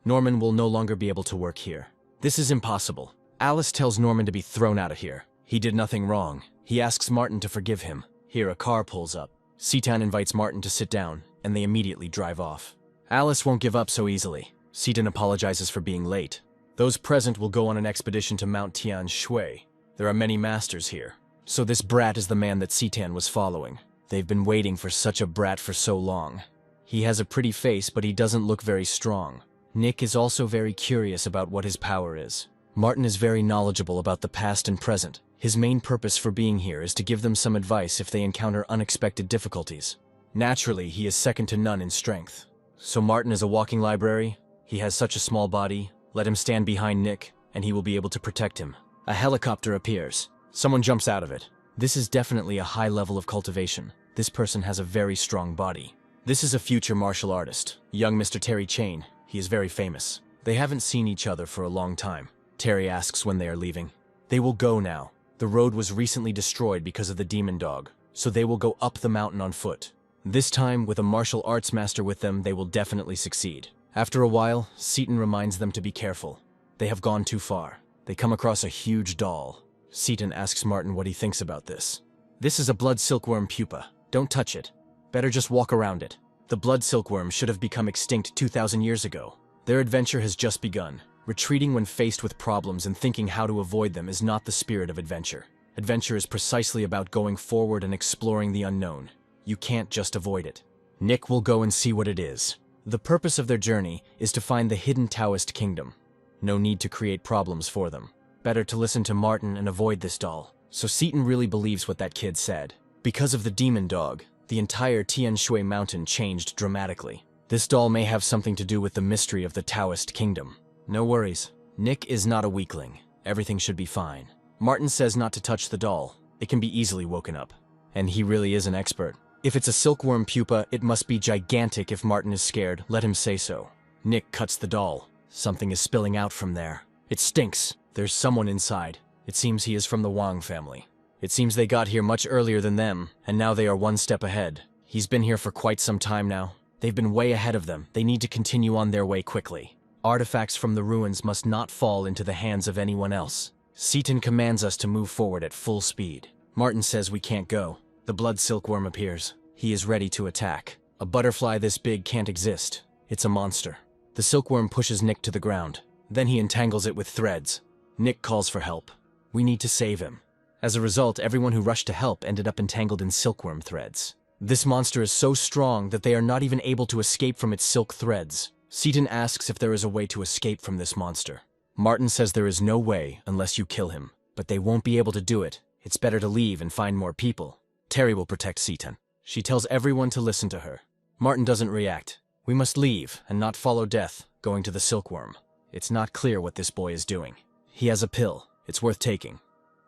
Norman will no longer be able to work here. This is impossible. Alice tells Norman to be thrown out of here. He did nothing wrong. He asks Martin to forgive him. Here, a car pulls up. Seaton invites Martin to sit down, and they immediately drive off. Alice won't give up so easily. Seaton apologizes for being late. Those present will go on an expedition to Mount Tian Shui. There are many masters here. So this brat is the man that Seaton was following. They've been waiting for such a brat for so long. He has a pretty face, but he doesn't look very strong. Nick is also very curious about what his power is. Martin is very knowledgeable about the past and present. His main purpose for being here is to give them some advice if they encounter unexpected difficulties. Naturally, he is second to none in strength. So Martin is a walking library. He has such a small body. Let him stand behind Nick, and he will be able to protect him. A helicopter appears. Someone jumps out of it. This is definitely a high level of cultivation. This person has a very strong body. This is a future martial artist, young Mr. Terry Chain. He is very famous. They haven't seen each other for a long time. Terry asks when they are leaving. They will go now. The road was recently destroyed because of the demon dog, so they will go up the mountain on foot. This time, with a martial arts master with them, they will definitely succeed. After a while, Seaton reminds them to be careful. They have gone too far. They come across a huge doll. Seaton asks Martin what he thinks about this. This is a blood silkworm pupa. Don't touch it. Better just walk around it. The blood silkworm should have become extinct 2,000 years ago. Their adventure has just begun. Retreating when faced with problems and thinking how to avoid them is not the spirit of adventure. Adventure is precisely about going forward and exploring the unknown. You can't just avoid it. Nick will go and see what it is. The purpose of their journey is to find the hidden Taoist kingdom. No need to create problems for them. Better to listen to Martin and avoid this doll. So Seaton really believes what that kid said. Because of the demon dog, the entire Tian Shui mountain changed dramatically. This doll may have something to do with the mystery of the Taoist kingdom. No worries. Nick is not a weakling. Everything should be fine. Martin says not to touch the doll. It can be easily woken up. And he really is an expert. If it's a silkworm pupa, it must be gigantic. If Martin is scared, let him say so. Nick cuts the doll. Something is spilling out from there. It stinks. There's someone inside. It seems he is from the Wang family. It seems they got here much earlier than them, and now they are one step ahead. He's been here for quite some time now. They've been way ahead of them. They need to continue on their way quickly. Artifacts from the ruins must not fall into the hands of anyone else. Seaton commands us to move forward at full speed. Martin says we can't go. The blood silkworm appears. He is ready to attack. A butterfly this big can't exist. It's a monster. The silkworm pushes Nick to the ground. Then he entangles it with threads. Nick calls for help. We need to save him. As a result, everyone who rushed to help ended up entangled in silkworm threads. This monster is so strong that they are not even able to escape from its silk threads. Seaton asks if there is a way to escape from this monster. Martin says there is no way unless you kill him, but they won't be able to do it. It's better to leave and find more people. Terry will protect Seaton. She tells everyone to listen to her. Martin doesn't react. We must leave and not follow death, going to the silkworm. It's not clear what this boy is doing. He has a pill. It's worth taking.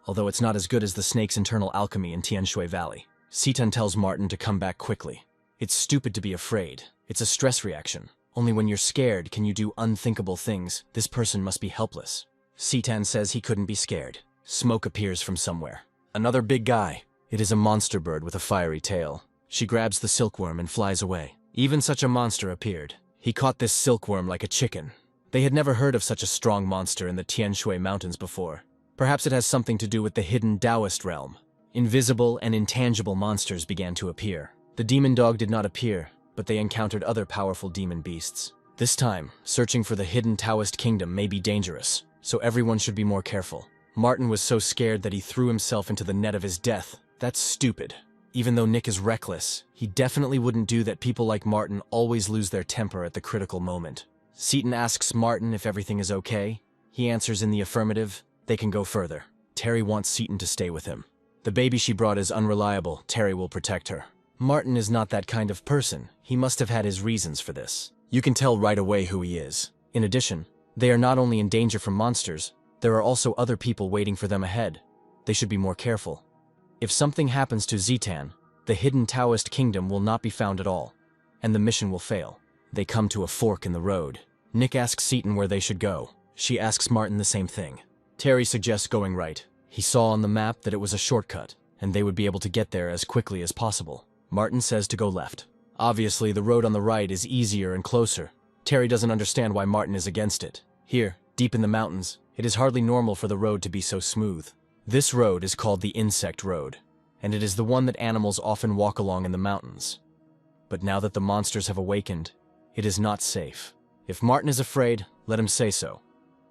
Although it's not as good as the snake's internal alchemy in Tianshui Valley. Seaton tells Martin to come back quickly. It's stupid to be afraid. It's a stress reaction. Only when you're scared can you do unthinkable things. This person must be helpless. Citan says he couldn't be scared. Smoke appears from somewhere. Another big guy. It is a monster bird with a fiery tail. She grabs the silkworm and flies away. Even such a monster appeared. He caught this silkworm like a chicken. They had never heard of such a strong monster in the Tianshui Mountains before. Perhaps it has something to do with the hidden Taoist realm. Invisible and intangible monsters began to appear. The demon dog did not appear, but they encountered other powerful demon beasts. This time, searching for the hidden Taoist kingdom may be dangerous, so everyone should be more careful. Martin was so scared that he threw himself into the net of his death. That's stupid. Even though Nick is reckless, he definitely wouldn't do that. People like Martin always lose their temper at the critical moment. Seton asks Martin if everything is okay. He answers in the affirmative. They can go further. Terry wants Seton to stay with him. The baby she brought is unreliable. Terry will protect her. Martin is not that kind of person. He must have had his reasons for this. You can tell right away who he is. In addition, they are not only in danger from monsters, there are also other people waiting for them ahead. They should be more careful. If something happens to Zitan, the hidden Taoist kingdom will not be found at all, and the mission will fail. They come to a fork in the road. Nick asks Seton where they should go. She asks Martin the same thing. Terry suggests going right. He saw on the map that it was a shortcut, and they would be able to get there as quickly as possible. Martin says to go left. Obviously, the road on the right is easier and closer. Terry doesn't understand why Martin is against it. Here, deep in the mountains, it is hardly normal for the road to be so smooth. This road is called the Insect Road, and it is the one that animals often walk along in the mountains. But now that the monsters have awakened, it is not safe. If Martin is afraid, let him say so.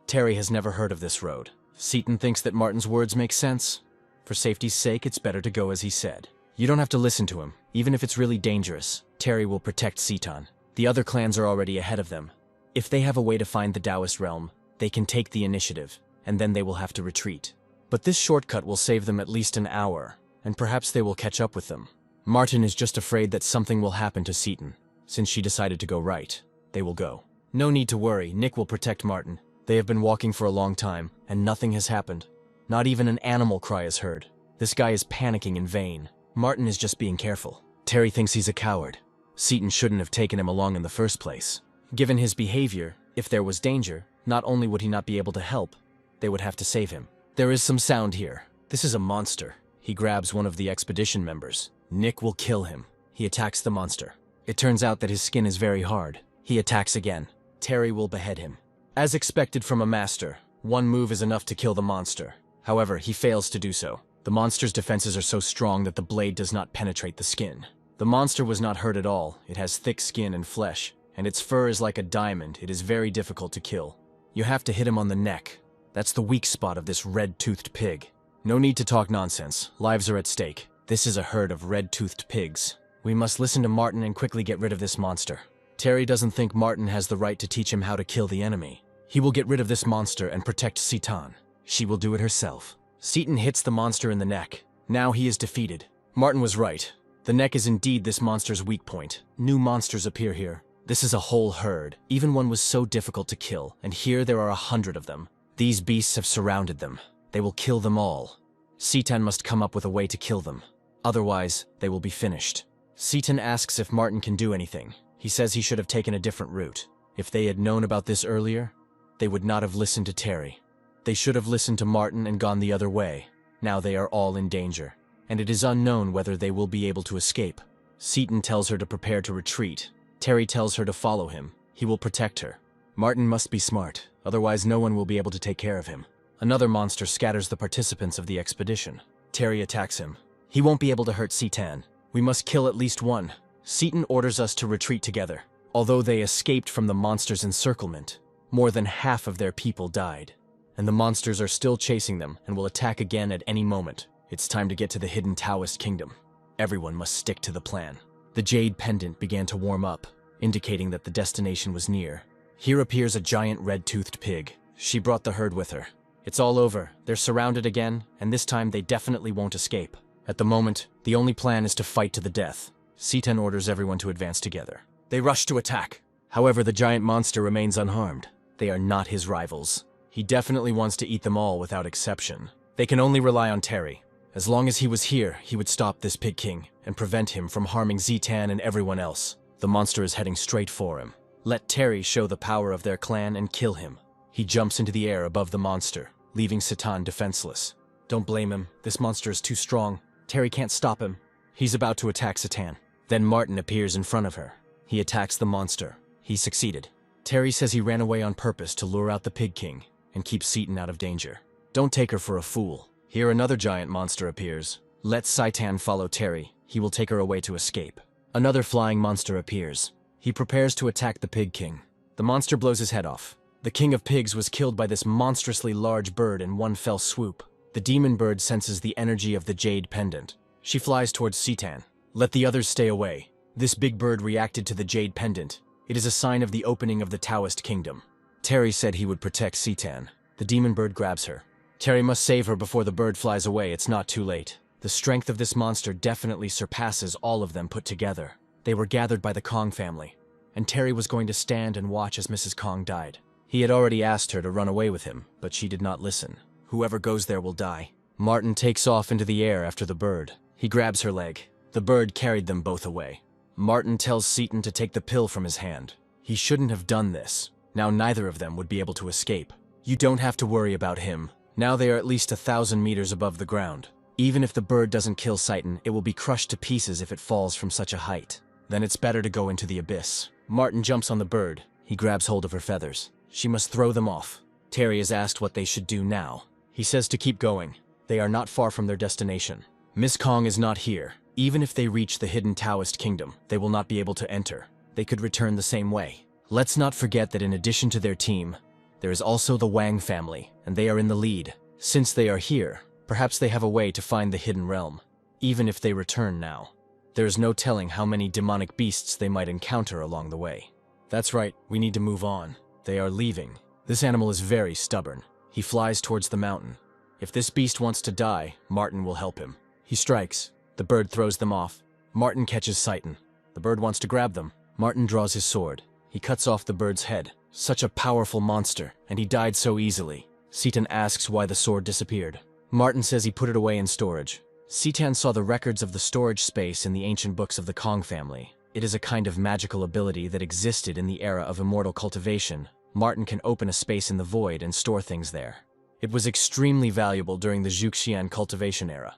Terry has never heard of this road. Seton thinks that Martin's words make sense. For safety's sake, it's better to go as he said. You don't have to listen to him, even if it's really dangerous. Terry will protect Seton. The other clans are already ahead of them. If they have a way to find the Taoist realm, they can take the initiative, and then they will have to retreat. But this shortcut will save them at least an hour, and perhaps they will catch up with them. Martin is just afraid that something will happen to Seton. Since she decided to go right, they will go. No need to worry, Nick will protect Martin. They have been walking for a long time, and nothing has happened. Not even an animal cry is heard. This guy is panicking in vain. Martin is just being careful. Terry thinks he's a coward. Seton shouldn't have taken him along in the first place. Given his behavior, if there was danger, not only would he not be able to help, they would have to save him. There is some sound here. This is a monster. He grabs one of the expedition members. Nick will kill him. He attacks the monster. It turns out that his skin is very hard. He attacks again. Terry will behead him. As expected from a master, one move is enough to kill the monster. However, he fails to do so. The monster's defenses are so strong that the blade does not penetrate the skin. The monster was not hurt at all. It has thick skin and flesh, and its fur is like a diamond. It is very difficult to kill. You have to hit him on the neck. That's the weak spot of this red-toothed pig. No need to talk nonsense. Lives are at stake. This is a herd of red-toothed pigs. We must listen to Martin and quickly get rid of this monster. Terry doesn't think Martin has the right to teach him how to kill the enemy. He will get rid of this monster and protect Seton. She will do it herself. Seton hits the monster in the neck. Now he is defeated. Martin was right. The neck is indeed this monster's weak point. New monsters appear here. This is a whole herd. Even one was so difficult to kill, and here there are 100 of them. These beasts have surrounded them. They will kill them all. Seton must come up with a way to kill them. Otherwise, they will be finished. Seton asks if Martin can do anything. He says he should have taken a different route. If they had known about this earlier, they would not have listened to Terry. They should have listened to Martin and gone the other way. Now they are all in danger, and it is unknown whether they will be able to escape. Seton tells her to prepare to retreat. Terry tells her to follow him. He will protect her. Martin must be smart, otherwise no one will be able to take care of him. Another monster scatters the participants of the expedition. Terry attacks him. He won't be able to hurt Seton. We must kill at least one. Seton orders us to retreat together. Although they escaped from the monster's encirclement, more than half of their people died. And the monsters are still chasing them and will attack again at any moment. It's time to get to the hidden Taoist kingdom. Everyone must stick to the plan. The jade pendant began to warm up, indicating that the destination was near. Here appears a giant red-toothed pig. She brought the herd with her. It's all over. They're surrounded again, and this time they definitely won't escape. At the moment, the only plan is to fight to the death. Seton orders everyone to advance together. They rush to attack. However, the giant monster remains unharmed. They are not his rivals. He definitely wants to eat them all without exception. They can only rely on Terry. As long as he was here, he would stop this Pig King and prevent him from harming Zitan and everyone else. The monster is heading straight for him. Let Terry show the power of their clan and kill him. He jumps into the air above the monster, leaving Citan defenseless. Don't blame him, this monster is too strong. Terry can't stop him. He's about to attack Citan. Then Martin appears in front of her. He attacks the monster. He succeeded. Terry says he ran away on purpose to lure out the Pig King and keep Citan out of danger. Don't take her for a fool. Here another giant monster appears. Let Citan follow Terry. He will take her away to escape. Another flying monster appears. He prepares to attack the Pig King. The monster blows his head off. The King of Pigs was killed by this monstrously large bird in one fell swoop. The demon bird senses the energy of the jade pendant. She flies towards Citan. Let the others stay away. This big bird reacted to the jade pendant. It is a sign of the opening of the Taoist kingdom. Terry said he would protect Citan. The demon bird grabs her. Terry must save her before the bird flies away. It's not too late. The strength of this monster definitely surpasses all of them put together. They were gathered by the Kong family, and Terry was going to stand and watch as Mrs. Kong died. He had already asked her to run away with him, but she did not listen. Whoever goes there will die. Martin takes off into the air after the bird. He grabs her leg. The bird carried them both away. Martin tells Citan to take the pill from his hand. He shouldn't have done this. Now neither of them would be able to escape. You don't have to worry about him. Now they are at least 1,000 meters above the ground. Even if the bird doesn't kill Citan, it will be crushed to pieces if it falls from such a height. Then it's better to go into the abyss. Martin jumps on the bird. He grabs hold of her feathers. She must throw them off. Terry is asked what they should do now. He says to keep going. They are not far from their destination. Miss Kong is not here. Even if they reach the hidden Taoist kingdom, they will not be able to enter. They could return the same way. Let's not forget that in addition to their team, there is also the Wang family, and they are in the lead. Since they are here, perhaps they have a way to find the hidden realm, even if they return now. There is no telling how many demonic beasts they might encounter along the way. That's right, we need to move on. They are leaving. This animal is very stubborn. He flies towards the mountain. If this beast wants to die, Martin will help him. He strikes. The bird throws them off. Martin catches Citan. The bird wants to grab them. Martin draws his sword. He cuts off the bird's head. Such a powerful monster, and he died so easily. Citan asks why the sword disappeared. Martin says he put it away in storage. Citan saw the records of the storage space in the ancient books of the Kong family. It is a kind of magical ability that existed in the era of immortal cultivation. Martin can open a space in the void and store things there. It was extremely valuable during the Zhuxian cultivation era.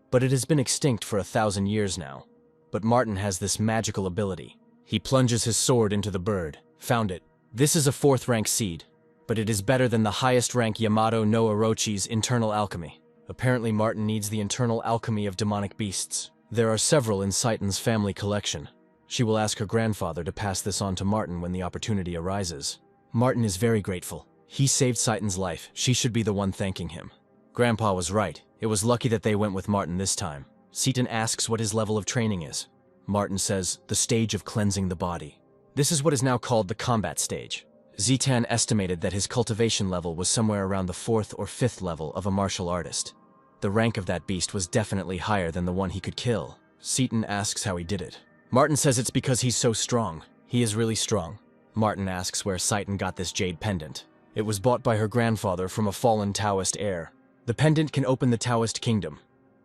But it has been extinct for 1,000 years now. But Martin has this magical ability. He plunges his sword into the bird. Found it. This is a 4th rank seed, but it is better than the highest rank Yamato no Orochi's internal alchemy. Apparently Martin needs the internal alchemy of demonic beasts. There are several in Citan's family collection. She will ask her grandfather to pass this on to Martin when the opportunity arises. Martin is very grateful. He saved Citan's life. She should be the one thanking him. Grandpa was right. It was lucky that they went with Martin this time. Citan asks what his level of training is. Martin says, the stage of cleansing the body. This is what is now called the combat stage. Citan estimated that his cultivation level was somewhere around the 4th or 5th level of a martial artist. The rank of that beast was definitely higher than the one he could kill. Citan asks how he did it. Martin says it's because he's so strong. He is really strong. Martin asks where Citan got this jade pendant. It was bought by her grandfather from a fallen Taoist heir. The pendant can open the Taoist kingdom.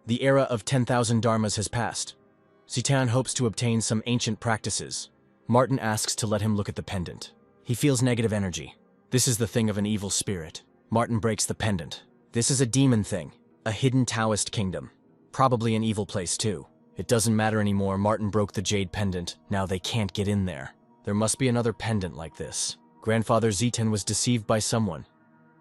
The era of 10,000 dharmas has passed. Citan hopes to obtain some ancient practices. Martin asks to let him look at the pendant. He feels negative energy. This is the thing of an evil spirit. Martin breaks the pendant. This is a demon thing. A hidden Taoist kingdom. Probably an evil place too. It doesn't matter anymore. Martin broke the jade pendant. Now they can't get in there. There must be another pendant like this. Grandfather Citan was deceived by someone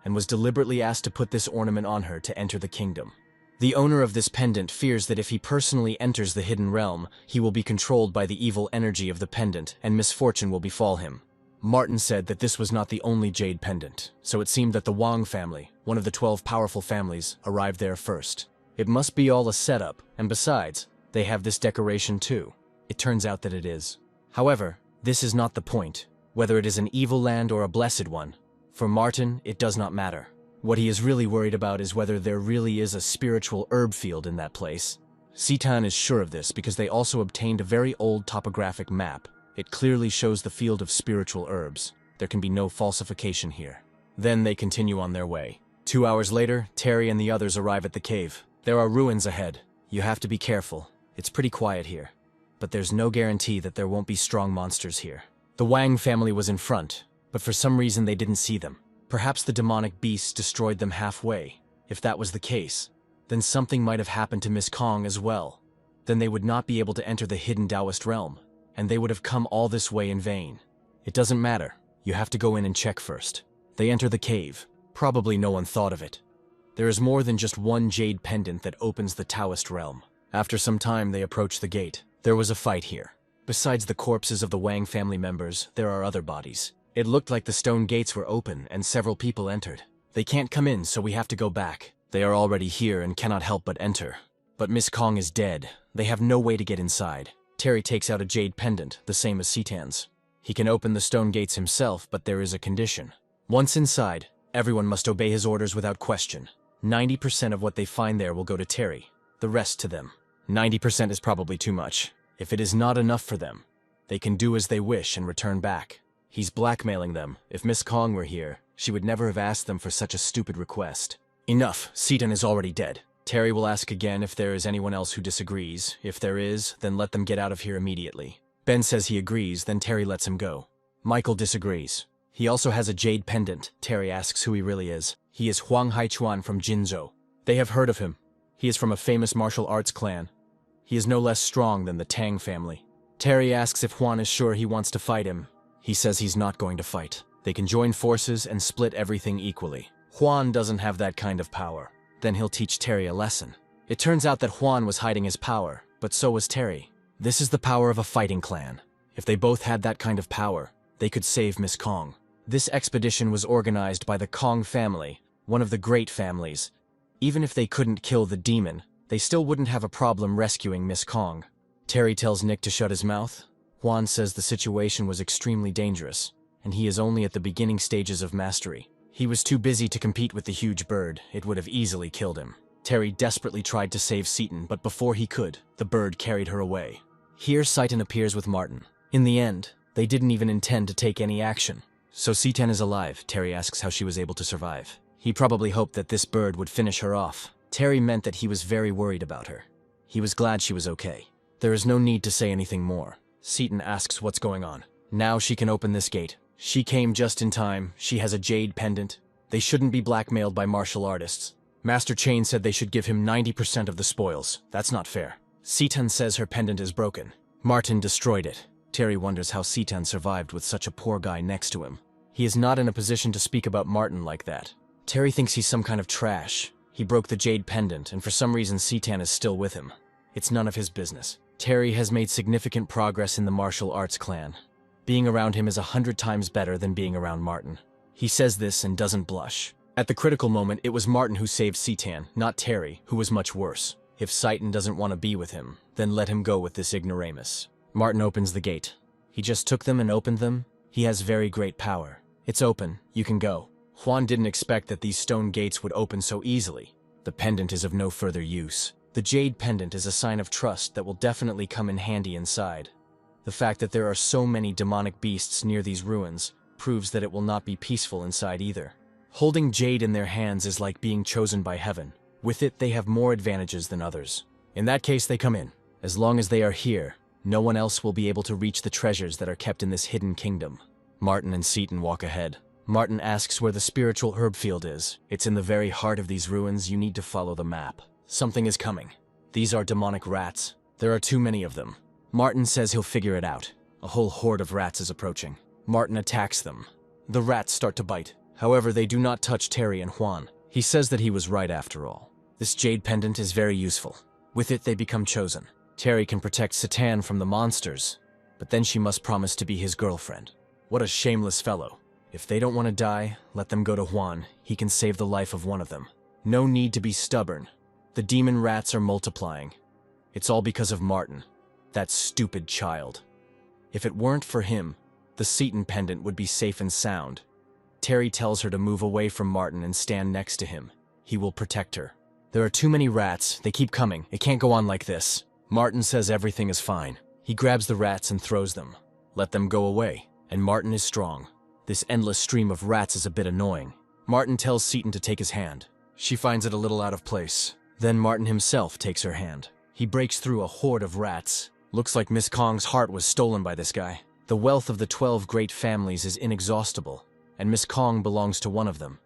and was deliberately asked to put this ornament on her to enter the kingdom. The owner of this pendant fears that if he personally enters the hidden realm, he will be controlled by the evil energy of the pendant and misfortune will befall him. Martin said that this was not the only jade pendant, so it seemed that the Wang family, one of the 12 powerful families, arrived there first. It must be all a setup, and besides, they have this decoration too. It turns out that it is. However, this is not the point. Whether it is an evil land or a blessed one, for Martin, it does not matter. What he is really worried about is whether there really is a spiritual herb field in that place. Citan is sure of this because they also obtained a very old topographic map. It clearly shows the field of spiritual herbs. There can be no falsification here. Then they continue on their way. 2 hours later, Terry and the others arrive at the cave. There are ruins ahead. You have to be careful. It's pretty quiet here. But there's no guarantee that there won't be strong monsters here. The Wang family was in front, but for some reason they didn't see them. Perhaps the demonic beasts destroyed them halfway. If that was the case, then something might have happened to Miss Kong as well. Then they would not be able to enter the hidden Taoist realm, and they would have come all this way in vain. It doesn't matter. You have to go in and check first. They enter the cave. Probably no one thought of it. There is more than just one jade pendant that opens the Taoist realm. After some time, they approach the gate. There was a fight here. Besides the corpses of the Wang family members, there are other bodies. It looked like the stone gates were open and several people entered. They can't come in, so we have to go back. They are already here and cannot help but enter. But Miss Kong is dead. They have no way to get inside. Terry takes out a jade pendant, the same as Citan's. He can open the stone gates himself, but there is a condition. Once inside, everyone must obey his orders without question. 90% of what they find there will go to Terry, the rest to them. 90% is probably too much. If it is not enough for them, they can do as they wish and return back. He's blackmailing them. If Miss Kong were here, she would never have asked them for such a stupid request. Enough, Citan is already dead. Terry will ask again if there is anyone else who disagrees. If there is, then let them get out of here immediately. Ben says he agrees, then Terry lets him go. Michael disagrees. He also has a jade pendant. Terry asks who he really is. He is Huang Haichuan from Jinzhou. They have heard of him. He is from a famous martial arts clan. He is no less strong than the Tang family. Terry asks if Huan is sure he wants to fight him. He says he's not going to fight. They can join forces and split everything equally. Huan doesn't have that kind of power. Then he'll teach Terry a lesson. It turns out that Huan was hiding his power, but so was Terry. This is the power of a fighting clan. If they both had that kind of power, they could save Miss Kong. This expedition was organized by the Kong family, one of the great families. Even if they couldn't kill the demon, they still wouldn't have a problem rescuing Miss Kong. Terry tells Nick to shut his mouth. Juan says the situation was extremely dangerous, and he is only at the beginning stages of mastery. He was too busy to compete with the huge bird. It would have easily killed him. Terry desperately tried to save Seaton, but before he could, the bird carried her away. Here Seaton appears with Martin. In the end, they didn't even intend to take any action. So Seaton is alive. Terry asks how she was able to survive. He probably hoped that this bird would finish her off. Terry meant that he was very worried about her. He was glad she was okay. There is no need to say anything more. Seaton asks what's going on. Now she can open this gate. She came just in time. She has a jade pendant. They shouldn't be blackmailed by martial artists. Master Chain said they should give him 90% of the spoils. That's not fair. Seaton says her pendant is broken. Martin destroyed it. Terry wonders how Seaton survived with such a poor guy next to him. He is not in a position to speak about Martin like that. Terry thinks he's some kind of trash. He broke the jade pendant, and for some reason Seaton is still with him. It's none of his business. Terry has made significant progress in the martial arts clan. Being around him is 100 times better than being around Martin. He says this and doesn't blush. At the critical moment, it was Martin who saved Seaton, not Terry, who was much worse. If Seaton doesn't want to be with him, then let him go with this ignoramus. Martin opens the gate. He just took them and opened them. He has very great power. It's open. You can go. Juan didn't expect that these stone gates would open so easily. The pendant is of no further use. The jade pendant is a sign of trust that will definitely come in handy inside. The fact that there are so many demonic beasts near these ruins proves that it will not be peaceful inside either. Holding jade in their hands is like being chosen by heaven. With it, they have more advantages than others. In that case, they come in. As long as they are here, no one else will be able to reach the treasures that are kept in this hidden kingdom. Martin and Seaton walk ahead. Martin asks where the spiritual herb field is. It's in the very heart of these ruins. You need to follow the map. Something is coming. These are demonic rats. There are too many of them. Martin says he'll figure it out. A whole horde of rats is approaching. Martin attacks them. The rats start to bite. However, they do not touch Terry and Juan. He says that he was right after all. This jade pendant is very useful. With it, they become chosen. Terry can protect Satan from the monsters, but then she must promise to be his girlfriend. What a shameless fellow. If they don't want to die, let them go to Juan. He can save the life of one of them. No need to be stubborn. The demon rats are multiplying. It's all because of Martin, that stupid child. If it weren't for him, the Seaton pendant would be safe and sound. Terry tells her to move away from Martin and stand next to him. He will protect her. There are too many rats. They keep coming. It can't go on like this. Martin says everything is fine. He grabs the rats and throws them. Let them go away. And Martin is strong. This endless stream of rats is a bit annoying. Martin tells Seaton to take his hand. She finds it a little out of place. Then Martin himself takes her hand. He breaks through a horde of rats. Looks like Miss Kong's heart was stolen by this guy. The wealth of the 12 great families is inexhaustible, and Miss Kong belongs to one of them.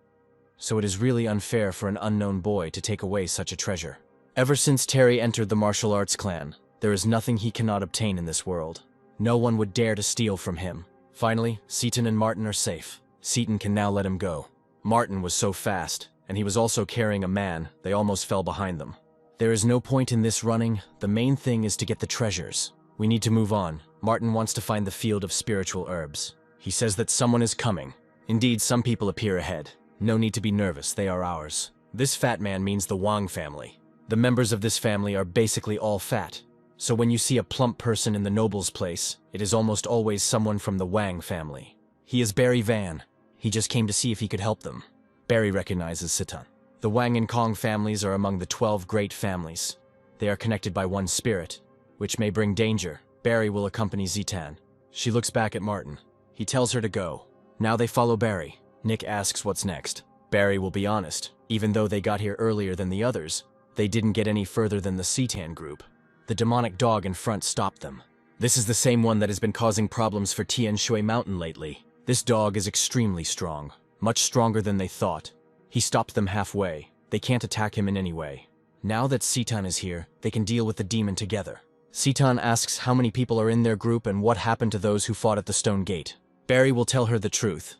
So it is really unfair for an unknown boy to take away such a treasure. Ever since Terry entered the martial arts clan, there is nothing he cannot obtain in this world. No one would dare to steal from him. Finally, Seaton and Martin are safe. Seaton can now let him go. Martin was so fast, and he was also carrying a man, they almost fell behind them. There is no point in this running, the main thing is to get the treasures. We need to move on. Martin wants to find the field of spiritual herbs. He says that someone is coming. Indeed, some people appear ahead. No need to be nervous, they are ours. This fat man means the Wang family. The members of this family are basically all fat. So when you see a plump person in the noble's place, it is almost always someone from the Wang family. He is Barry Van. He just came to see if he could help them. Barry recognizes Sitan. The Wang and Kong families are among the 12 great families. They are connected by one spirit, which may bring danger. Barry will accompany Zitan. She looks back at Martin. He tells her to go. Now they follow Barry. Nick asks what's next. Barry will be honest. Even though they got here earlier than the others, they didn't get any further than the Sitan group. The demonic dog in front stopped them. This is the same one that has been causing problems for Tian Shui Mountain lately. This dog is extremely strong, much stronger than they thought. He stopped them halfway. They can't attack him in any way. Now that Sitan is here, they can deal with the demon together. Sitan asks how many people are in their group and what happened to those who fought at the stone gate. Barry will tell her the truth.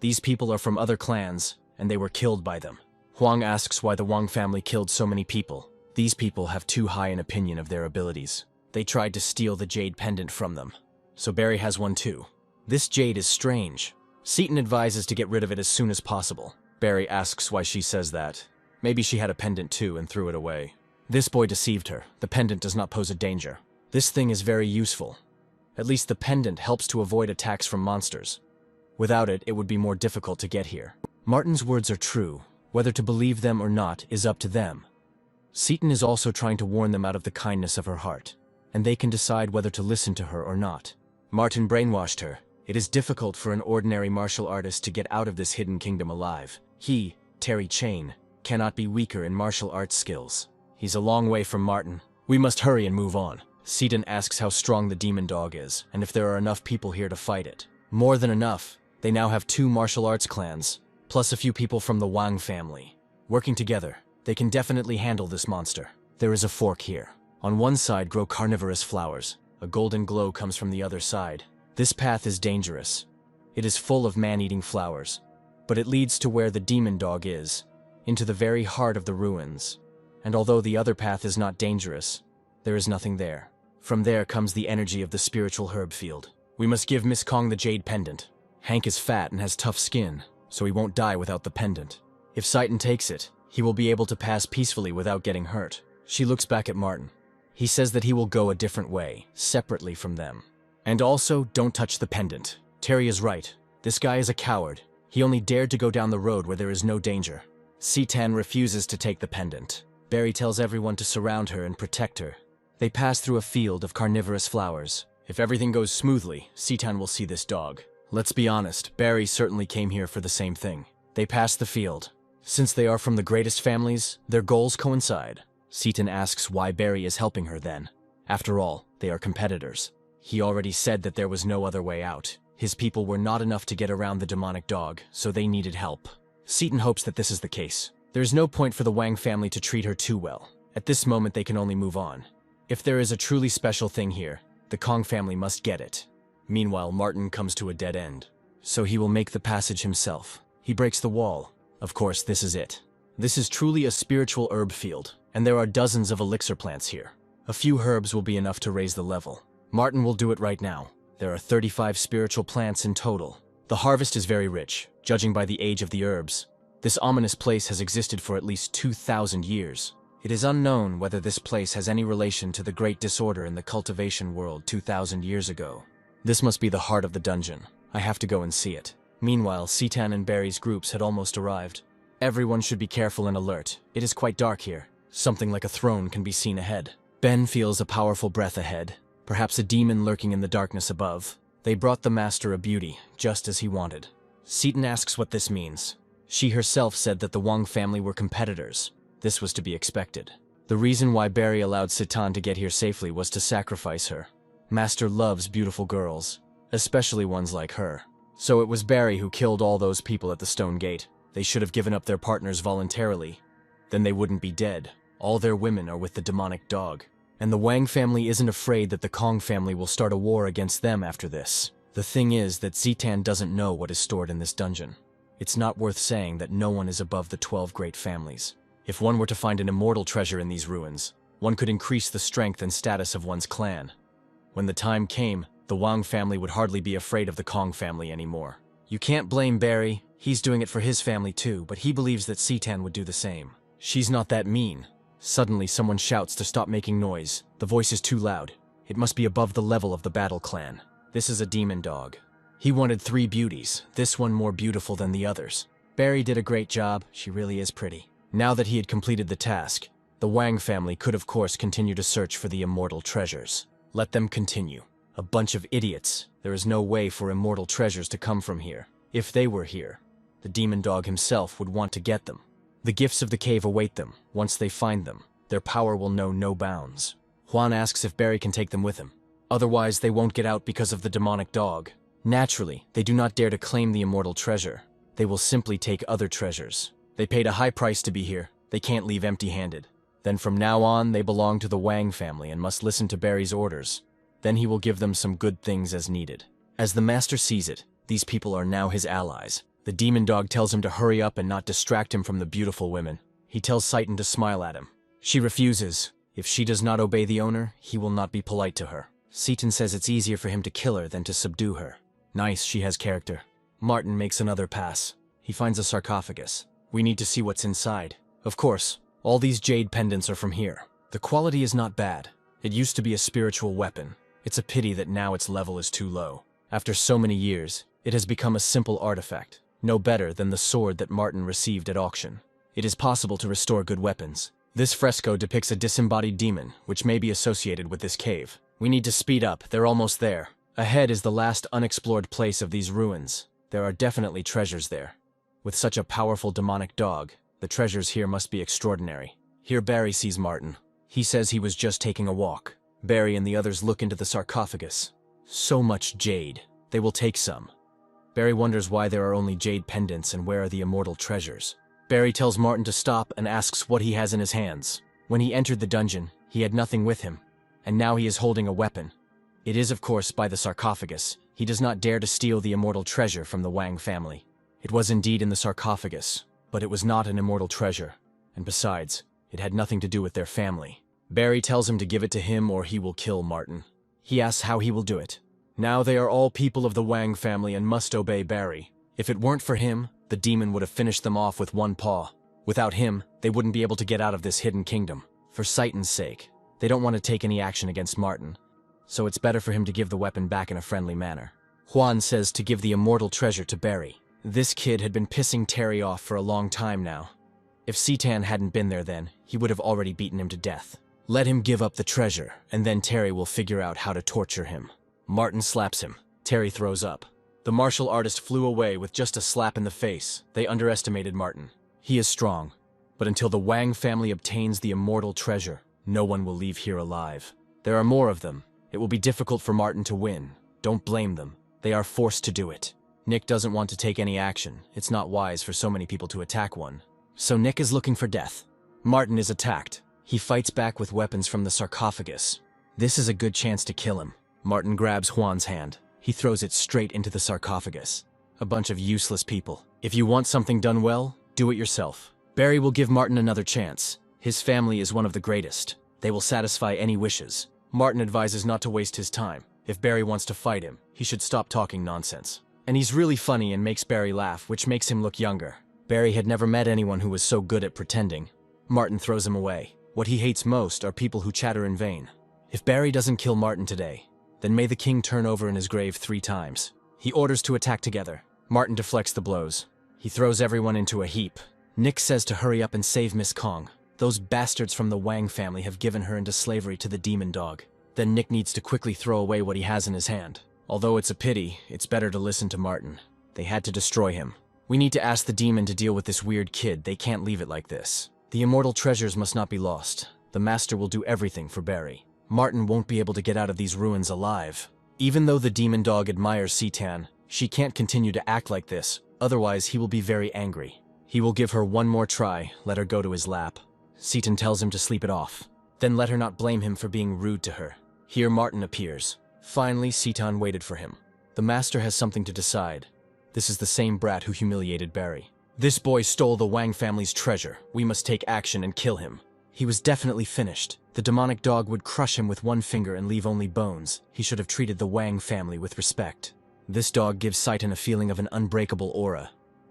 These people are from other clans, and they were killed by them. Huang asks why the Wang family killed so many people. These people have too high an opinion of their abilities. They tried to steal the jade pendant from them. So Barry has one too. This jade is strange. Seaton advises to get rid of it as soon as possible. Barry asks why she says that. Maybe she had a pendant too and threw it away. This boy deceived her. The pendant does not pose a danger. This thing is very useful. At least the pendant helps to avoid attacks from monsters. Without it, it would be more difficult to get here. Martin's words are true. Whether to believe them or not is up to them. Seaton is also trying to warn them out of the kindness of her heart, and they can decide whether to listen to her or not. Martin brainwashed her. It is difficult for an ordinary martial artist to get out of this hidden kingdom alive. He, Terry Chain, cannot be weaker in martial arts skills. He's a long way from Martin. We must hurry and move on. Seaton asks how strong the demon dog is, and if there are enough people here to fight it. More than enough. They now have 2 martial arts clans, plus a few people from the Wang family. Working together, they can definitely handle this monster. There is a fork here. On one side grow carnivorous flowers. A golden glow comes from the other side. This path is dangerous. It is full of man-eating flowers, but it leads to where the demon dog is, into the very heart of the ruins. And although the other path is not dangerous, there is nothing there. From there comes the energy of the spiritual herb field. We must give Miss Kong the jade pendant. Hank is fat and has tough skin, so he won't die without the pendant. If Seitan takes it, he will be able to pass peacefully without getting hurt. She looks back at Martin. He says that he will go a different way, separately from them. And also, don't touch the pendant. Terry is right. This guy is a coward. He only dared to go down the road where there is no danger. Sitan refuses to take the pendant. Barry tells everyone to surround her and protect her. They pass through a field of carnivorous flowers. If everything goes smoothly, Sitan will see this dog. Let's be honest, Barry certainly came here for the same thing. They pass the field. Since they are from the greatest families, their goals coincide. Sitan asks why Barry is helping her then. After all, they are competitors. He already said that there was no other way out. His people were not enough to get around the demonic dog, so they needed help. Seaton hopes that this is the case. There is no point for the Wang family to treat her too well. At this moment, they can only move on. If there is a truly special thing here, the Kong family must get it. Meanwhile, Martin comes to a dead end. So he will make the passage himself. He breaks the wall. Of course, this is it. This is truly a spiritual herb field, and there are dozens of elixir plants here. A few herbs will be enough to raise the level. Martin will do it right now. There are 35 spiritual plants in total. The harvest is very rich, judging by the age of the herbs. This ominous place has existed for at least 2,000 years. It is unknown whether this place has any relation to the great disorder in the cultivation world 2,000 years ago. This must be the heart of the dungeon. I have to go and see it. Meanwhile, Sitan and Barry's groups had almost arrived. Everyone should be careful and alert. It is quite dark here. Something like a throne can be seen ahead. Ben feels a powerful breath ahead. Perhaps a demon lurking in the darkness above. They brought the master a beauty, just as he wanted. Seaton asks what this means. She herself said that the Wang family were competitors. This was to be expected. The reason why Barry allowed Sitan to get here safely was to sacrifice her. Master loves beautiful girls, especially ones like her. So it was Barry who killed all those people at the stone gate. They should have given up their partners voluntarily. Then they wouldn't be dead. All their women are with the demonic dog. And the Wang family isn't afraid that the Kong family will start a war against them after this. The thing is that Zitan doesn't know what is stored in this dungeon. It's not worth saying that no one is above the 12 great families. If one were to find an immortal treasure in these ruins, one could increase the strength and status of one's clan. When the time came, the Wang family would hardly be afraid of the Kong family anymore. You can't blame Barry. He's doing it for his family too, but he believes that Zitan would do the same. She's not that mean. Suddenly, someone shouts to stop making noise. The voice is too loud. It must be above the level of the battle clan. This is a demon dog. He wanted 3 beauties, this one more beautiful than the others. Barry did a great job. She really is pretty. Now that he had completed the task, the Wang family could of course continue to search for the immortal treasures. Let them continue. A bunch of idiots. There is no way for immortal treasures to come from here. If they were here, the demon dog himself would want to get them. The gifts of the cave await them. Once they find them, their power will know no bounds. Juan asks if Barry can take them with him. Otherwise, they won't get out because of the demonic dog. Naturally, they do not dare to claim the immortal treasure. They will simply take other treasures. They paid a high price to be here. They can't leave empty-handed. Then from now on, they belong to the Wang family and must listen to Barry's orders. Then he will give them some good things as needed. As the master sees it, these people are now his allies. The demon dog tells him to hurry up and not distract him from the beautiful women. He tells Satan to smile at him. She refuses. If she does not obey the owner, he will not be polite to her. Satan says it's easier for him to kill her than to subdue her. Nice, she has character. Martin makes another pass. He finds a sarcophagus. We need to see what's inside. Of course, all these jade pendants are from here. The quality is not bad. It used to be a spiritual weapon. It's a pity that now its level is too low. After so many years, it has become a simple artifact. No better than the sword that Martin received at auction. It is possible to restore good weapons. This fresco depicts a disembodied demon, which may be associated with this cave. We need to speed up, they're almost there. Ahead is the last unexplored place of these ruins. There are definitely treasures there. With such a powerful demonic dog, the treasures here must be extraordinary. Here Barry sees Martin. He says he was just taking a walk. Barry and the others look into the sarcophagus. So much jade. They will take some. Barry wonders why there are only jade pendants and where are the immortal treasures. Barry tells Martin to stop and asks what he has in his hands. When he entered the dungeon, he had nothing with him, and now he is holding a weapon. It is, of course, by the sarcophagus. He does not dare to steal the immortal treasure from the Wang family. It was indeed in the sarcophagus, but it was not an immortal treasure, and besides, it had nothing to do with their family. Barry tells him to give it to him or he will kill Martin. He asks how he will do it. Now they are all people of the Wang family and must obey Barry. If it weren't for him, the demon would have finished them off with one paw. Without him, they wouldn't be able to get out of this hidden kingdom. For Satan's sake, they don't want to take any action against Martin, so it's better for him to give the weapon back in a friendly manner. Juan says to give the immortal treasure to Barry. This kid had been pissing Terry off for a long time now. If Zitan hadn't been there then, he would have already beaten him to death. Let him give up the treasure, and then Terry will figure out how to torture him. Martin slaps him. Terry throws up. The martial artist flew away with just a slap in the face. They underestimated Martin. He is strong, but until the Wang family obtains the immortal treasure, no one will leave here alive. There are more of them. It will be difficult for Martin to win. Don't blame them. They are forced to do it. Nick doesn't want to take any action. It's not wise for so many people to attack one. So Nick is looking for death. Martin is attacked. He fights back with weapons from the sarcophagus. This is a good chance to kill him. Martin grabs Juan's hand. He throws it straight into the sarcophagus. A bunch of useless people. If you want something done well, do it yourself. Barry will give Martin another chance. His family is one of the greatest. They will satisfy any wishes. Martin advises not to waste his time. If Barry wants to fight him, he should stop talking nonsense. And he's really funny and makes Barry laugh, which makes him look younger. Barry had never met anyone who was so good at pretending. Martin throws him away. What he hates most are people who chatter in vain. If Barry doesn't kill Martin today, then may the king turn over in his grave 3 times. He orders to attack together. Martin deflects the blows. He throws everyone into a heap. Nick says to hurry up and save Miss Kong. Those bastards from the Wang family have given her into slavery to the demon dog. Then Nick needs to quickly throw away what he has in his hand. Although it's a pity, it's better to listen to Martin. They had to destroy him. We need to ask the demon to deal with this weird kid. They can't leave it like this. The immortal treasures must not be lost. The master will do everything for Barry. Martin won't be able to get out of these ruins alive. Even though the demon dog admires Zitan, She can't continue to act like this, otherwise he will be very angry. He will give her one more try, let her go to his lap. Seaton tells him to sleep it off. Then let her not blame him for being rude to her. Here Martin appears. Finally, Seaton waited for him. The master has something to decide. This is the same brat who humiliated Barry. This boy stole the Wang family's treasure. We must take action and kill him. He was definitely finished. The demonic dog would crush him with one finger and leave only bones. He should have treated the Wang family with respect. This dog gives Seaton a feeling of an unbreakable aura.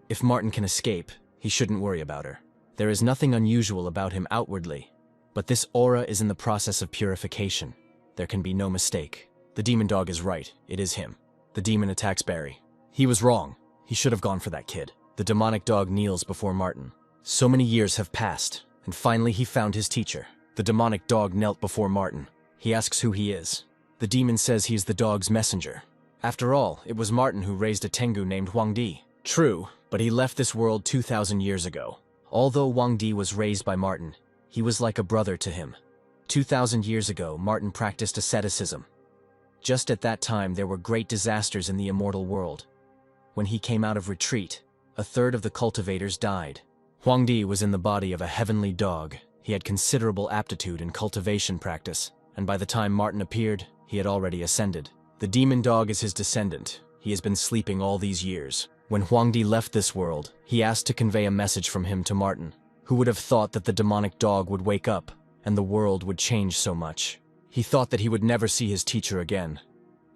If Martin can escape, he shouldn't worry about her. There is nothing unusual about him outwardly, but this aura is in the process of purification. There can be no mistake. The demon dog is right. It is him. The demon attacks Barry. He was wrong. He should have gone for that kid. The demonic dog kneels before Martin. So many years have passed, and finally he found his teacher. The demonic dog knelt before Martin. He asks who he is. The demon says he is the dog's messenger. After all, it was Martin who raised a Tengu named Wang Di. True, but he left this world 2,000 years ago. Although Wang Di was raised by Martin, he was like a brother to him. 2,000 years ago, Martin practiced asceticism. Just at that time, there were great disasters in the immortal world. When he came out of retreat, a third of the cultivators died. Wang Di was in the body of a heavenly dog. He had considerable aptitude in cultivation practice, and by the time Martin appeared, he had already ascended. The demon dog is his descendant. He has been sleeping all these years. When Wang Di left this world, he asked to convey a message from him to Martin. Who would have thought that the demonic dog would wake up, and the world would change so much? He thought that he would never see his teacher again.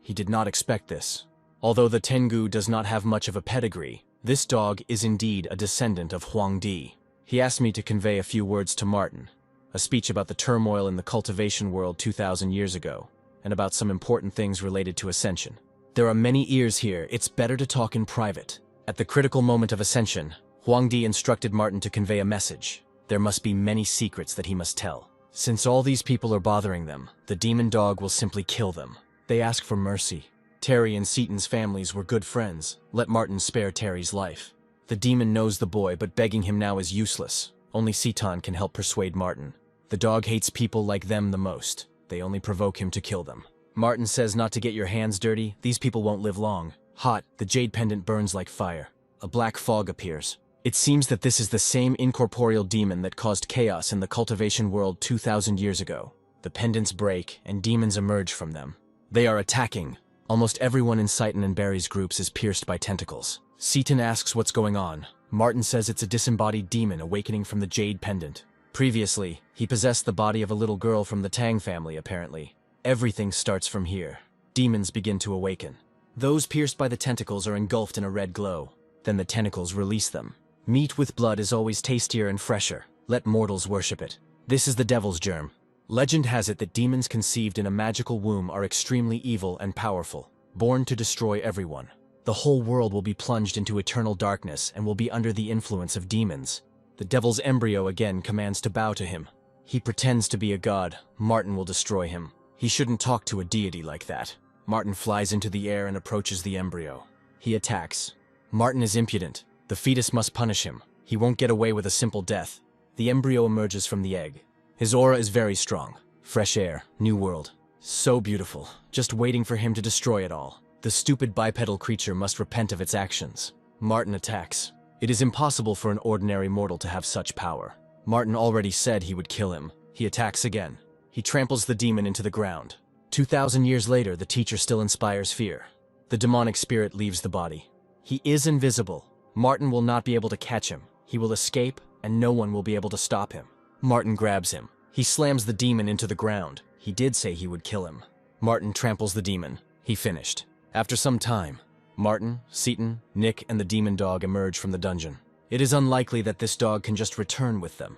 He did not expect this. Although the Tengu does not have much of a pedigree, this dog is indeed a descendant of Wang Di. He asked me to convey a few words to Martin, a speech about the turmoil in the cultivation world 2,000 years ago, and about some important things related to ascension. There are many ears here, it's better to talk in private. At the critical moment of ascension, Wang Di instructed Martin to convey a message. There must be many secrets that he must tell. Since all these people are bothering them, the demon dog will simply kill them. They ask for mercy. Terry and Seaton's families were good friends. Let Martin spare Terry's life. The demon knows the boy, but begging him now is useless. Only Seaton can help persuade Martin. The dog hates people like them the most. They only provoke him to kill them. Martin says not to get your hands dirty. These people won't live long. Hot, the jade pendant burns like fire. A black fog appears. It seems that this is the same incorporeal demon that caused chaos in the cultivation world 2,000 years ago. The pendants break, and demons emerge from them. They are attacking. Almost everyone in Seaton and Barry's groups is pierced by tentacles. Seaton asks what's going on. Martin says it's a disembodied demon awakening from the jade pendant. Previously, he possessed the body of a little girl from the Tang family, apparently. Everything starts from here. Demons begin to awaken. Those pierced by the tentacles are engulfed in a red glow. Then the tentacles release them. Meat with blood is always tastier and fresher. Let mortals worship it. This is the devil's germ. Legend has it that demons conceived in a magical womb are extremely evil and powerful, born to destroy everyone. The whole world will be plunged into eternal darkness and will be under the influence of demons. The devil's embryo again commands to bow to him. He pretends to be a god. Martin will destroy him. He shouldn't talk to a deity like that. Martin flies into the air and approaches the embryo. He attacks. Martin is impudent. The fetus must punish him. He won't get away with a simple death. The embryo emerges from the egg. His aura is very strong. Fresh air, new world. So beautiful, just waiting for him to destroy it all. The stupid bipedal creature must repent of its actions. Martin attacks. It is impossible for an ordinary mortal to have such power. Martin already said he would kill him. He attacks again. He tramples the demon into the ground. 2,000 years later, the teacher still inspires fear. The demonic spirit leaves the body. He is invisible. Martin will not be able to catch him. He will escape, and no one will be able to stop him. Martin grabs him. He slams the demon into the ground. He did say he would kill him. Martin tramples the demon. He finished. After some time, Martin, Seaton, Nick, and the demon dog emerge from the dungeon. It is unlikely that this dog can just return with them.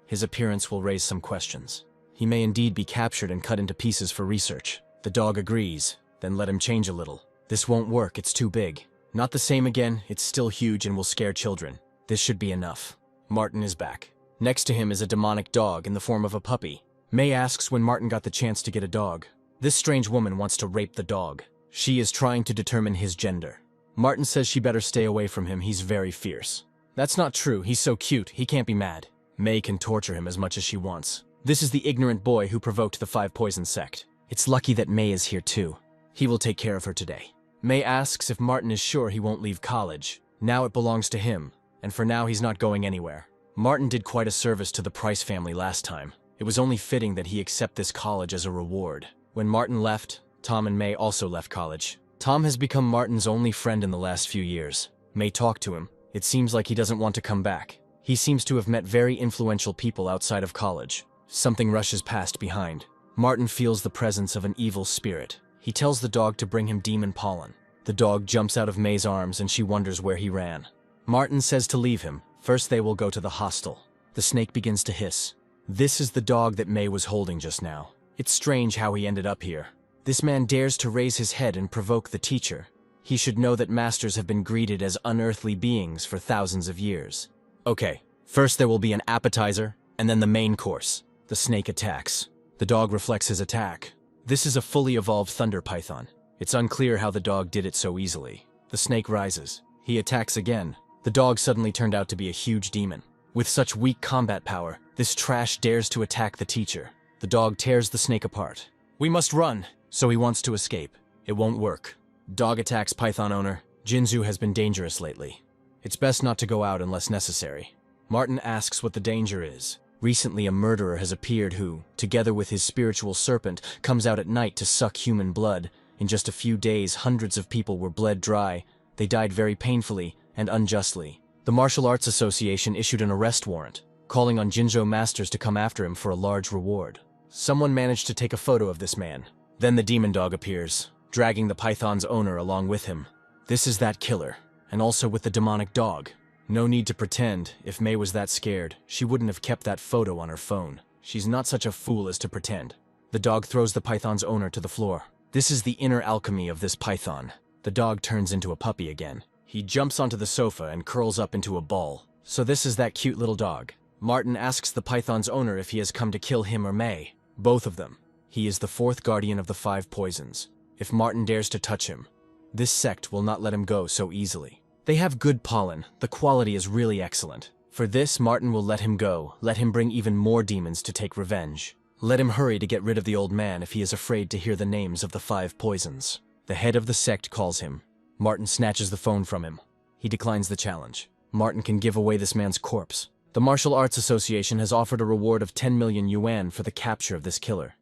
His appearance will raise some questions. He may indeed be captured and cut into pieces for research. The dog agrees, then let him change a little. This won't work, it's too big. Not the same again, it's still huge and will scare children. This should be enough. Martin is back. Next to him is a demonic dog in the form of a puppy. May asks when Martin got the chance to get a dog. This strange woman wants to rape the dog. She is trying to determine his gender. Martin says she better stay away from him, he's very fierce. That's not true, he's so cute, he can't be mad. May can torture him as much as she wants. This is the ignorant boy who provoked the 5 Poison sect. It's lucky that May is here too. He will take care of her today. May asks if Martin is sure he won't leave college. Now it belongs to him, and for now he's not going anywhere. Martin did quite a service to the Price family last time. It was only fitting that he accept this college as a reward. When Martin left, Tom and May also left college. Tom has become Martin's only friend in the last few years. May talked to him. It seems like he doesn't want to come back. He seems to have met very influential people outside of college. Something rushes past behind. Martin feels the presence of an evil spirit. He tells the dog to bring him demon pollen. The dog jumps out of May's arms and she wonders where he ran. Martin says to leave him. First they will go to the hostel. The snake begins to hiss. This is the dog that May was holding just now. It's strange how he ended up here. This man dares to raise his head and provoke the teacher. He should know that masters have been greeted as unearthly beings for thousands of years. Okay, first there will be an appetizer, and then the main course. The snake attacks. The dog reflects his attack. This is a fully evolved thunder python. It's unclear how the dog did it so easily. The snake rises. He attacks again. The dog suddenly turned out to be a huge demon. With such weak combat power, this trash dares to attack the teacher. The dog tears the snake apart. We must run! So he wants to escape. It won't work. Dog attacks python owner. Jinzu has been dangerous lately. It's best not to go out unless necessary. Martin asks what the danger is. Recently a murderer has appeared who, together with his spiritual serpent, comes out at night to suck human blood. In just a few days, hundreds of people were bled dry. They died very painfully and unjustly. The Martial Arts Association issued an arrest warrant, calling on Jinzhou masters to come after him for a large reward. Someone managed to take a photo of this man. Then the demon dog appears, dragging the python's owner along with him. This is that killer, and also with the demonic dog. No need to pretend. If May was that scared, she wouldn't have kept that photo on her phone. She's not such a fool as to pretend. The dog throws the python's owner to the floor. This is the inner alchemy of this python. The dog turns into a puppy again. He jumps onto the sofa and curls up into a ball. So this is that cute little dog. Martin asks the python's owner if he has come to kill him or May. Both of them. He is the fourth guardian of the 5 poisons. If Martin dares to touch him, this sect will not let him go so easily. They have good pollen. The quality is really excellent. For this, Martin will let him go. Let him bring even more demons to take revenge. Let him hurry to get rid of the old man if he is afraid to hear the names of the 5 poisons. The head of the sect calls him. Martin snatches the phone from him. He declines the challenge. Martin can give away this man's corpse. The Martial Arts Association has offered a reward of 10 million yuan for the capture of this killer.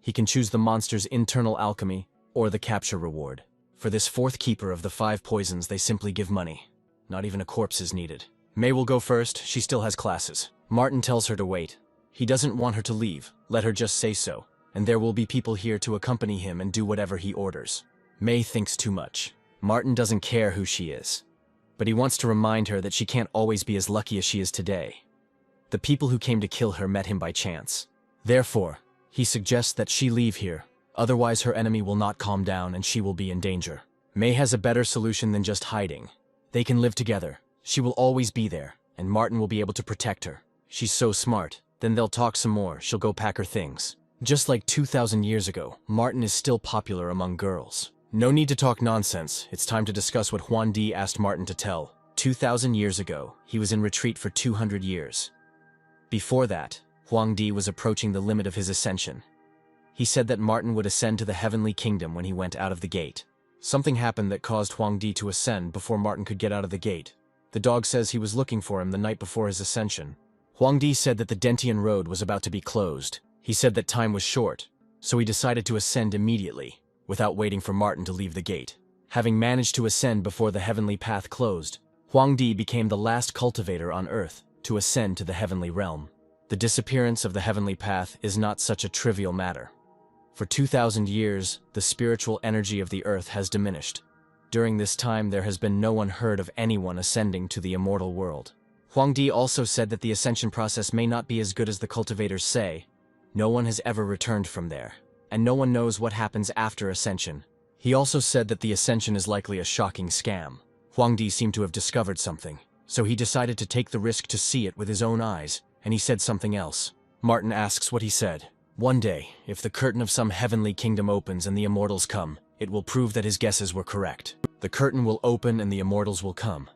He can choose the monster's internal alchemy or the capture reward. For this 4th keeper of the 5 poisons, they simply give money. Not even a corpse is needed. May will go first. She still has classes. Martin tells her to wait. He doesn't want her to leave. Let her just say so. And there will be people here to accompany him and do whatever he orders. May thinks too much. Martin doesn't care who she is. But he wants to remind her that she can't always be as lucky as she is today. The people who came to kill her met him by chance. Therefore, he suggests that she leave here. Otherwise her enemy will not calm down and she will be in danger. May has a better solution than just hiding. They can live together. She will always be there, and Martin will be able to protect her. She's so smart. Then they'll talk some more. She'll go pack her things. Just like 2,000 years ago, Martin is still popular among girls. No need to talk nonsense. It's time to discuss what Huan Di asked Martin to tell. 2,000 years ago, he was in retreat for 200 years. Before that, Huang Di was approaching the limit of his ascension. He said that Martin would ascend to the heavenly kingdom when he went out of the gate. Something happened that caused Huang Di to ascend before Martin could get out of the gate. The dog says he was looking for him the night before his ascension. Huang Di said that the Dentian road was about to be closed. He said that time was short, so he decided to ascend immediately, without waiting for Martin to leave the gate. Having managed to ascend before the heavenly path closed, Huang Di became the last cultivator on Earth to ascend to the heavenly realm. The disappearance of the heavenly path is not such a trivial matter. For 2,000 years, the spiritual energy of the earth has diminished. During this time, there has been no one heard of anyone ascending to the immortal world. Huang Di also said that the ascension process may not be as good as the cultivators say. No one has ever returned from there, and no one knows what happens after ascension. He also said that the ascension is likely a shocking scam. Huang Di seemed to have discovered something, so he decided to take the risk to see it with his own eyes, and he said something else. Martin asks what he said. One day, if the curtain of some heavenly kingdom opens and the immortals come, it will prove that his guesses were correct. The curtain will open and the immortals will come.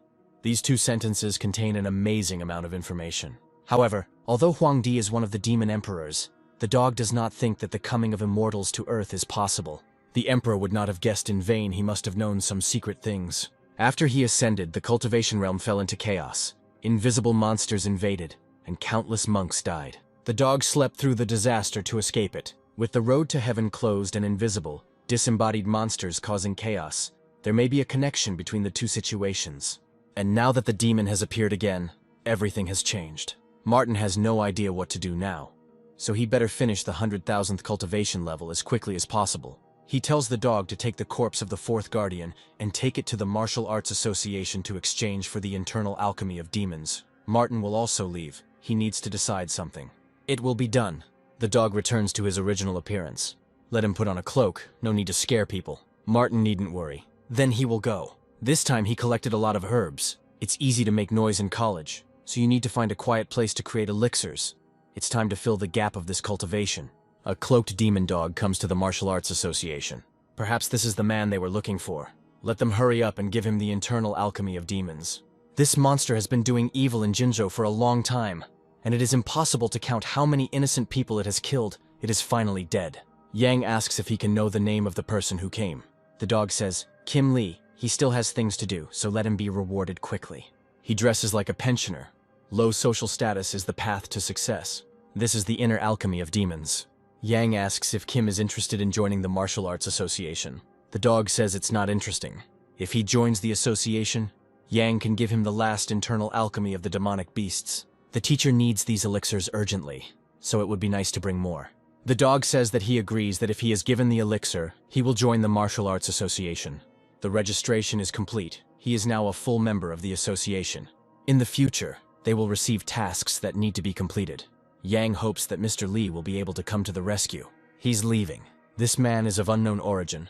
These 2 sentences contain an amazing amount of information. However, although Huang Di is one of the demon emperors, the dog does not think that the coming of immortals to Earth is possible. The Emperor would not have guessed in vain. He must have known some secret things. After he ascended, the cultivation realm fell into chaos. Invisible monsters invaded, and countless monks died. The dog slept through the disaster to escape it. With the road to heaven closed and invisible, disembodied monsters causing chaos, there may be a connection between the two situations. And now that the demon has appeared again, everything has changed. Martin has no idea what to do now, so he better finish the 100,000th cultivation level as quickly as possible. He tells the dog to take the corpse of the fourth guardian and take it to the Martial Arts Association to exchange for the internal alchemy of demons. Martin will also leave. He needs to decide something. It will be done. The dog returns to his original appearance. Let him put on a cloak. No need to scare people. Martin needn't worry. Then he will go. This time he collected a lot of herbs. It's easy to make noise in college, so you need to find a quiet place to create elixirs. It's time to fill the gap of this cultivation. A cloaked demon dog comes to the Martial Arts Association. Perhaps this is the man they were looking for. Let them hurry up and give him the internal alchemy of demons. This monster has been doing evil in Jinzhou for a long time, and it is impossible to count how many innocent people it has killed. It is finally dead. Yang asks if he can know the name of the person who came. The dog says, Kim Lee. He still has things to do, so let him be rewarded quickly. He dresses like a pensioner. Low social status is the path to success. This is the inner alchemy of demons. Yang asks if Kim is interested in joining the Martial Arts Association. The dog says it's not interesting. If he joins the association, Yang can give him the last internal alchemy of the demonic beasts. The teacher needs these elixirs urgently, so it would be nice to bring more. The dog says that he agrees that if he is given the elixir, he will join the Martial Arts Association. The registration is complete. He is now a full member of the association. In the future, they will receive tasks that need to be completed. Yang hopes that Mr. Lee will be able to come to the rescue. He's leaving. This man is of unknown origin.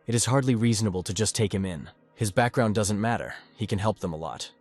It is hardly reasonable to just take him in. His background doesn't matter. He can help them a lot.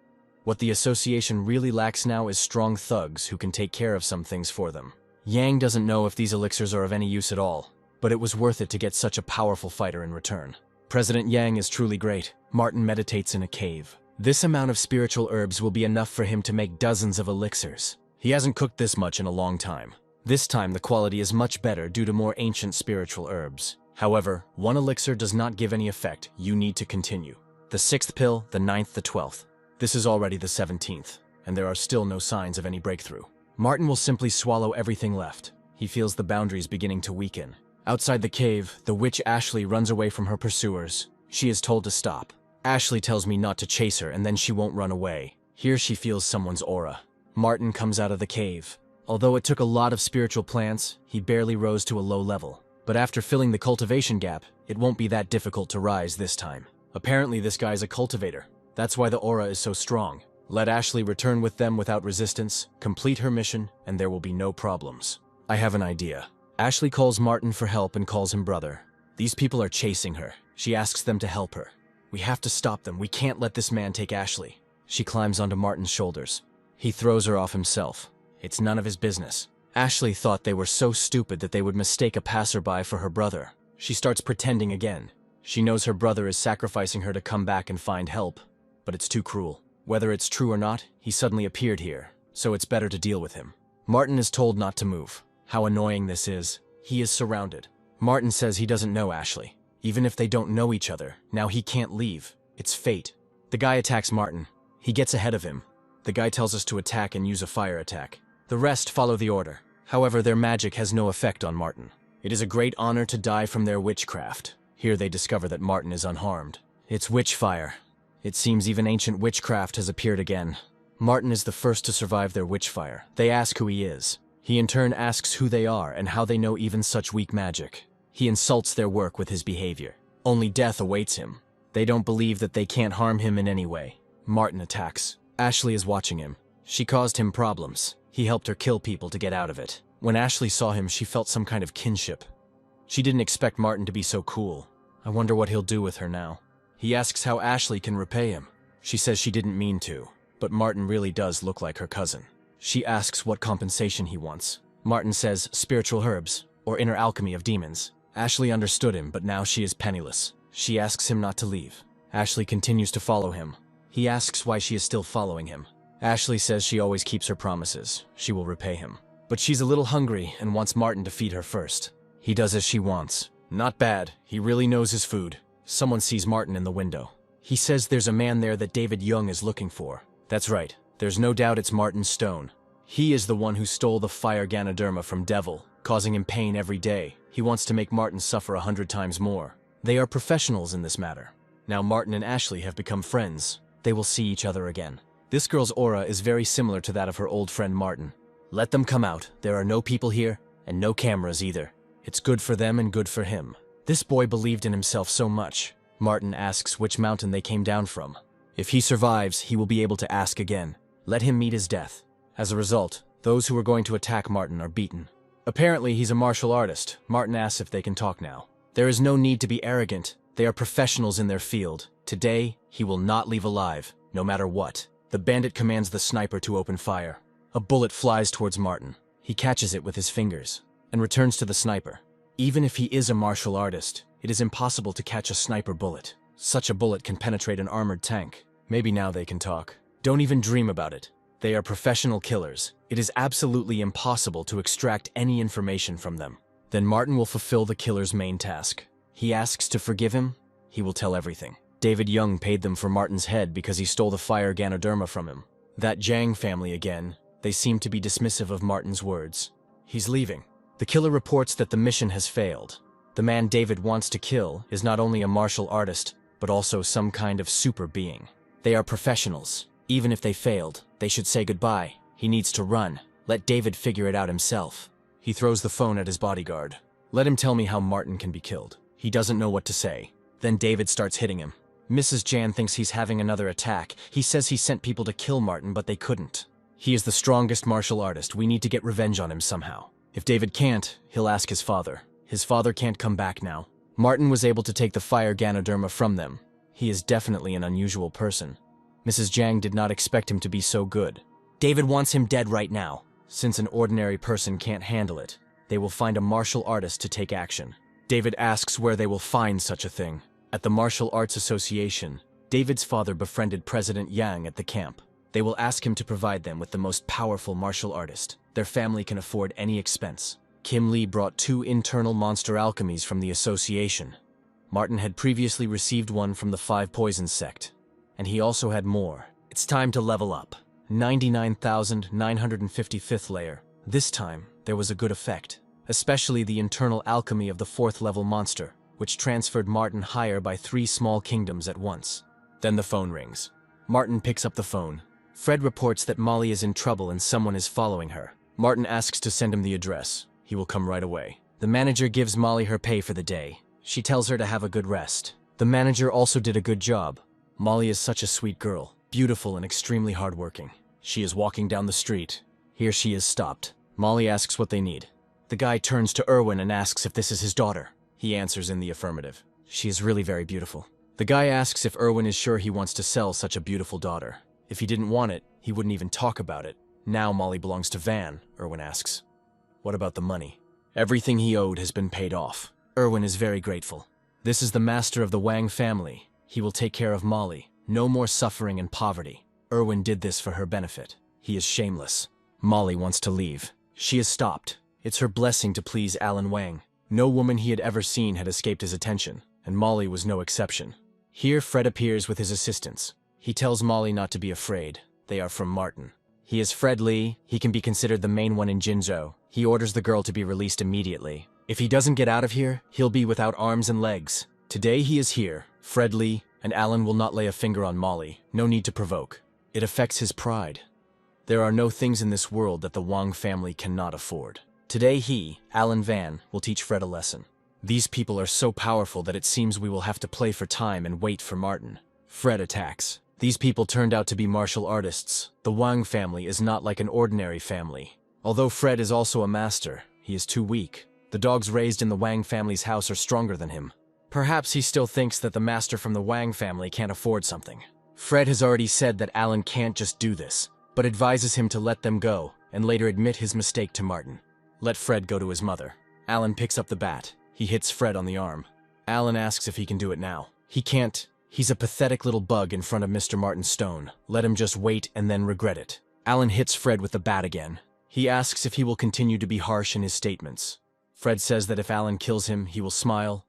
What the association really lacks now is strong thugs who can take care of some things for them. Yang doesn't know if these elixirs are of any use at all, but it was worth it to get such a powerful fighter in return. President Yang is truly great. Martin meditates in a cave. This amount of spiritual herbs will be enough for him to make dozens of elixirs. He hasn't cooked this much in a long time. This time the quality is much better due to more ancient spiritual herbs. However, one elixir does not give any effect. You need to continue. The 6th pill, the 9th, the 12th. This is already the 17th, and there are still no signs of any breakthrough. Martin will simply swallow everything left. He feels the boundaries beginning to weaken. Outside the cave, the witch Ashley runs away from her pursuers. She is told to stop. Ashley tells me not to chase her, and then she won't run away. Here she feels someone's aura. Martin comes out of the cave. Although it took a lot of spiritual plants, he barely rose to a low level. But after filling the cultivation gap, it won't be that difficult to rise this time. Apparently this guy's a cultivator. That's why the aura is so strong. Let Ashley return with them without resistance, complete her mission, and there will be no problems. I have an idea. Ashley calls Martin for help and calls him brother. These people are chasing her. She asks them to help her. We have to stop them. We can't let this man take Ashley. She climbs onto Martin's shoulders. He throws her off himself. It's none of his business. Ashley thought they were so stupid that they would mistake a passerby for her brother. She starts pretending again. She knows her brother is sacrificing her to come back and find help, but it's too cruel. Whether it's true or not, he suddenly appeared here, so it's better to deal with him. Martin is told not to move. How annoying this is. He is surrounded. Martin says he doesn't know Ashley. Even if they don't know each other, now he can't leave. It's fate. The guy attacks Martin. He gets ahead of him. The guy tells us to attack and use a fire attack. The rest follow the order. However, their magic has no effect on Martin. It is a great honor to die from their witchcraft. Here they discover that Martin is unharmed. It's witch fire. It seems even ancient witchcraft has appeared again. Martin is the first to survive their witch fire. They ask who he is. He in turn asks who they are and how they know even such weak magic. He insults their work with his behavior. Only death awaits him. They don't believe that they can't harm him in any way. Martin attacks. Ashley is watching him. She caused him problems. He helped her kill people to get out of it. When Ashley saw him, she felt some kind of kinship. She didn't expect Martin to be so cool. I wonder what he'll do with her now. He asks how Ashley can repay him. She says she didn't mean to, but Martin really does look like her cousin. She asks what compensation he wants. Martin says spiritual herbs, or inner alchemy of demons. Ashley understood him, but now she is penniless. She asks him not to leave. Ashley continues to follow him. He asks why she is still following him. Ashley says she always keeps her promises. She will repay him. But she's a little hungry and wants Martin to feed her first. He does as she wants. Not bad. He really knows his food. Someone sees Martin in the window. He says there's a man there that David Jung is looking for. That's right. There's no doubt it's Martin Stone. He is the one who stole the fire Ganoderma from Devil, causing him pain every day. He wants to make Martin suffer 100 times more. They are professionals in this matter. Now Martin and Ashley have become friends. They will see each other again. This girl's aura is very similar to that of her old friend Martin. Let them come out. There are no people here, and no cameras either. It's good for them and good for him. This boy believed in himself so much. Martin asks which mountain they came down from. If he survives, he will be able to ask again. Let him meet his death. As a result, those who are going to attack Martin are beaten. Apparently, he's a martial artist. Martin asks if they can talk now. There is no need to be arrogant. They are professionals in their field. Today, he will not leave alive, no matter what. The bandit commands the sniper to open fire. A bullet flies towards Martin. He catches it with his fingers and returns to the sniper. Even if he is a martial artist, it is impossible to catch a sniper bullet. Such a bullet can penetrate an armored tank. Maybe now they can talk. Don't even dream about it. They are professional killers. It is absolutely impossible to extract any information from them. Then Martin will fulfill the killer's main task. He asks to forgive him. He will tell everything. David Jung paid them for Martin's head because he stole the fire Ganoderma from him. That Jang family again. They seem to be dismissive of Martin's words. He's leaving. The killer reports that the mission has failed. The man David wants to kill is not only a martial artist, but also some kind of super being. They are professionals. Even if they failed, they should say goodbye. He needs to run. Let David figure it out himself. He throws the phone at his bodyguard. Let him tell me how Martin can be killed. He doesn't know what to say. Then David starts hitting him. Mrs. Jan thinks he's having another attack. He says he sent people to kill Martin, but they couldn't. He is the strongest martial artist. We need to get revenge on him somehow. If David can't, he'll ask his father. His father can't come back now. Martin was able to take the fire Ganoderma from them. He is definitely an unusual person. Mrs. Jang did not expect him to be so good. David wants him dead right now. Since an ordinary person can't handle it, they will find a martial artist to take action. David asks where they will find such a thing. At the Martial Arts Association, David's father befriended President Yang at the camp. They will ask him to provide them with the most powerful martial artist. Their family can afford any expense. Kim Lee brought 2 internal monster alchemies from the association. Martin had previously received one from the 5 Poisons sect, and he also had more. It's time to level up. 99,955th layer. This time, there was a good effect, especially the internal alchemy of the 4th level monster, which transferred Martin higher by 3 small kingdoms at once. Then the phone rings. Martin picks up the phone. Fred reports that Molly is in trouble and someone is following her. Martin asks to send him the address. He will come right away. The manager gives Molly her pay for the day. She tells her to have a good rest. The manager also did a good job. Molly is such a sweet girl, beautiful and extremely hardworking. She is walking down the street. Here she is stopped. Molly asks what they need. The guy turns to Erwin and asks if this is his daughter. He answers in the affirmative. She is really very beautiful. The guy asks if Erwin is sure he wants to sell such a beautiful daughter. If he didn't want it, he wouldn't even talk about it. Now Molly belongs to Van, Erwin asks. What about the money? Everything he owed has been paid off. Erwin is very grateful. This is the master of the Wang family. He will take care of Molly. No more suffering and poverty. Erwin did this for her benefit. He is shameless. Molly wants to leave. She is stopped. It's her blessing to please Alan Wang. No woman he had ever seen had escaped his attention, and Molly was no exception. Here Fred appears with his assistants. He tells Molly not to be afraid. They are from Martin. He is Fred Lee. He can be considered the main one in Jinzhou. He orders the girl to be released immediately. If he doesn't get out of here, he'll be without arms and legs. Today he is here, Fred Lee, and Alan will not lay a finger on Molly. No need to provoke. It affects his pride. There are no things in this world that the Wang family cannot afford. Today he, Alan Van, will teach Fred a lesson. These people are so powerful that it seems we will have to play for time and wait for Martin. Fred attacks. These people turned out to be martial artists. The Wang family is not like an ordinary family. Although Fred is also a master, he is too weak. The dogs raised in the Wang family's house are stronger than him. Perhaps he still thinks that the master from the Wang family can't afford something. Fred has already said that Alan can't just do this, but advises him to let them go and later admit his mistake to Martin. Let Fred go to his mother. Alan picks up the bat. He hits Fred on the arm. Alan asks if he can do it now. He can't. He's a pathetic little bug in front of Mr. Martin Stone. Let him just wait and then regret it. Alan hits Fred with the bat again. He asks if he will continue to be harsh in his statements. Fred says that if Alan kills him, he will smile,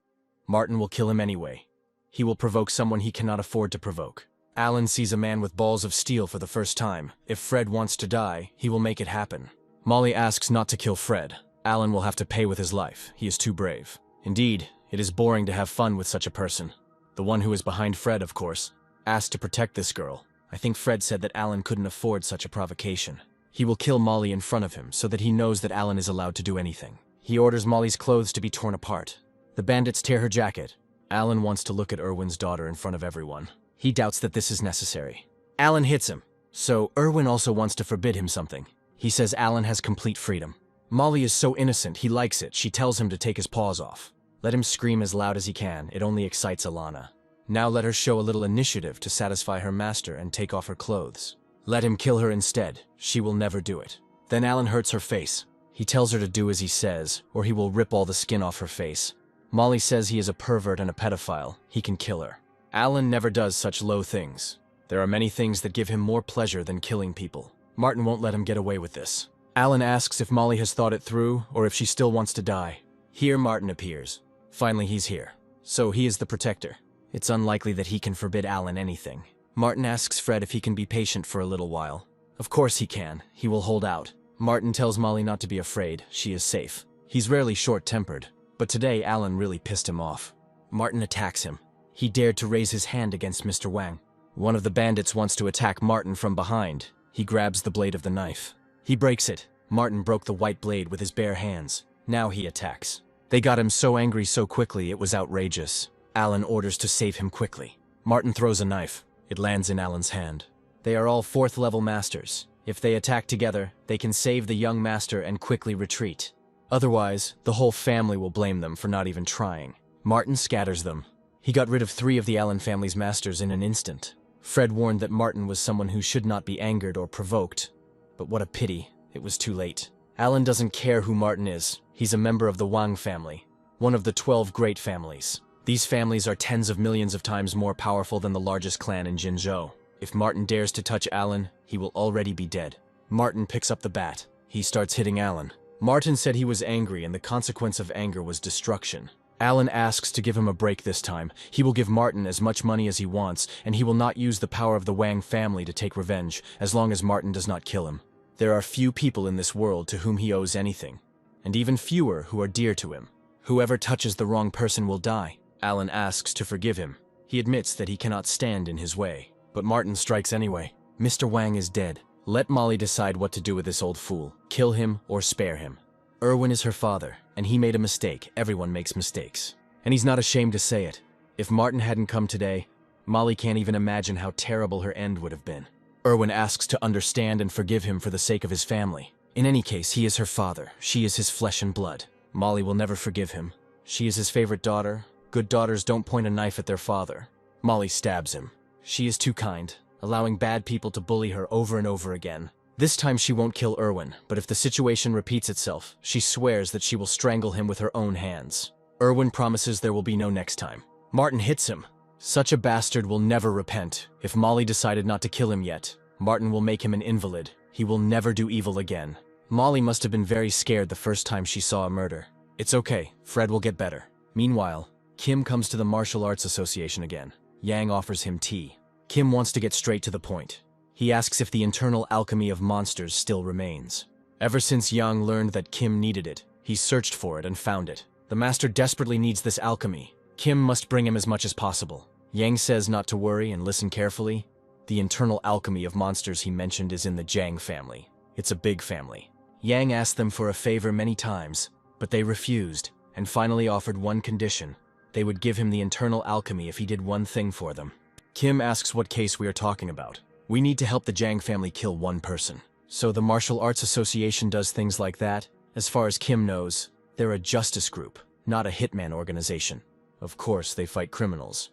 Martin will kill him anyway. He will provoke someone he cannot afford to provoke. Alan sees a man with balls of steel for the first time. If Fred wants to die, he will make it happen. Molly asks not to kill Fred. Alan will have to pay with his life. He is too brave. Indeed, it is boring to have fun with such a person. The one who is behind Fred, of course, asked to protect this girl. I think Fred said that Alan couldn't afford such a provocation. He will kill Molly in front of him so that he knows that Alan is allowed to do anything. He orders Molly's clothes to be torn apart. The bandits tear her jacket. Alan wants to look at Erwin's daughter in front of everyone. He doubts that this is necessary. Alan hits him. So Erwin also wants to forbid him something. He says Alan has complete freedom. Molly is so innocent, he likes it. She tells him to take his paws off. Let him scream as loud as he can. It only excites Alana. Now let her show a little initiative to satisfy her master and take off her clothes. Let him kill her instead. She will never do it. Then Alan hurts her face. He tells her to do as he says, or he will rip all the skin off her face. Molly says he is a pervert and a pedophile. He can kill her. Alan never does such low things. There are many things that give him more pleasure than killing people. Martin won't let him get away with this. Alan asks if Molly has thought it through, or if she still wants to die. Here Martin appears. Finally he's here. So he is the protector. It's unlikely that he can forbid Alan anything. Martin asks Fred if he can be patient for a little while. Of course he can. He will hold out. Martin tells Molly not to be afraid. She is safe. He's rarely short-tempered, but today Alan really pissed him off. Martin attacks him. He dared to raise his hand against Mr. Wang. One of the bandits wants to attack Martin from behind. He grabs the blade of the knife. He breaks it. Martin broke the white blade with his bare hands. Now he attacks. They got him so angry so quickly it was outrageous. Alan orders to save him quickly. Martin throws a knife. It lands in Alan's hand. They are all 4th level masters. If they attack together, they can save the young master and quickly retreat. Otherwise, the whole family will blame them for not even trying. Martin scatters them. He got rid of 3 of the Allen family's masters in an instant. Fred warned that Martin was someone who should not be angered or provoked. But what a pity, it was too late. Alan doesn't care who Martin is. He's a member of the Wang family, one of the 12 great families. These families are tens of millions of times more powerful than the largest clan in Jinzhou. If Martin dares to touch Alan, he will already be dead. Martin picks up the bat. He starts hitting Alan. Martin said he was angry and the consequence of anger was destruction. Alan asks to give him a break this time. He will give Martin as much money as he wants, and he will not use the power of the Wang family to take revenge, as long as Martin does not kill him. There are few people in this world to whom he owes anything, and even fewer who are dear to him. Whoever touches the wrong person will die. Alan asks to forgive him. He admits that he cannot stand in his way, but Martin strikes anyway. Mr. Wang is dead. Let Molly decide what to do with this old fool. Kill him or spare him. Erwin is her father, and he made a mistake. Everyone makes mistakes. And he's not ashamed to say it. If Martin hadn't come today, Molly can't even imagine how terrible her end would have been. Erwin asks to understand and forgive him for the sake of his family. In any case, he is her father. She is his flesh and blood. Molly will never forgive him. She is his favorite daughter. Good daughters don't point a knife at their father. Molly stabs him. She is too kind, allowing bad people to bully her over and over again. This time she won't kill Erwin, but if the situation repeats itself, she swears that she will strangle him with her own hands. Erwin promises there will be no next time. Martin hits him. Such a bastard will never repent. If Molly decided not to kill him yet, Martin will make him an invalid. He will never do evil again. Molly must have been very scared the first time she saw a murder. It's okay, Fred will get better. Meanwhile, Kim comes to the Martial Arts Association again. Yang offers him tea. Kim wants to get straight to the point. He asks if the internal alchemy of monsters still remains. Ever since Jung learned that Kim needed it, he searched for it and found it. The master desperately needs this alchemy. Kim must bring him as much as possible. Yang says not to worry and listen carefully. The internal alchemy of monsters he mentioned is in the Jang family. It's a big family. Yang asked them for a favor many times, but they refused, and finally offered one condition. They would give him the internal alchemy if he did one thing for them. Kim asks what case we are talking about. We need to help the Jang family kill one person. So the Martial Arts Association does things like that? As far as Kim knows, they're a justice group, not a hitman organization. Of course, they fight criminals.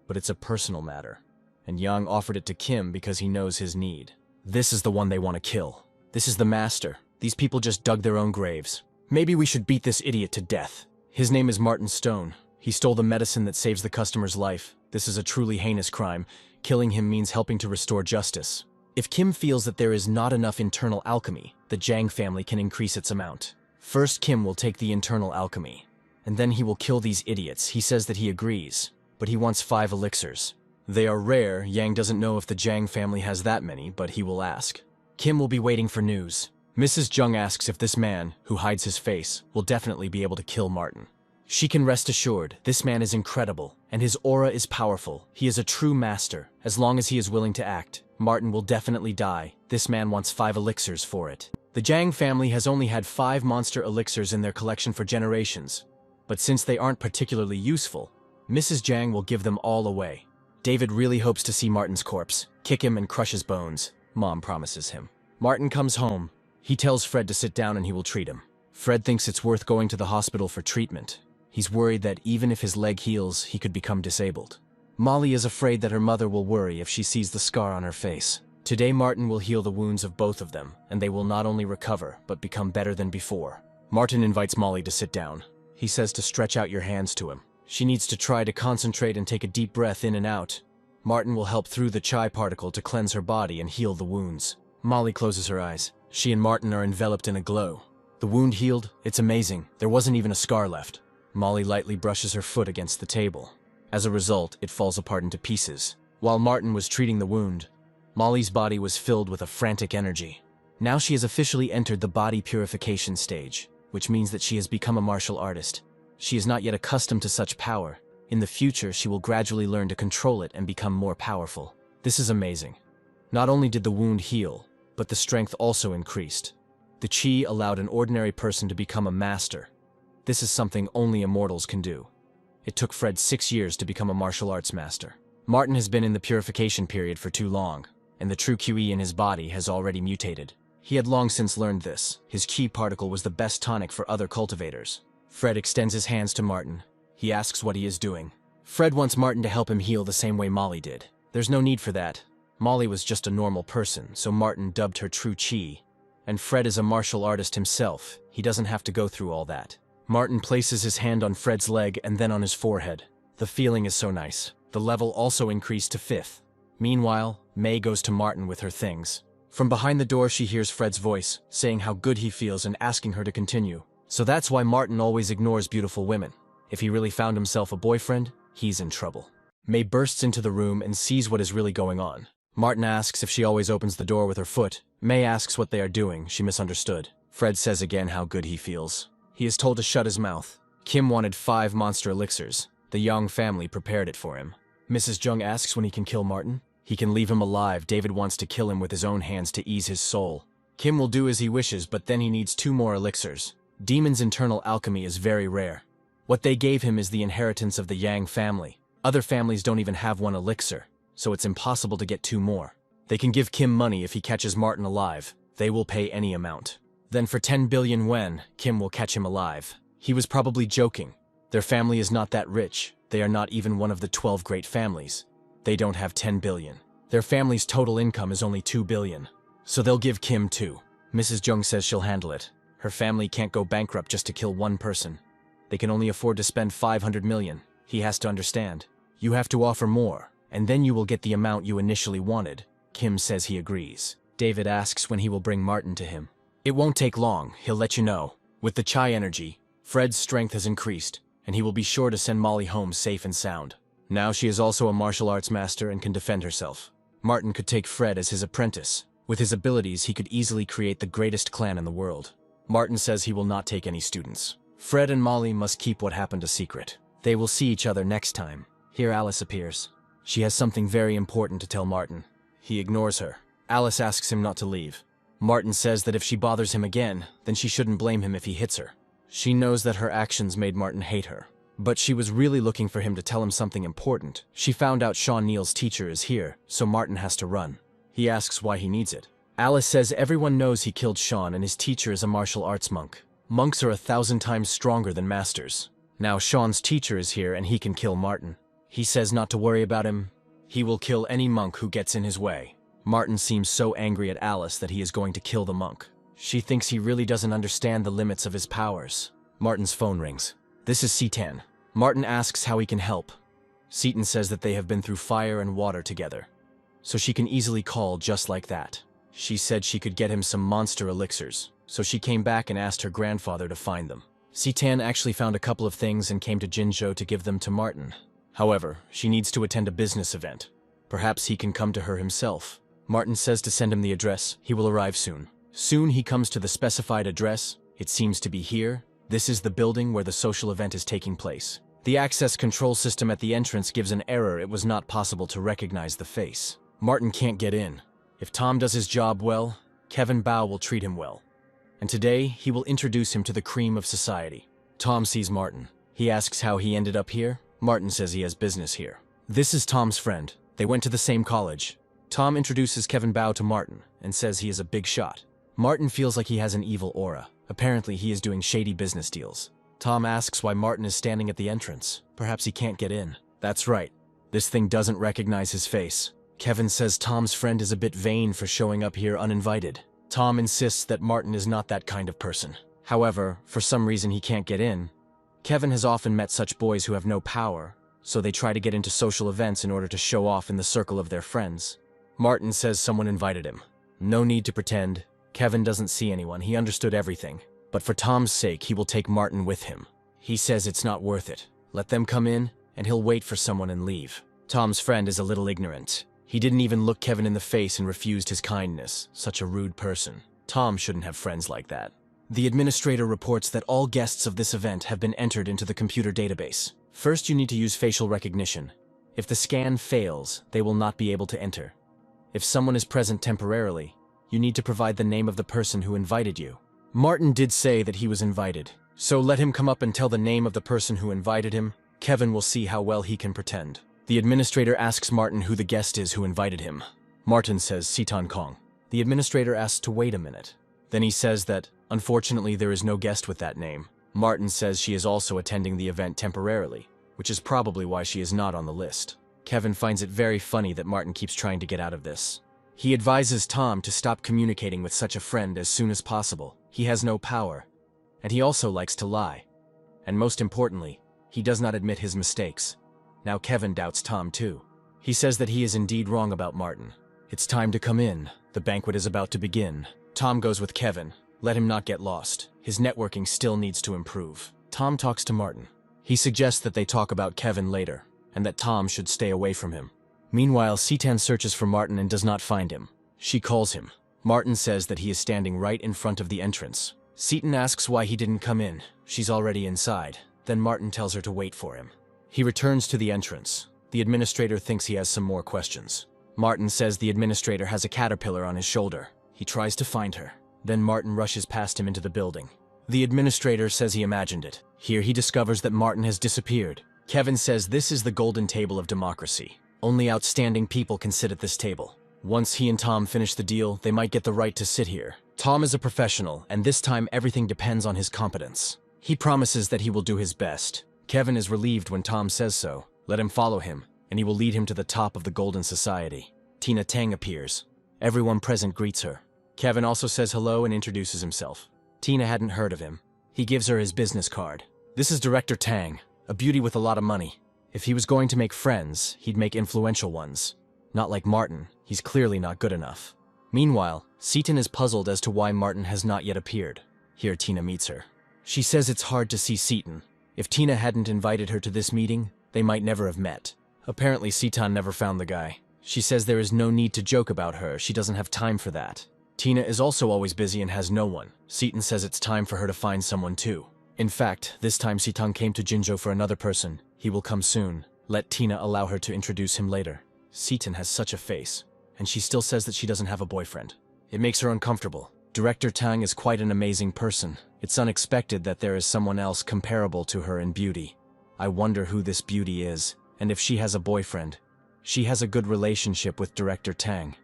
But it's a personal matter. And Yang offered it to Kim because he knows his need. This is the one they want to kill. This is the master. These people just dug their own graves. Maybe we should beat this idiot to death. His name is Martin Stone. He stole the medicine that saves the customer's life. This is a truly heinous crime. Killing him means helping to restore justice. If Kim feels that there is not enough internal alchemy, the Jang family can increase its amount. First, Kim will take the internal alchemy. and then he will kill these idiots. He says that he agrees, but he wants 5 elixirs. They are rare. Yang doesn't know if the Jang family has that many, but he will ask. Kim will be waiting for news. Mrs. Jung asks if this man, who hides his face, will definitely be able to kill Martin. She can rest assured, this man is incredible, and his aura is powerful. He is a true master. As long as he is willing to act, Martin will definitely die. This man wants 5 elixirs for it. The Jang family has only had 5 monster elixirs in their collection for generations, but since they aren't particularly useful, Mrs. Jang will give them all away. David really hopes to see Martin's corpse, kick him and crush his bones. Mom promises him. Martin comes home. He tells Fred to sit down and he will treat him. Fred thinks it's worth going to the hospital for treatment. He's worried that even if his leg heals, he could become disabled. Molly is afraid that her mother will worry if she sees the scar on her face. Today Martin will heal the wounds of both of them, and they will not only recover, but become better than before. Martin invites Molly to sit down. He says to stretch out your hands to him. She needs to try to concentrate and take a deep breath in and out. Martin will help through the chai particle to cleanse her body and heal the wounds. Molly closes her eyes. She and Martin are enveloped in a glow. The wound healed. It's amazing. There wasn't even a scar left. Molly lightly brushes her foot against the table. As a result, it falls apart into pieces. While Martin was treating the wound, Molly's body was filled with a frantic energy. Now she has officially entered the body purification stage, which means that she has become a martial artist. She is not yet accustomed to such power. In the future, she will gradually learn to control it and become more powerful. This is amazing. Not only did the wound heal, but the strength also increased. The chi allowed an ordinary person to become a master. This is something only immortals can do. It took Fred 6 years to become a martial arts master. Martin has been in the purification period for too long, and the true QE in his body has already mutated. He had long since learned this. His chi particle was the best tonic for other cultivators. Fred extends his hands to Martin. He asks what he is doing. Fred wants Martin to help him heal the same way Molly did. There's no need for that. Molly was just a normal person, so Martin dubbed her true chi. And Fred is a martial artist himself. He doesn't have to go through all that. Martin places his hand on Fred's leg and then on his forehead. The feeling is so nice. The level also increased to 5th. Meanwhile, May goes to Martin with her things. From behind the door she hears Fred's voice, saying how good he feels and asking her to continue. So that's why Martin always ignores beautiful women. If he really found himself a boyfriend, he's in trouble. May bursts into the room and sees what is really going on. Martin asks if she always opens the door with her foot. May asks what they are doing. She misunderstood. Fred says again how good he feels. He is told to shut his mouth. Kim wanted 5 monster elixirs. The Young family prepared it for him. Mrs. Jung asks when he can kill Martin. He can leave him alive. David wants to kill him with his own hands to ease his soul. Kim will do as he wishes, but then he needs 2 more elixirs. Demon's internal alchemy is very rare. What they gave him is the inheritance of the Yang family. Other families don't even have 1 elixir, so it's impossible to get 2 more. They can give Kim money if he catches Martin alive. They will pay any amount. Then for 10 billion yen, Kim will catch him alive. He was probably joking. Their family is not that rich. They are not even one of the 12 great families. They don't have 10 billion. Their family's total income is only 2 billion. So they'll give Kim 2. Mrs. Jung says she'll handle it. Her family can't go bankrupt just to kill 1 person. They can only afford to spend 500 million. He has to understand. You have to offer more, and then you will get the amount you initially wanted. Kim says he agrees. David asks when he will bring Martin to him. It won't take long, he'll let you know. With the chai energy, Fred's strength has increased, and he will be sure to send Molly home safe and sound. Now she is also a martial arts master and can defend herself. Martin could take Fred as his apprentice. With his abilities, he could easily create the greatest clan in the world. Martin says he will not take any students. Fred and Molly must keep what happened a secret. They will see each other next time. Here Alice appears. She has something very important to tell Martin. He ignores her. Alice asks him not to leave. Martin says that if she bothers him again, then she shouldn't blame him if he hits her. She knows that her actions made Martin hate her. But she was really looking for him to tell him something important. She found out Sean Neal's teacher is here, so Martin has to run. He asks why he needs it. Alice says everyone knows he killed Sean and his teacher is a martial arts monk. Monks are 1,000 times stronger than masters. Now Sean's teacher is here and he can kill Martin. He says not to worry about him. He will kill any monk who gets in his way. Martin seems so angry at Alice that he is going to kill the monk. She thinks he really doesn't understand the limits of his powers. Martin's phone rings. This is Seaton. Martin asks how he can help. Seaton says that they have been through fire and water together, so she can easily call just like that. She said she could get him some monster elixirs, so she came back and asked her grandfather to find them. Sitan actually found a couple of things and came to Jinzhou to give them to Martin. However, she needs to attend a business event. Perhaps he can come to her himself. Martin says to send him the address. He will arrive soon. Soon he comes to the specified address. It seems to be here. This is the building where the social event is taking place. The access control system at the entrance gives an error. It was not possible to recognize the face. Martin can't get in. If Tom does his job well, Kevin Bao will treat him well. And today, he will introduce him to the cream of society. Tom sees Martin. He asks how he ended up here. Martin says he has business here. This is Tom's friend. They went to the same college. Tom introduces Kevin Bao to Martin and says he is a big shot. Martin feels like he has an evil aura. Apparently, he is doing shady business deals. Tom asks why Martin is standing at the entrance. Perhaps he can't get in. That's right. This thing doesn't recognize his face. Kevin says Tom's friend is a bit vain for showing up here uninvited. Tom insists that Martin is not that kind of person. However, for some reason he can't get in. Kevin has often met such boys who have no power, so they try to get into social events in order to show off in the circle of their friends. Martin says someone invited him. No need to pretend. Kevin doesn't see anyone. He understood everything. But for Tom's sake, he will take Martin with him. He says it's not worth it. Let them come in, and he'll wait for someone and leave. Tom's friend is a little ignorant. He didn't even look Kevin in the face and refused his kindness. Such a rude person. Tom shouldn't have friends like that. The administrator reports that all guests of this event have been entered into the computer database. First, you need to use facial recognition. If the scan fails, they will not be able to enter. If someone is present temporarily, you need to provide the name of the person who invited you. Martin did say that he was invited, so let him come up and tell the name of the person who invited him. Kevin will see how well he can pretend. The administrator asks Martin who the guest is who invited him. Martin says Sitan Kong. The administrator asks to wait a minute. Then he says that, unfortunately, there is no guest with that name. Martin says she is also attending the event temporarily, which is probably why she is not on the list. Kevin finds it very funny that Martin keeps trying to get out of this. He advises Tom to stop communicating with such a friend as soon as possible. He has no power, and he also likes to lie. And most importantly, he does not admit his mistakes. Now Kevin doubts Tom too. He says that he is indeed wrong about Martin. It's time to come in. The banquet is about to begin. Tom goes with Kevin. Let him not get lost. His networking still needs to improve. Tom talks to Martin. He suggests that they talk about Kevin later, and that Tom should stay away from him. Meanwhile, Sitan searches for Martin and does not find him. She calls him. Martin says that he is standing right in front of the entrance. Sitan asks why he didn't come in. She's already inside. Then Martin tells her to wait for him. He returns to the entrance. The administrator thinks he has some more questions. Martin says the administrator has a caterpillar on his shoulder. He tries to find her. Then Martin rushes past him into the building. The administrator says he imagined it. Here he discovers that Martin has disappeared. Kevin says this is the golden table of democracy. Only outstanding people can sit at this table. Once he and Tom finish the deal, they might get the right to sit here. Tom is a professional, and this time everything depends on his competence. He promises that he will do his best. Kevin is relieved when Tom says so. Let him follow him, and he will lead him to the top of the Golden Society. Tina Tang appears. Everyone present greets her. Kevin also says hello and introduces himself. Tina hadn't heard of him. He gives her his business card. This is Director Tang, a beauty with a lot of money. If he was going to make friends, he'd make influential ones. Not like Martin, he's clearly not good enough. Meanwhile, Sitan is puzzled as to why Martin has not yet appeared. Here Tina meets her. She says it's hard to see Sitan. If Tina hadn't invited her to this meeting, they might never have met. Apparently Sitan never found the guy. She says there is no need to joke about her, she doesn't have time for that. Tina is also always busy and has no one. Sitan says it's time for her to find someone too. In fact, this time Sitan came to Jinzhou for another person. He will come soon. Let Tina allow her to introduce him later. Sitan has such a face, and she still says that she doesn't have a boyfriend. It makes her uncomfortable. Director Tang is quite an amazing person. It's unexpected that there is someone else comparable to her in beauty. I wonder who this beauty is, and if she has a boyfriend. She has a good relationship with Director Tang.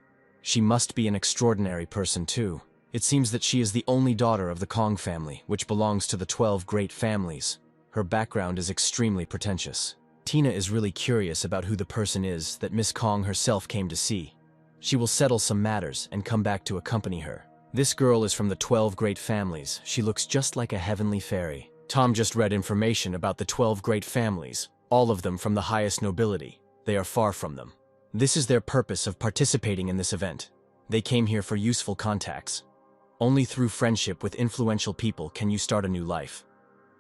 She must be an extraordinary person too. It seems that she is the only daughter of the Kong family, which belongs to the 12 great families. Her background is extremely pretentious. Tina is really curious about who the person is that Miss Kong herself came to see. She will settle some matters and come back to accompany her. This girl is from the 12 great families. She looks just like a heavenly fairy. Tom just read information about the 12 great families, all of them from the highest nobility. They are far from them. This is their purpose of participating in this event. They came here for useful contacts. Only through friendship with influential people can you start a new life.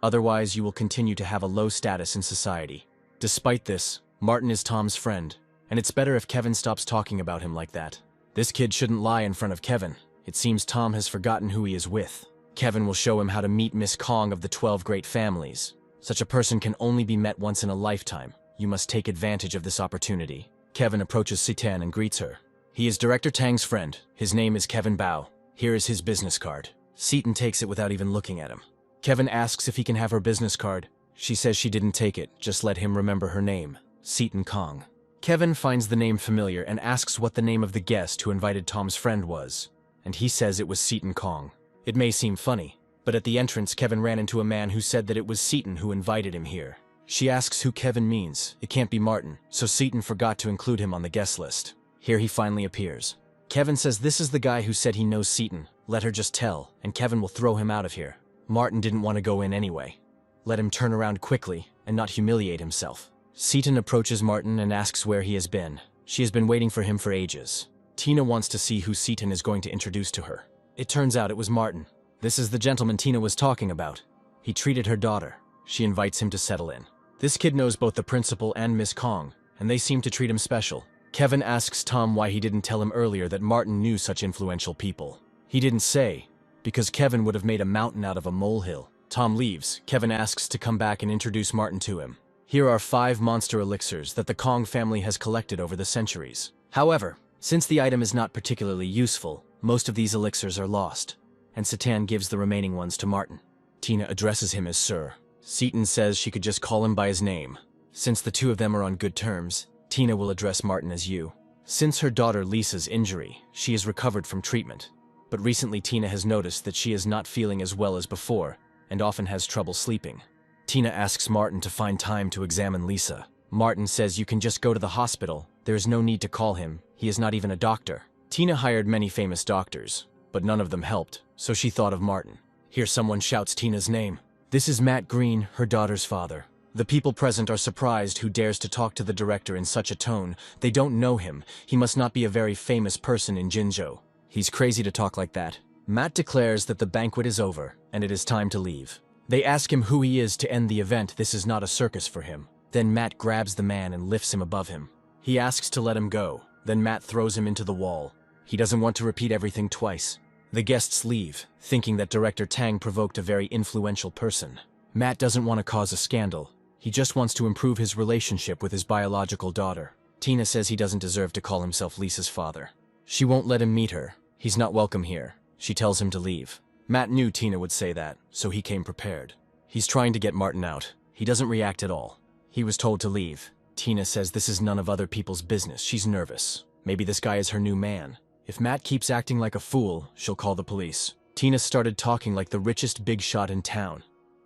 Otherwise, you will continue to have a low status in society. Despite this, Martin is Tom's friend, and it's better if Kevin stops talking about him like that. This kid shouldn't lie in front of Kevin. It seems Tom has forgotten who he is with. Kevin will show him how to meet Miss Kong of the 12 Great Families. Such a person can only be met once in a lifetime. You must take advantage of this opportunity. Kevin approaches Sitan and greets her. He is Director Tang's friend. His name is Kevin Bao. Here is his business card. Seaton takes it without even looking at him. Kevin asks if he can have her business card. She says she didn't take it, just let him remember her name, Seaton Kong. Kevin finds the name familiar and asks what the name of the guest who invited Tom's friend was, and he says it was Seaton Kong. It may seem funny, but at the entrance Kevin ran into a man who said that it was Seaton who invited him here. She asks who Kevin means. It can't be Martin, so Seaton forgot to include him on the guest list. Here he finally appears. Kevin says this is the guy who said he knows Seaton. Let her just tell, and Kevin will throw him out of here. Martin didn't want to go in anyway. Let him turn around quickly and not humiliate himself. Seaton approaches Martin and asks where he has been. She has been waiting for him for ages. Tina wants to see who Seaton is going to introduce to her. It turns out it was Martin. This is the gentleman Tina was talking about. He treated her daughter. She invites him to settle in. This kid knows both the principal and Miss Kong, and they seem to treat him special. Kevin asks Tom why he didn't tell him earlier that Martin knew such influential people. He didn't say, because Kevin would have made a mountain out of a molehill. Tom leaves. Kevin asks to come back and introduce Martin to him. Here are 5 monster elixirs that the Kong family has collected over the centuries. However, since the item is not particularly useful, most of these elixirs are lost, and Satan gives the remaining ones to Martin. Tina addresses him as Sir. Seaton says she could just call him by his name. Since the two of them are on good terms, Tina will address Martin as you. Since her daughter Lisa's injury, she is recovered from treatment. But recently Tina has noticed that she is not feeling as well as before, and often has trouble sleeping. Tina asks Martin to find time to examine Lisa. Martin says you can just go to the hospital. There is no need to call him. He is not even a doctor. Tina hired many famous doctors, but none of them helped, so she thought of Martin. Here someone shouts Tina's name. This is Matt Green, her daughter's father. The people present are surprised who dares to talk to the director in such a tone. They don't know him. He must not be a very famous person in Jinzhou. He's crazy to talk like that. Matt declares that the banquet is over, and it is time to leave. They ask him who he is to end the event. This is not a circus for him. Then Matt grabs the man and lifts him above him. He asks to let him go. Then Matt throws him into the wall. He doesn't want to repeat everything twice. The guests leave, thinking that Director Tang provoked a very influential person. Matt doesn't want to cause a scandal. He just wants to improve his relationship with his biological daughter. Tina says he doesn't deserve to call himself Lisa's father. She won't let him meet her. He's not welcome here. She tells him to leave. Matt knew Tina would say that, so he came prepared. He's trying to get Martin out. He doesn't react at all. He was told to leave. Tina says this is none of other people's business. She's nervous. Maybe this guy is her new man. If Matt keeps acting like a fool, she'll call the police. Tina started talking like the richest big shot in town.